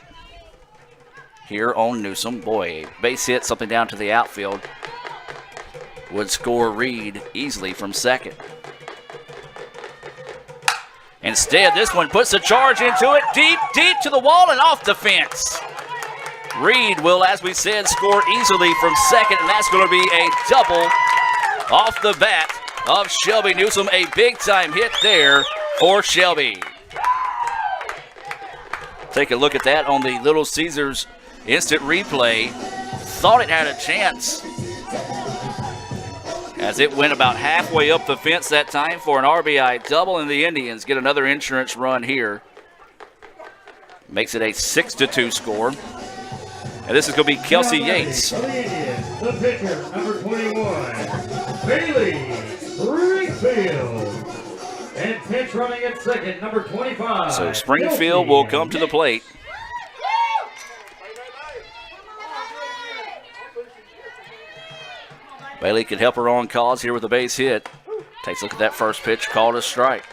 here on Newsome. Boy, a base hit, something down to the outfield, would score Reed easily from second. Instead, this one puts a charge into it, deep to the wall and off the fence. Reed will, as we said, score easily from second, and that's going to be a double off the bat of Shelby Newsome. A big-time hit there for Shelby. Take a look at that on the Little Caesars instant replay. Thought it had a chance as it went about halfway up the fence that time for an RBI double, and the Indians get another insurance run here. Makes it a 6-2 score. And this is going to be Kelsey Yates. For the Indians, the pitcher, number 21, Bailey Springfield. And pitch running at second, number 25. So Springfield will come to the plate. Bailey could help her on cause here with a base hit. Takes a look at that first pitch, called a strike.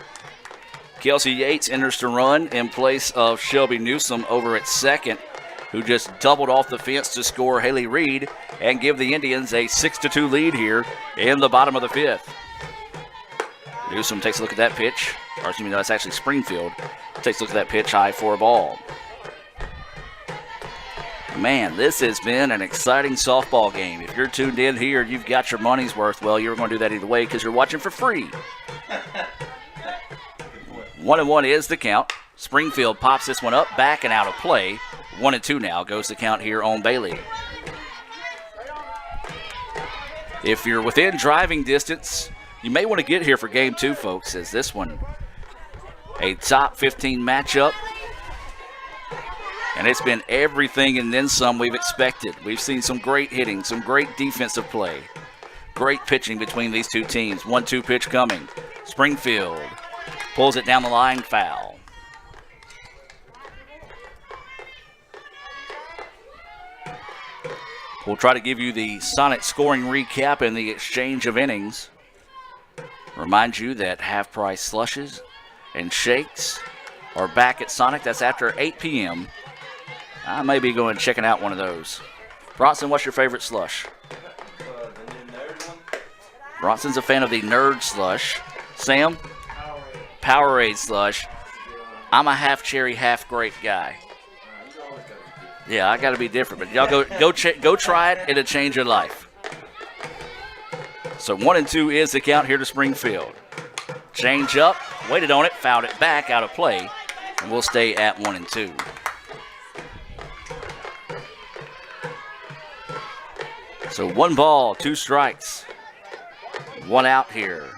Kelsey Yates enters to run in place of Shelby Newsome over at second, who just doubled off the fence to score Haley Reed and give the Indians a 6-2 lead here in the bottom of the 5th. Newsome takes a look at that pitch, or excuse me, that's actually Springfield. Takes a look at that pitch, high for a ball. Man, this has been an exciting softball game. If you're tuned in here, you've got your money's worth. Well, you're going to do that either way because you're watching for free. 1-1 is the count. Springfield pops this one up, back and out of play. 1-2 now goes the count here on Bailey. If you're within driving distance, you may want to get here for game 2, folks, as this one, a top 15 matchup And it's been everything and then some we've expected. We've seen some great hitting, some great defensive play, great pitching between these two teams. 1-2 pitch coming. Springfield pulls it down the line, foul. We'll try to give you the Sonic scoring recap and the exchange of innings. Remind you that half-price slushes and shakes are back at Sonic. That's after 8 p.m. I may be going and checking out one of those. Bronson, what's your favorite slush? Bronson's a fan of the Nerd Slush. Sam? Powerade Slush. I'm a half cherry, half grape guy. Yeah, I got to be different, but y'all go try it. It'll change your life. So 1-2 is the count here to Springfield. Change up, waited on it, fouled it back, out of play, and we'll stay at 1-2. So 1 ball, 2 strikes, 1 out here.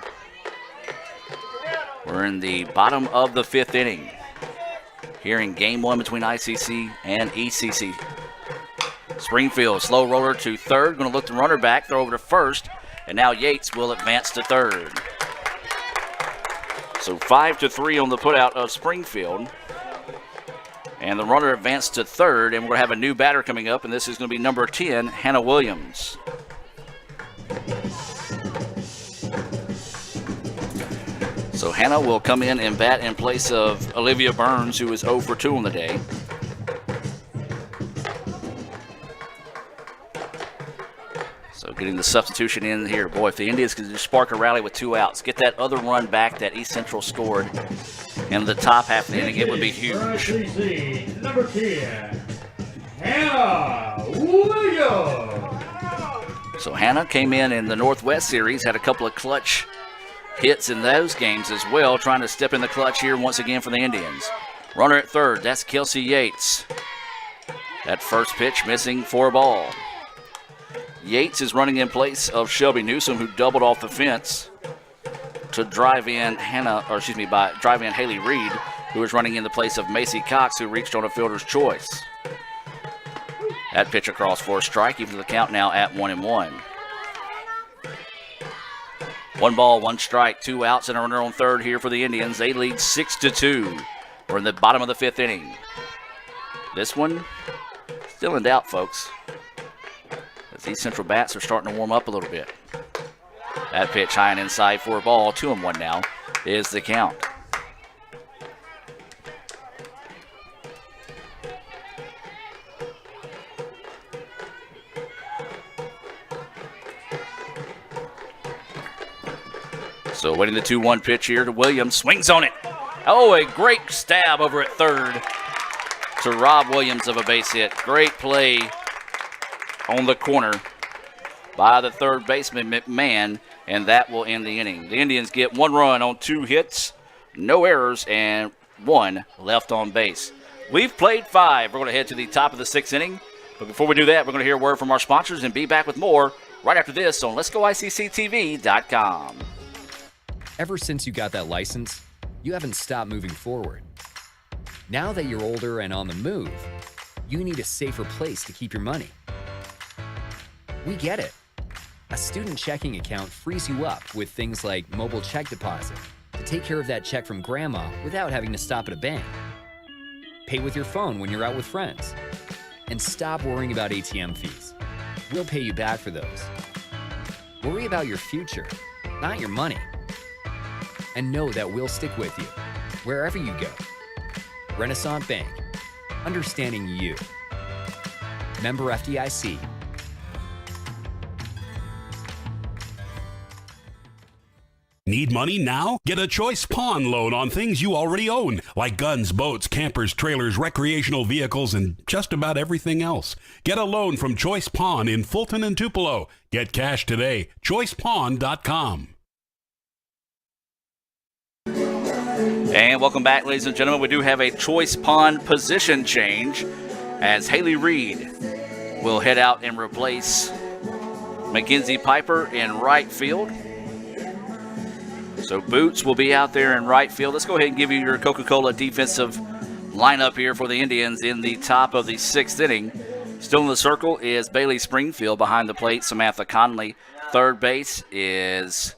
We're in the bottom of the 5th inning here in game 1 between ICC and ECC. Springfield, slow roller to third, going to look the runner back, throw over to first, and now Yates will advance to third. So 5-3 on the putout of Springfield. And the runner advanced to third, and we're going to have a new batter coming up, and this is going to be number 10, Hannah Williams. So Hannah will come in and bat in place of Olivia Burns, who is 0 for 2 on the day. So getting the substitution in here. Boy, if the Indians can just spark a rally with 2 outs, get that other run back that East Central scored in the top half of the inning, it would be huge. ICC, number 10, Hannah Williams. So Hannah came in the Northwest Series, had a couple of clutch hits in those games as well, trying to step in the clutch here once again for the Indians. Runner at third, that's Kelsey Yates. That first pitch missing for a ball. Yates is running in place of Shelby Newsom, who doubled off the fence to drive in drive in Haley Reed, who is running in the place of Macy Cox, who reached on a fielder's choice. That pitch across for a strike, even the count now at 1-1. 1 ball, 1 strike, 2 outs, and a runner on third here for the Indians. They lead 6-2. We're in the bottom of the 5th inning. This one, still in doubt, folks, as these Central bats are starting to warm up a little bit. That pitch high and inside for a ball, 2-1 now is the count. So waiting the 2-1 pitch here to Williams. Swings on it. Oh, a great stab over at third to rob Williams of a base hit. Great play on the corner by the third baseman, McMahon, and that will end the inning. The Indians get 1 run on 2 hits, no errors, and 1 left on base. We've played 5. We're going to head to the top of the 6th inning. But before we do that, we're going to hear a word from our sponsors and be back with more right after this on Let'sGoICCTV.com. Ever since you got that license, you haven't stopped moving forward. Now that you're older and on the move, you need a safer place to keep your money. We get it. A student checking account frees you up with things like mobile check deposit to take care of that check from grandma without having to stop at a bank. Pay with your phone when you're out with friends. And stop worrying about ATM fees. We'll pay you back for those. Worry about your future, not your money. And know that we'll stick with you, wherever you go. Renaissance Bank, understanding you. Member FDIC. Need money now? Get a Choice Pawn loan on things you already own, like guns, boats, campers, trailers, recreational vehicles, and just about everything else. Get a loan from Choice Pawn in Fulton and Tupelo. Get cash today. ChoicePawn.com. And welcome back, ladies and gentlemen. We do have a Choice Pawn position change as Haley Reed will head out and replace Mackenzie Piper in right field. So Boots will be out there in right field. Let's go ahead and give you your Coca-Cola defensive lineup here for the Indians in the top of the 6th inning. Still in the circle is Bailey Springfield. Behind the plate, Samantha Conley. Third base is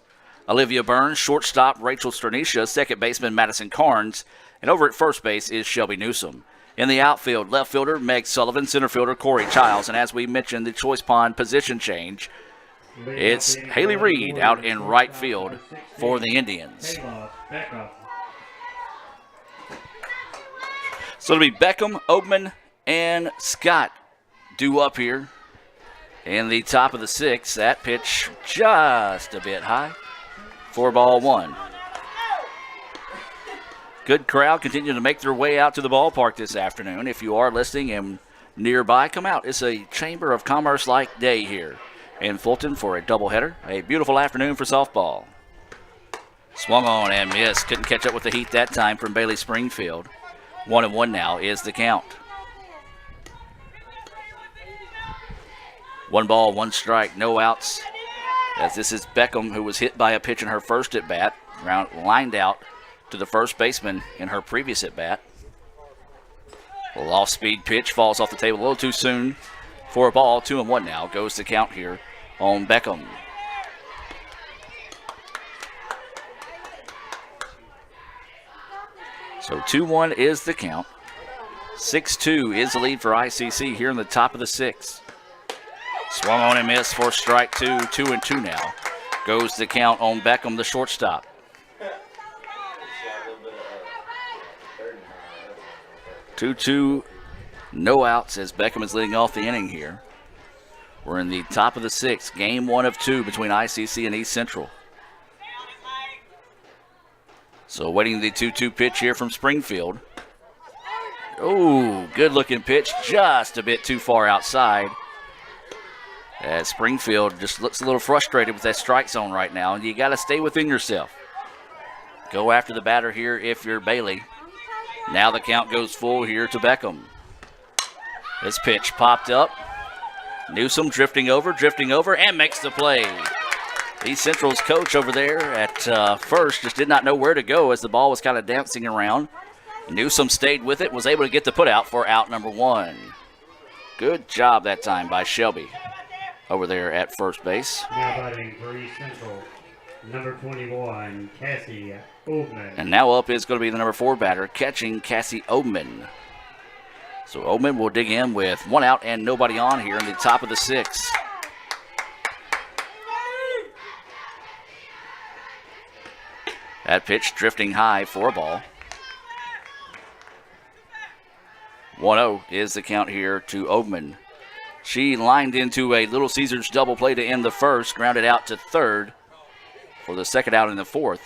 Olivia Burns. Shortstop, Rachel Sternisha. Second baseman, Madison Carnes. And over at first base is Shelby Newsom. In the outfield, left fielder, Meg Sullivan. Center fielder, Corey Childs. And as we mentioned, the Choice Pond position change, it's Haley Reed out in right field for the Indians. So it'll be Beckham, Oatman, and Scott due up here in the top of the 6th. That pitch just a bit high. 4-1. Good crowd continuing to make their way out to the ballpark this afternoon. If you are listening and nearby, come out. It's a Chamber of Commerce-like day here in Fulton for a doubleheader. A beautiful afternoon for softball. Swung on and missed. Couldn't catch up with the heat that time from Bailey Springfield. 1-1 now is the count. 1 ball, 1 strike, no outs. As this is Beckham, who was hit by a pitch in her first at-bat. Lined out to the first baseman in her previous at-bat. A little off-speed pitch falls off the table a little too soon for a ball. 2-1 now goes the count here on Beckham. So 2-1 is the count. 6-2 is the lead for ICC here in the top of the 6th. Swung on and missed for strike 2. 2-2 now goes the count on Beckham, the shortstop. 2-2, no outs as Beckham is leading off the inning here. We're in the top of the 6th, game 1 of 2 between ICC and East Central. So waiting the 2-2 pitch here from Springfield. Oh, good looking pitch, just a bit too far outside. As Springfield just looks a little frustrated with that strike zone right now, and you got to stay within yourself. Go after the batter here if you're Bailey. Now the count goes full here to Beckham. This pitch popped up. Newsom drifting over, and makes the play. East Central's coach over there at first just did not know where to go as the ball was kind of dancing around. Newsom stayed with it, was able to get the put out for out number 1. Good job that time by Shelby over there at first base. Now batting for East Central, number 21, Cassie Oldman. And now up is going to be the number 4 batter, catching Cassie Oldman. So Oldman will dig in with 1 out and nobody on here in the top of the 6th. That pitch drifting high for a ball. 1-0 is the count here to Oldman. She lined into a Little Caesars double play to end the first, grounded out to third for the second out in the 4th.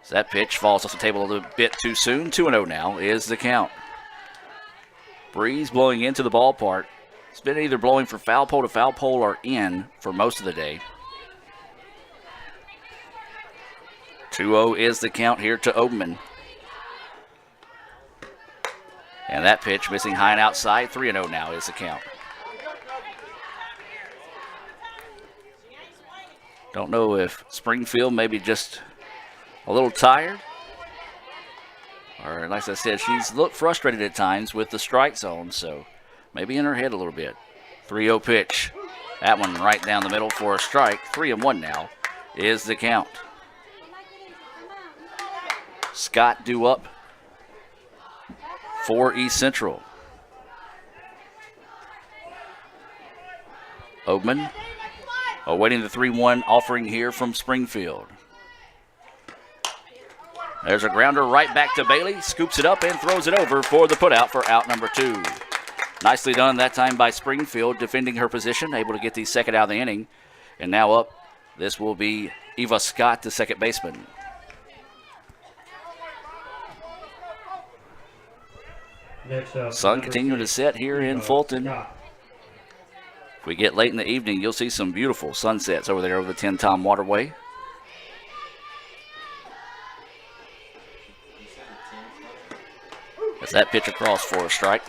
So that pitch falls off the table a little bit too soon. 2-0 now is the count. Breeze blowing into the ballpark. It's been either blowing from foul pole to foul pole or in for most of the day. 2-0 is the count here to Oldman. And that pitch missing high and outside. 3-0 now is the count. Don't know if Springfield maybe just a little tired. Or like I said, she's looked frustrated at times with the strike zone. So maybe in her head a little bit. 3-0 pitch. That one right down the middle for a strike. 3-1 now is the count. Scott due up for East Central. Oldman awaiting the 3-1 offering here from Springfield. There's a grounder right back to Bailey. Scoops it up and throws it over for the putout for out number 2. Nicely done that time by Springfield, defending her position, able to get the second out of the inning. And now up, this will be Eva Scott, the second baseman. Sun continuing to set here in Fulton. If we get late in the evening, you'll see some beautiful sunsets over there over the Tin Tom Waterway. As that pitch across for a strike.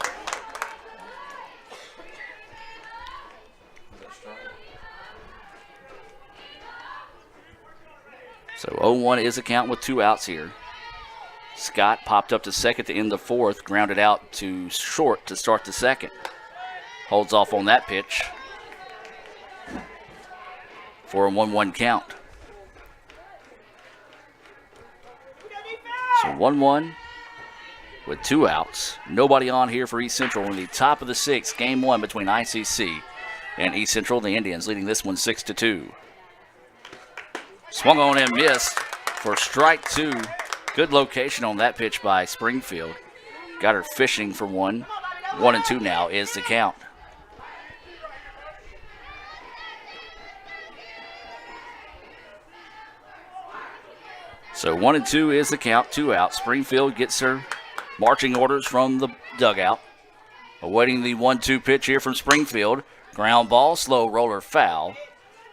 So 0-1 is the count with 2 outs here. Scott popped up to second to end the fourth, grounded out to short to start the second. Holds off on that pitch for a 1-1 count. So 1-1 with 2 outs. Nobody on here for East Central in the top of the 6th. Game 1 between ICC and East Central. The Indians leading this one 6-2. Swung on and missed for strike 2. Good location on that pitch by Springfield. Got her fishing for 1. 1-2 now is the count. So 1-2 is the count, 2 out. Springfield gets her marching orders from the dugout. Awaiting the 1-2 pitch here from Springfield. Ground ball, slow roller, foul.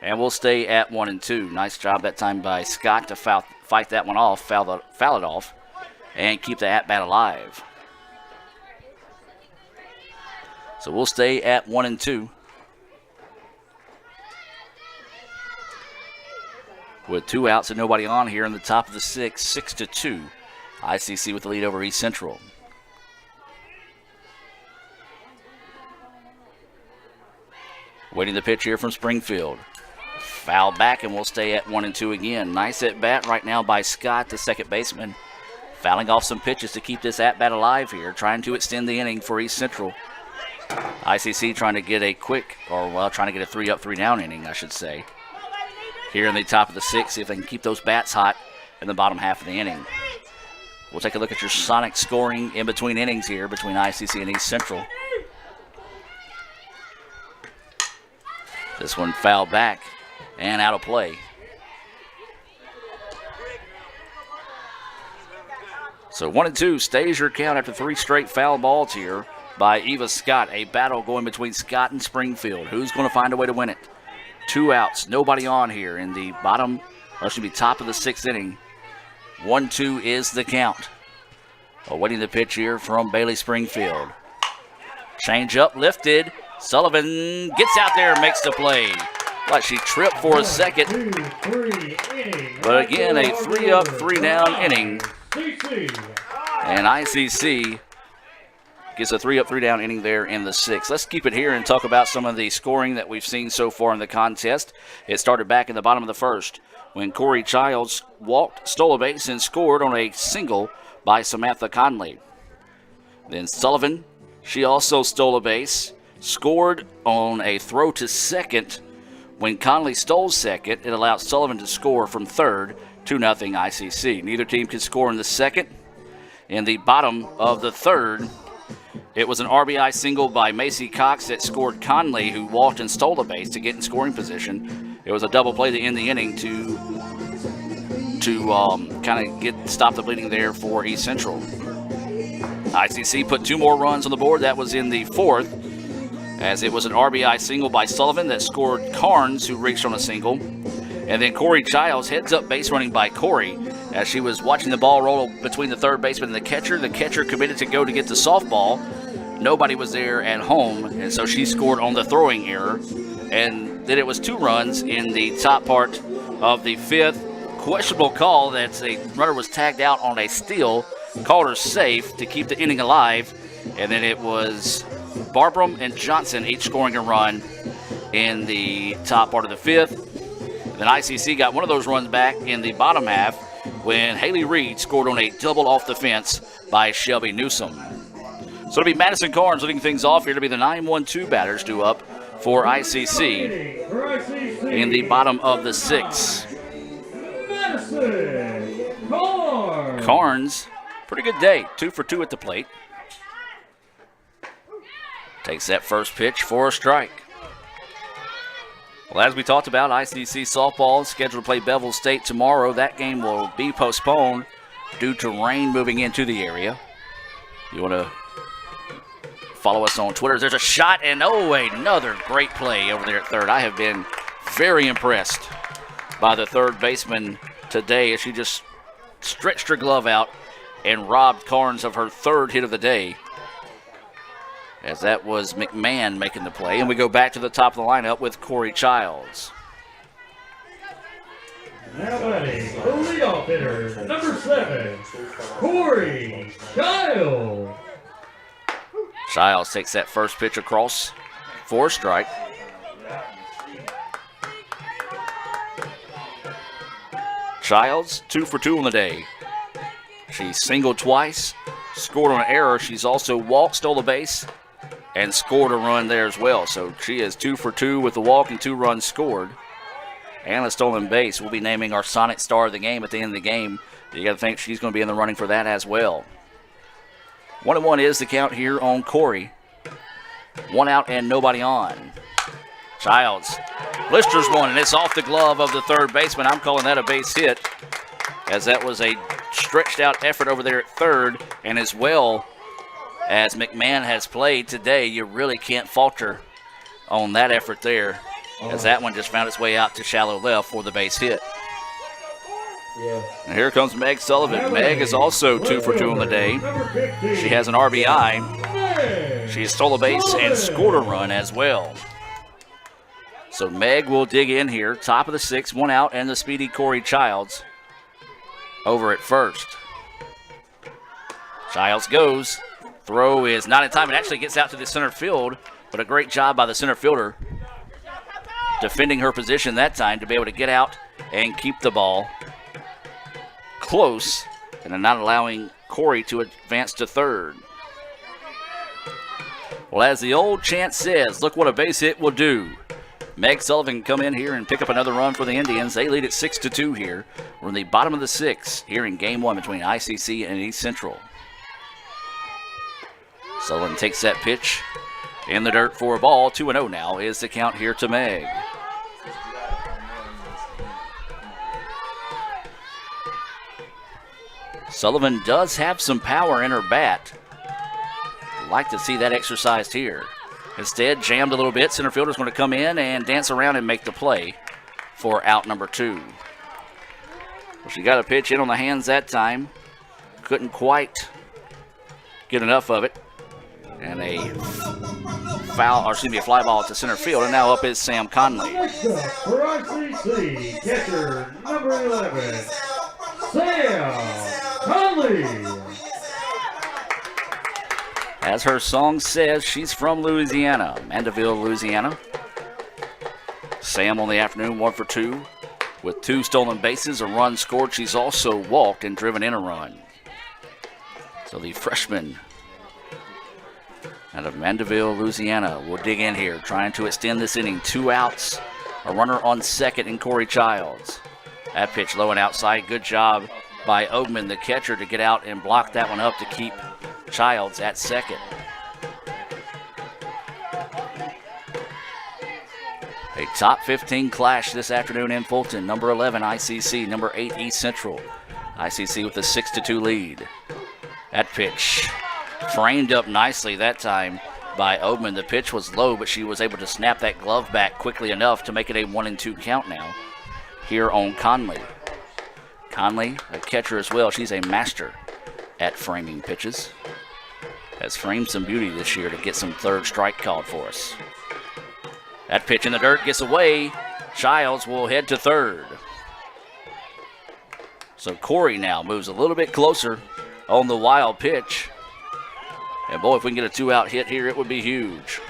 And we'll stay at 1-2. Nice job that time by Scott to fight that one off, foul it off, and keep the at-bat alive. So we'll stay at 1-2. With 2 outs and nobody on here in the top of the 6th, 6-2. ICC with the lead over East Central. Waiting the pitch here from Springfield. Foul back, and we'll stay at 1-2 again. Nice at bat right now by Scott, the second baseman. Fouling off some pitches to keep this at bat alive here, trying to extend the inning for East Central. ICC trying to get a quick, trying to get a 3-up, 3-down inning, I should say. Here in the top of the 6th, see if they can keep those bats hot in the bottom half of the inning. We'll take a look at your Sonic scoring in between innings here between ICC and East Central. This one fouled back and out of play. So 1-2 stays your count after 3 straight foul balls here by Eva Scott. A battle going between Scott and Springfield. Who's going to find a way to win it? 2 outs, nobody on here in the top of the 6th inning. 1-2 is the count. Awaiting the pitch here from Bailey Springfield. Change up, lifted. Sullivan gets out there and makes the play. Like she tripped for a second. But again, a 3-up, 3-down inning. And ICC gets a 3-up, 3-down inning there in the 6th. Let's keep it here and talk about some of the scoring that we've seen so far in the contest. It started back in the bottom of the 1st when Corey Childs stole a base and scored on a single by Samantha Conley. Then Sullivan, she also stole a base, scored on a throw to second. When Conley stole second, it allowed Sullivan to score from third, 2-0 ICC. Neither team could score in the 2nd. In the bottom of the 3rd, it was an RBI single by Macy Cox that scored Conley, who walked and stole a base to get in scoring position. It was a double play to end the inning to kind of stop the bleeding there for East Central. ICC put 2 more runs on the board. That was in the 4th, as it was an RBI single by Sullivan that scored Carnes, who reached on a single. And then Corey Childs heads up base running by Corey as she was watching the ball roll between the third baseman and the catcher. The catcher committed to go to get the softball. Nobody was there at home, and so she scored on the throwing error. And then it was 2 runs in the top part of the 5th. Questionable call that a runner was tagged out on a steal. Called her safe to keep the inning alive. And then it was Barbram and Johnson each scoring a run in the top part of the 5th. Then ICC got one of those runs back in the bottom half when Haley Reed scored on a double off the fence by Shelby Newsom. So it'll be Madison Carnes leading things off here to be the 9-1-2 batters due up for ICC in the bottom of the 6th. Madison Carnes. Carnes, pretty good day, 2 for 2 at the plate. Takes that first pitch for a strike. Well, as we talked about, ICC softball is scheduled to play Bevel State tomorrow. That game will be postponed due to rain moving into the area. You want to follow us on Twitter. There's a shot, and another great play over there at third. I have been very impressed by the third baseman today as she just stretched her glove out and robbed Carnes of her 3rd hit of the day, as that was McMahon making the play. And we go back to the top of the lineup with Corey Childs. Now batting, the leadoff hitter, number 7, Corey Childs. Childs takes that first pitch across for a strike. Childs, 2 for 2 on the day. She singled twice, scored on an error. She's also walked, stole a base, and scored a run there as well. So she is 2 for 2 with the walk and 2 runs scored. And a stolen base. We'll be naming our Sonic Star of the game at the end of the game. You got to think she's going to be in the running for that as well. 1-1 is the count here on Corey. 1 out and nobody on. Childs blisters one, and it's off the glove of the third baseman. I'm calling that a base hit, as that was a stretched out effort over there at third. And as well as McMahon has played today, you really can't falter on that effort there, as that one just found its way out to shallow left for the base hit. Yeah. And here comes Meg Sullivan. Meg is also 2 for 2 on the day. She has an RBI. She stole a base and scored a run as well. So Meg will dig in here. Top of the 6th, 1 out, and the speedy Corey Childs over at first. Childs goes. Throw is not in time. It actually gets out to the center field, but a great job by the center fielder defending her position that time to be able to get out and keep the ball close and not allowing Corey to advance to third. Well, as the old chant says, look what a base hit will do. Meg Sullivan can come in here and pick up another run for the Indians. They lead at 6-2 here. We're in the bottom of the 6th here in Game 1 between ICC and East Central. Sullivan takes that pitch in the dirt for a ball. 2-0 now is the count here to Meg. Sullivan does have some power in her bat. Like to see that exercised here. Instead, jammed a little bit. Center fielder's going to come in and dance around and make the play for out number 2. Well, she got a pitch in on the hands that time. Couldn't quite get enough of it. And a fly ball to center field. And now up is Sam Conley. Next up for ICC, catcher number 11, Sam Conley. As her song says, she's from Louisiana, Mandeville, Louisiana. Sam on the afternoon, 1 for 2 with 2 stolen bases, a run scored. She's also walked and driven in a run. So the freshman out of Mandeville, Louisiana will dig in here, trying to extend this inning. 2 outs, a runner on second in Corey Childs. That pitch low and outside. Good job by Oatman, the catcher, to get out and block that one up to keep Childs at second. A top 15 clash this afternoon in Fulton. Number 11 ICC, number 8 East Central. ICC with a 6-2 lead. That pitch framed up nicely that time by Oatman. The pitch was low, but she was able to snap that glove back quickly enough to make it a 1-2 count now here on Conley. Conley, a catcher as well. She's a master at framing pitches. Has framed some beauty this year to get some third strike called for us. That pitch in the dirt gets away. Childs will head to third. So Corey now moves a little bit closer on the wild pitch. And boy, if we can get a 2-out hit here, it would be huge.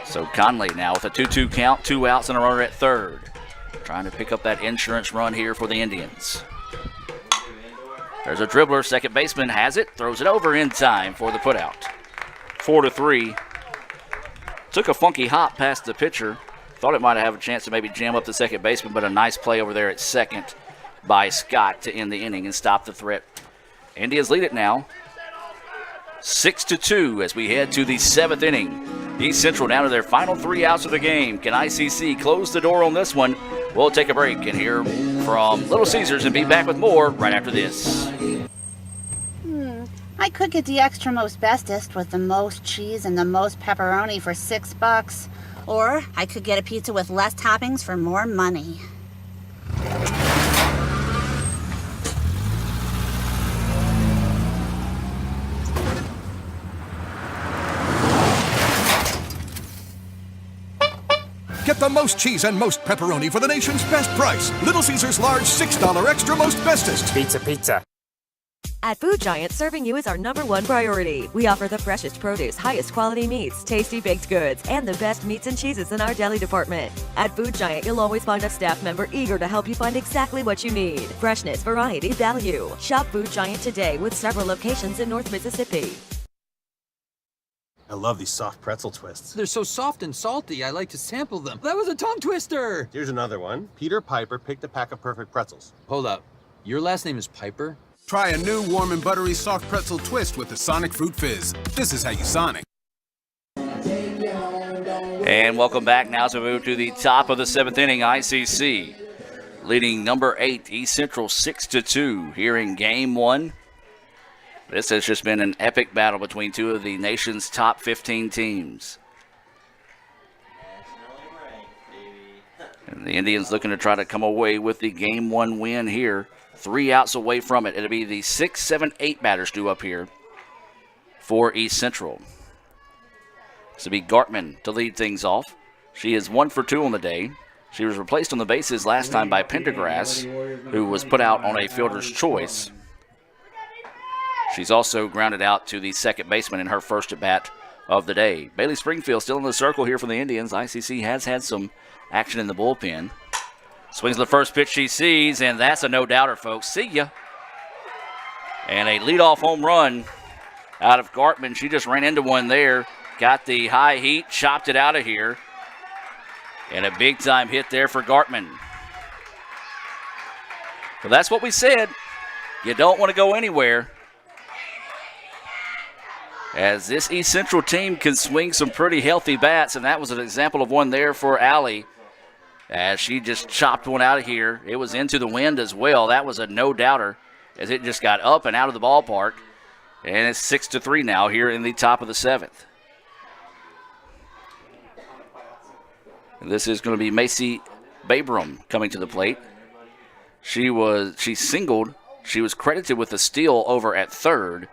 So Conley now with a 2-2 count, 2 outs and a runner at third. Trying to pick up that insurance run here for the Indians. There's a dribbler, second baseman has it, throws it over in time for the putout. 4-3. Took a funky hop past the pitcher. Thought it might have a chance to maybe jam up the second baseman, but a nice play over there at second by Scott to end the inning and stop the threat. Indians lead it now, 6-2 as we head to the 7th inning. East Central down to their final 3 outs of the game. Can ICC close the door on this one? We'll take a break and hear from Little Caesars and be back with more right after this. I could get the extra most bestest with the most cheese and the most pepperoni for $6. Or I could get a pizza with less toppings for more money. Get Get the most cheese and most pepperoni for the nation's best price. Little Caesars large $6 extra most bestest. Pizza. At Food Giant, serving you is our #1 priority. We offer the freshest produce, highest quality meats, tasty baked goods, and the best meats and cheeses in our deli department. At Food Giant, you'll always find a staff member eager to help you find exactly what you need. Freshness, variety, value. Shop Food Giant today with several locations in North Mississippi. I love these soft pretzel twists. They're so soft and salty, I like to sample them. That was a tongue twister! Here's another one. Peter Piper picked a pack of perfect pretzels. Hold up. Your last name is Piper? Try a new warm and buttery soft pretzel twist with the Sonic Fruit Fizz. This is how you Sonic. And welcome back now as we move to the top of the 7th inning. ICC leading number 8 East Central 6-2 here in game 1. This has just been an epic battle between two of the nation's top 15 teams. And the Indians looking to try to come away with the game 1 win here. 3 outs away from it. It'll be the 6, 7, 8 batters due up here for East Central. This will be Gartman to lead things off. She is 1 for 2 on the day. She was replaced on the bases last time by Pendergrass, who was put out on a fielder's choice. She's also grounded out to the second baseman in her first at-bat of the day. Bailey Springfield still in the circle here for the Indians. ICC has had some action in the bullpen. Swings the first pitch she sees, and that's a no-doubter, folks. See ya. And a leadoff home run out of Gartman. She just ran into one there. Got the high heat, chopped it out of here. And a big-time hit there for Gartman. Well, that's what we said. You don't want to go anywhere, as this East Central team can swing some pretty healthy bats, and that was an example of one there for Allie, as she just chopped one out of here. It was into the wind as well. That was a no-doubter, as it just got up and out of the ballpark, and it's 6-3 now here in the top of the 7th. And this is going to be Macy Babram coming to the plate. She singled. She was credited with a steal over at third.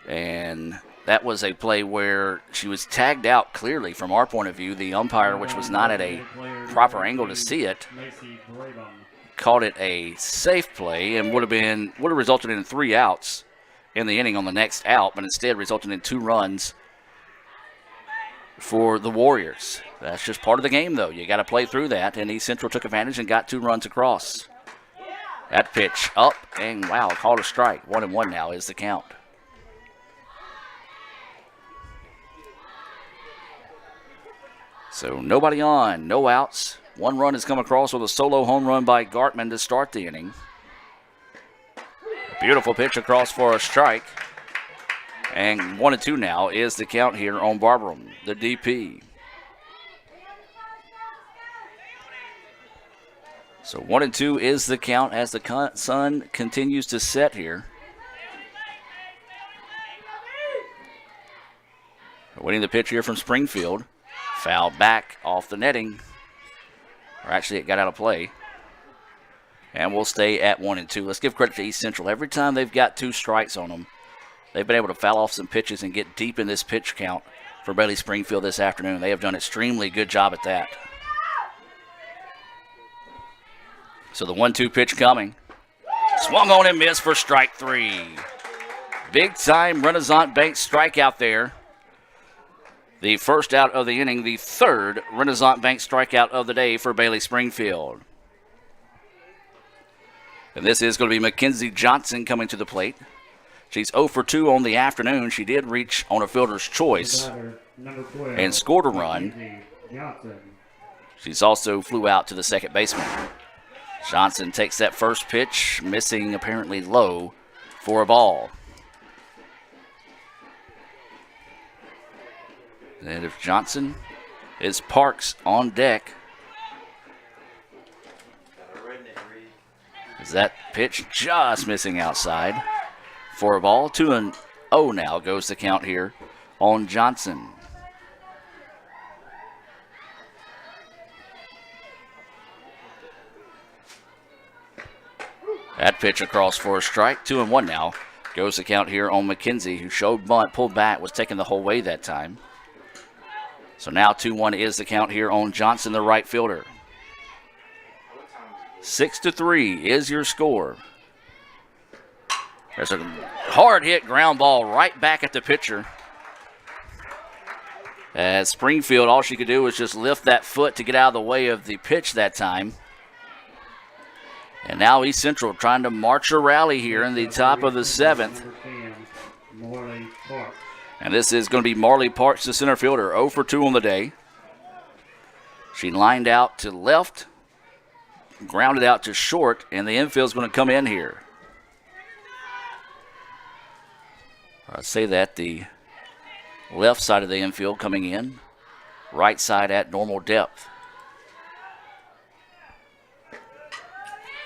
And that was a play where she was tagged out clearly from our point of view. The umpire, which was not at a proper angle to see it, called it a safe play and would have resulted in 3 outs in the inning on the next out, but instead resulted in 2 runs for the Warriors. That's just part of the game, though. You got to play through that, and East Central took advantage and got 2 runs across. That pitch up, and wow, called a strike. 1-1 now is the count. So nobody on, no outs. 1 run has come across with a solo home run by Gartman to start the inning. Beautiful pitch across for a strike. And 1-2 now is the count here on Barbaram, the DP. So 1-2 is the count as the sun continues to set here. Waiting the pitch here from Springfield. Foul back off the netting. Or actually, it got out of play. And we'll stay at 1-2. Let's give credit to East Central. Every time they've got 2 strikes on them, they've been able to foul off some pitches and get deep in this pitch count for Bailey Springfield this afternoon. They have done an extremely good job at that. So the 1-2 pitch coming. Swung on and missed for strike 3. Big time Renaissance Bank strikeout there. The first out of the inning, the 3rd Renaissance Bank strikeout of the day for Bailey Springfield. And this is going to be Mackenzie Johnson coming to the plate. She's 0 for 2 on the afternoon. She did reach on a fielder's choice and scored a run. She's also flew out to the second baseman. Johnson takes that first pitch, missing apparently low for a ball. And if Johnson is Parks on deck. Is that pitch just missing outside for a ball? 2-0 now goes the count here on Johnson. That pitch across for a strike. 2-1 now goes the count here on McKenzie, who showed bunt, pulled back, was taking the whole way that time. So now 2-1 is the count here on Johnson, the right fielder. 6-3 is your score. There's a hard hit ground ball right back at the pitcher. As Springfield, all she could do was just lift that foot to get out of the way of the pitch that time. And now East Central trying to march a rally here in the top of the 7th. And this is going to be Marley Parks, the center fielder, 0 for 2 on the day. She lined out to left, grounded out to short, and the infield is going to come in here. I say that the left side of the infield coming in, right side at normal depth.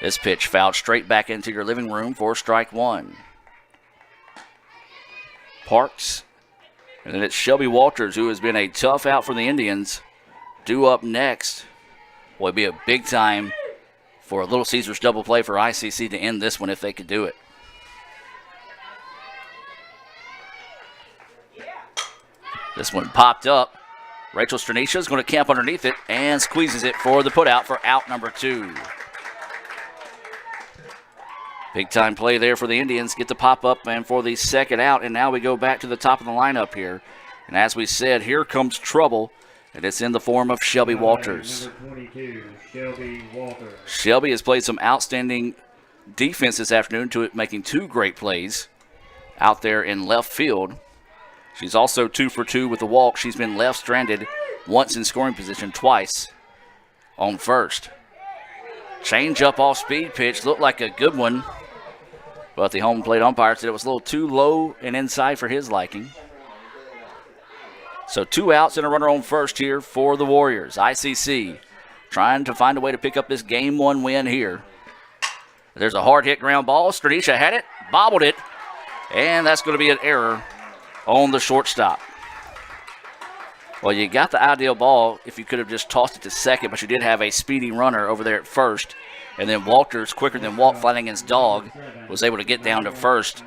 This pitch fouled straight back into your living room for strike 1. Parks, and then it's Shelby Walters, who has been a tough out for the Indians, due up next. Will be a big time for a Little Caesars double play for ICC to end this one if they could do it. This one popped up. Rachel Stranisha is going to camp underneath it and squeezes it for the putout for out number 2. Big time play there for the Indians. Get the pop up and for the second out. And now we go back to the top of the lineup here. And as we said, here comes trouble. And it's in the form of Shelby Walters. Number 22, Shelby Walters. Shelby has played some outstanding defense this afternoon, making 2 great plays out there in left field. She's also 2 for 2 with the walk. She's been left stranded once in scoring position, twice on first. Change up off speed pitch, looked like a good one, but the home plate umpire said it was a little too low and inside for his liking. So 2 outs and a runner on first here for the Warriors. ICC trying to find a way to pick up this game 1 win here. There's a hard hit ground ball. Stranisha had it, bobbled it, and that's going to be an error on the shortstop. Well, you got the ideal ball if you could have just tossed it to second, but you did have a speedy runner over there at first. And then Walters, quicker than Walt Flanagan's dog, was able to get down to first.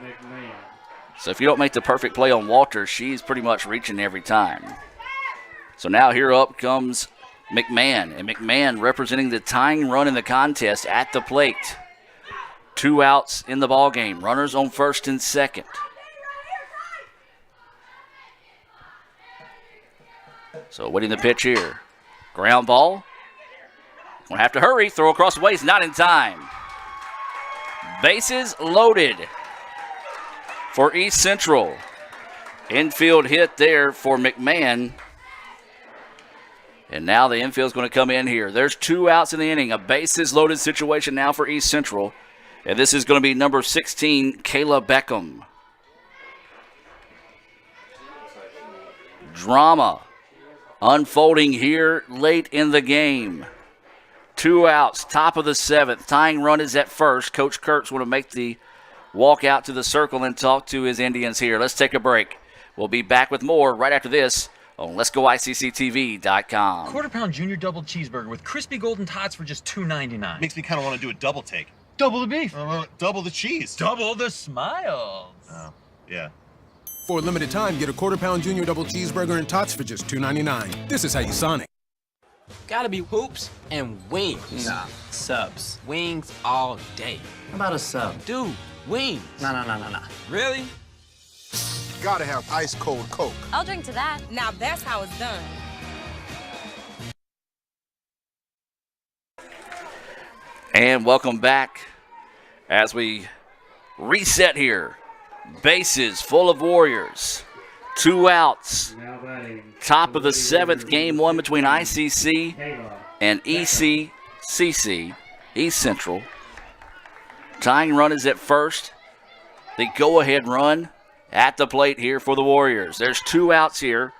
So if you don't make the perfect play on Walters, she's pretty much reaching every time. So now here up comes McMahon. And McMahon representing the tying run in the contest at the plate. 2 outs in the ball game. Runners on first and second. So waiting the pitch here. Ground ball. Gonna have to hurry. Throw across the waist. Not in time. Bases loaded for East Central. Infield hit there for McMahon. And now the infield's going to come in here. There's 2 outs in the inning. A bases loaded situation now for East Central. And this is going to be number 16, Kayla Beckham. Drama unfolding here late in the game. 2 outs, top of the 7th. Tying run is at first. Coach Kurtz want to make the walk out to the circle and talk to his Indians here. Let's take a break. We'll be back with more right after this on Let'sGoICCTV.com. Quarter-pound junior double cheeseburger with crispy golden tots for just $2.99. Makes me kind of want to do a double take. Double the beef. Double the cheese. Double the smiles. Oh, yeah. For a limited time, get a quarter-pound junior double cheeseburger and tots for just $2.99. This is how you Sonic. Gotta be hoops and wings. Nah, subs. Wings all day. How about a sub? Dude, wings. No. Really? Gotta have ice-cold Coke. I'll drink to that. Now that's how it's done. And welcome back as we reset here. Bases full of Warriors. 2 outs. Top of the 7th, game 1 between ICC and ECCC, East Central. Tying run is at first. The go-ahead run at the plate here for the Warriors. There's 2 outs here.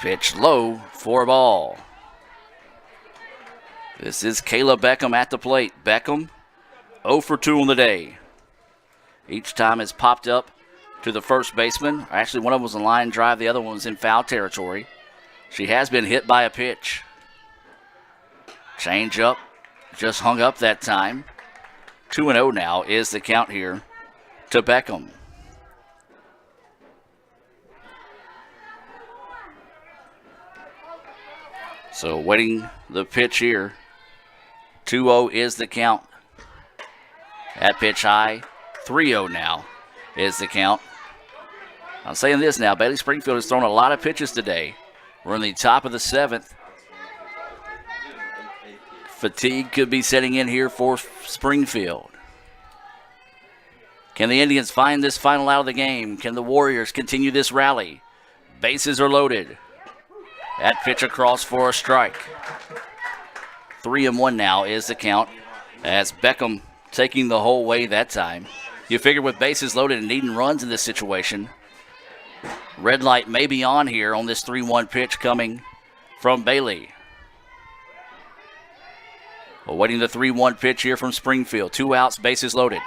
Pitch low for a ball. This is Kayla Beckham at the plate. Beckham 0 for 2 on the day. Each time has popped up to the first baseman. Actually, one of them was a line drive. The other one was in foul territory. She has been hit by a pitch. Change up. Just hung up that time. 2-0 now is the count here to Beckham. So waiting the pitch here. 2-0 is the count. At pitch high. 3-0 now is the count. I'm saying this now. Bailey Springfield has thrown a lot of pitches today. We're in the top of the 7th. Fatigue could be setting in here for Springfield. Can the Indians find this final out of the game? Can the Warriors continue this rally? Bases are loaded. That pitch across for a strike. 3-1 now is the count as Beckham taking the whole way that time. You figure with bases loaded and needing runs in this situation, red light may be on here on this 3-1 pitch coming from Bailey. Awaiting the 3-1 pitch here from Springfield. 2 outs, bases loaded.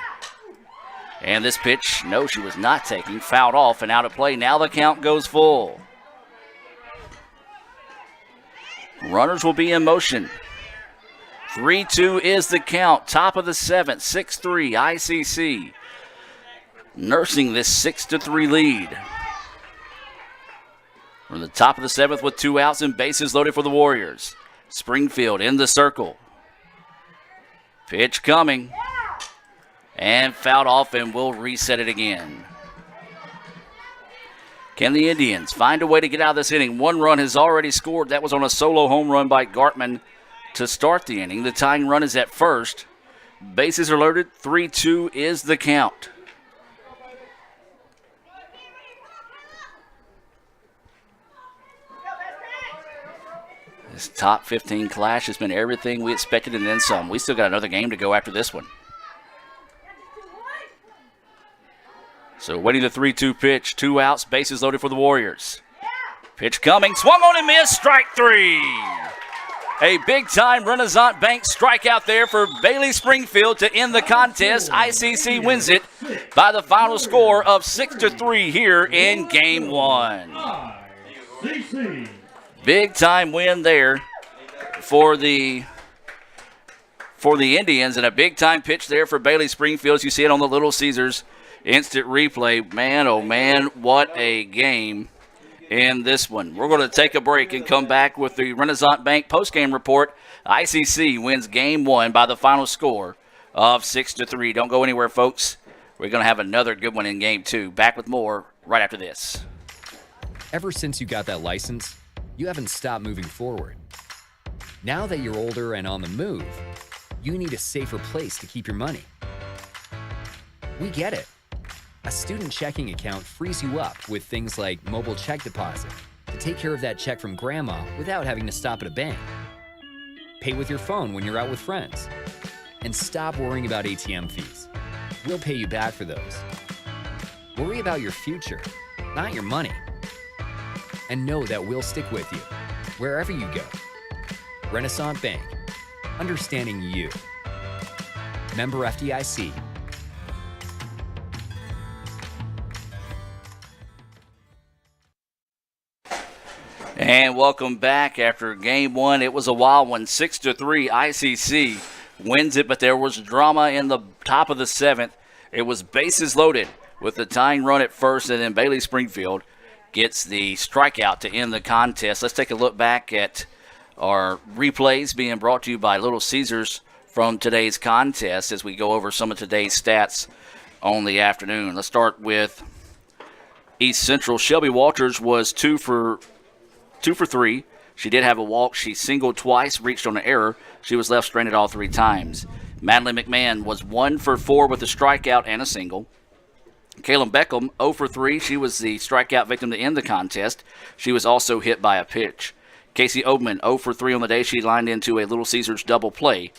And this pitch, no, she was not taking. Fouled off and out of play. Now the count goes full. Runners will be in motion. 3-2 is the count. Top of the 7th, 6-3 ICC. Nursing this 6-3 lead. We're in the top of the 7th with 2 outs and bases loaded for the Warriors. Springfield in the circle. Pitch coming. And fouled off, and we'll reset it again. Can the Indians find a way to get out of this inning? 1 run has already scored. That was on a solo home run by Gartman to start the inning. The tying run is at first. Bases are loaded. 3-2 is the count. This top 15 clash has been everything we expected and then some. We still got another game to go after this one. So waiting the 3-2 pitch. 2 outs, bases loaded for the Warriors. Pitch coming, swung on and missed, strike 3. A big-time Renaissance Bank strikeout there for Bailey Springfield to end the contest. ICC wins it by the final score of 6-3 here in Game 1. Big-time win there for the Indians, and a big-time pitch there for Bailey Springfield. As you see it on the Little Caesars instant replay. Man, oh man, what a game in this one. We're going to take a break and come back with the Renaissance Bank postgame report. ICC wins Game 1 by the final score of 6-3. Don't go anywhere, folks. We're going to have another good one in Game 2. Back with more right after this. Ever since you got that license, you haven't stopped moving forward. Now that you're older and on the move, you need a safer place to keep your money. We get it. A student checking account frees you up with things like mobile check deposit to take care of that check from grandma without having to stop at a bank. Pay with your phone when you're out with friends. And stop worrying about ATM fees. We'll pay you back for those. Worry about your future, not your money. And know that we'll stick with you wherever you go. Renaissance Bank. Understanding you. Member FDIC. And welcome back after Game 1. It was a wild one. 6-3 ICC wins it, but there was drama in the top of the 7th. It was bases loaded with the tying run at first, and then Bailey Springfield gets the strikeout to end the contest. Let's take a look back at our replays being brought to you by Little Caesars from today's contest as we go over some of today's stats on the afternoon. Let's start with East Central. Shelby Walters was 2 for 3. She did have a walk. She singled twice, reached on an error. She was left stranded all 3 times. Madeline McMahon was 1 for 4 with a strikeout and a single. Kaylin Beckham, 0 for 3. She was the strikeout victim to end the contest. She was also hit by a pitch. Casey Oberman, 0 for 3 on the day. She lined into a Little Caesars double play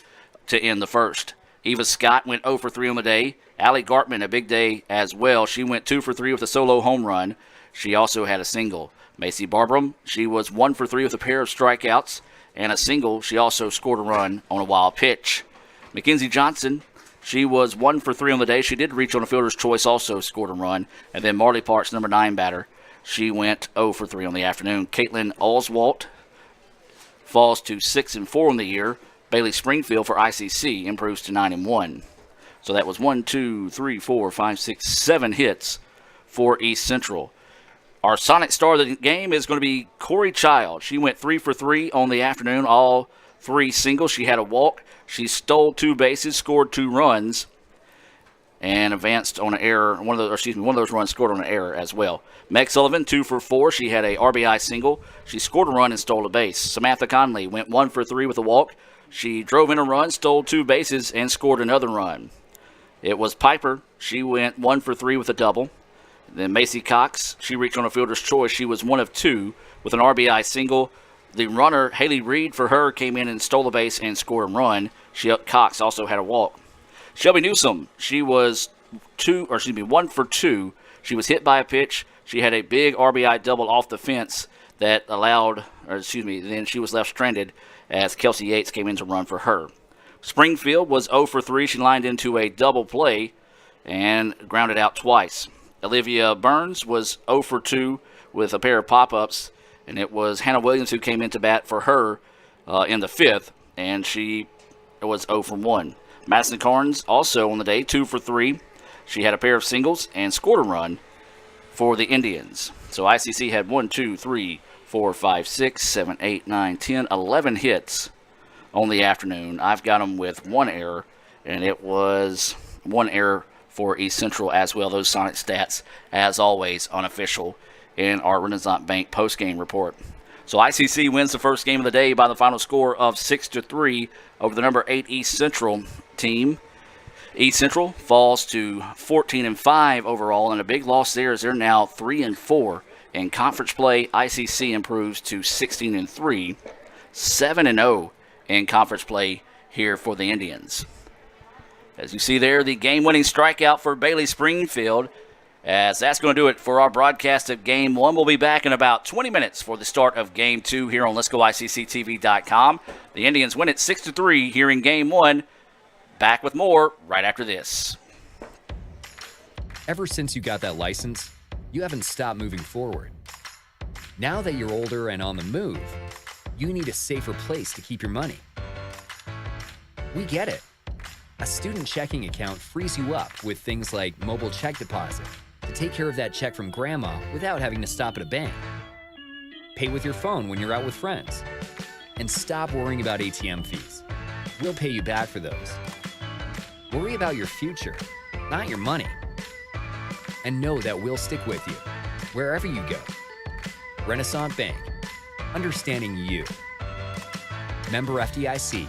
to end the first. Eva Scott went 0 for 3 on the day. Allie Gartman, a big day as well. She went 2 for 3 with a solo home run. She also had a single. Macy Barbram, she was 1 for 3 with a pair of strikeouts and a single. She also scored a run on a wild pitch. Mackenzie Johnson, she was 1 for 3 on the day. She did reach on a fielder's choice, also scored a run. And then Marley Parks, number 9 batter, she went 0 for 3 on the afternoon. Caitlin Oswalt falls to 6-4 on the year. Bailey Springfield for ICC improves to 9-1. So that was 1, 2, 3, 4, 5, 6, 7 hits for East Central. Our Sonic star of the game is going to be Corey Child. She went 3 for 3 on the afternoon, all 3 singles. She had a walk. She stole 2 bases, scored 2 runs, and advanced on an error. One of those runs scored on an error as well. Meg Sullivan, 2 for 4. She had a RBI single. She scored a run and stole a base. Samantha Conley went 1 for 3 with a walk. She drove in a run, stole 2 bases, and scored another run. It was Piper. She went 1 for 3 with a double. Then Macy Cox, she reached on a fielder's choice. She was 1 of 2 with an RBI single. The runner, Haley Reed, for her, came in and stole a base and scored a run. Cox also had a walk. Shelby Newsome, she was 1 for 2. She was hit by a pitch. She had a big RBI double off the fence that then she was left stranded as Kelsey Yates came in to run for her. Springfield was 0 for 3. She lined into a double play and grounded out twice. Olivia Burns was 0 for 2 with a pair of pop-ups, and it was Hannah Williams who came into bat for her in the 5th, and she was 0 for 1. Madison Carnes also on the day, 2 for 3. She had a pair of singles and scored a run for the Indians. So ICC had 1, 2, 3, 4, 5, 6, 7, 8, 9, 10, 11 hits on the afternoon. I've got them with 1 error, and it was 1 error for East Central as well. Those Sonic stats, as always, unofficial in our Renaissance Bank post-game report. So ICC wins the first game of the day by the final score of 6-3 over the number 8 East Central team. East Central falls to 14-5 overall, and a big loss there as they're now 3-4 in conference play. ICC improves to 16-3, 7-0 in conference play here for the Indians. As you see there, the game-winning strikeout for Bailey Springfield. As that's going to do it for our broadcast of Game 1. We'll be back in about 20 minutes for the start of Game 2 here on Let'sGoICCTV.com. The Indians win it 6-3 here in Game 1. Back with more right after this. Ever since you got that license, you haven't stopped moving forward. Now that you're older and on the move, you need a safer place to keep your money. We get it. A student checking account frees you up with things like mobile check deposit to take care of that check from grandma without having to stop at a bank. Pay with your phone when you're out with friends. And stop worrying about ATM fees. We'll pay you back for those. Worry about your future, not your money. And know that we'll stick with you wherever you go. Renaissance Bank, understanding you. Member FDIC.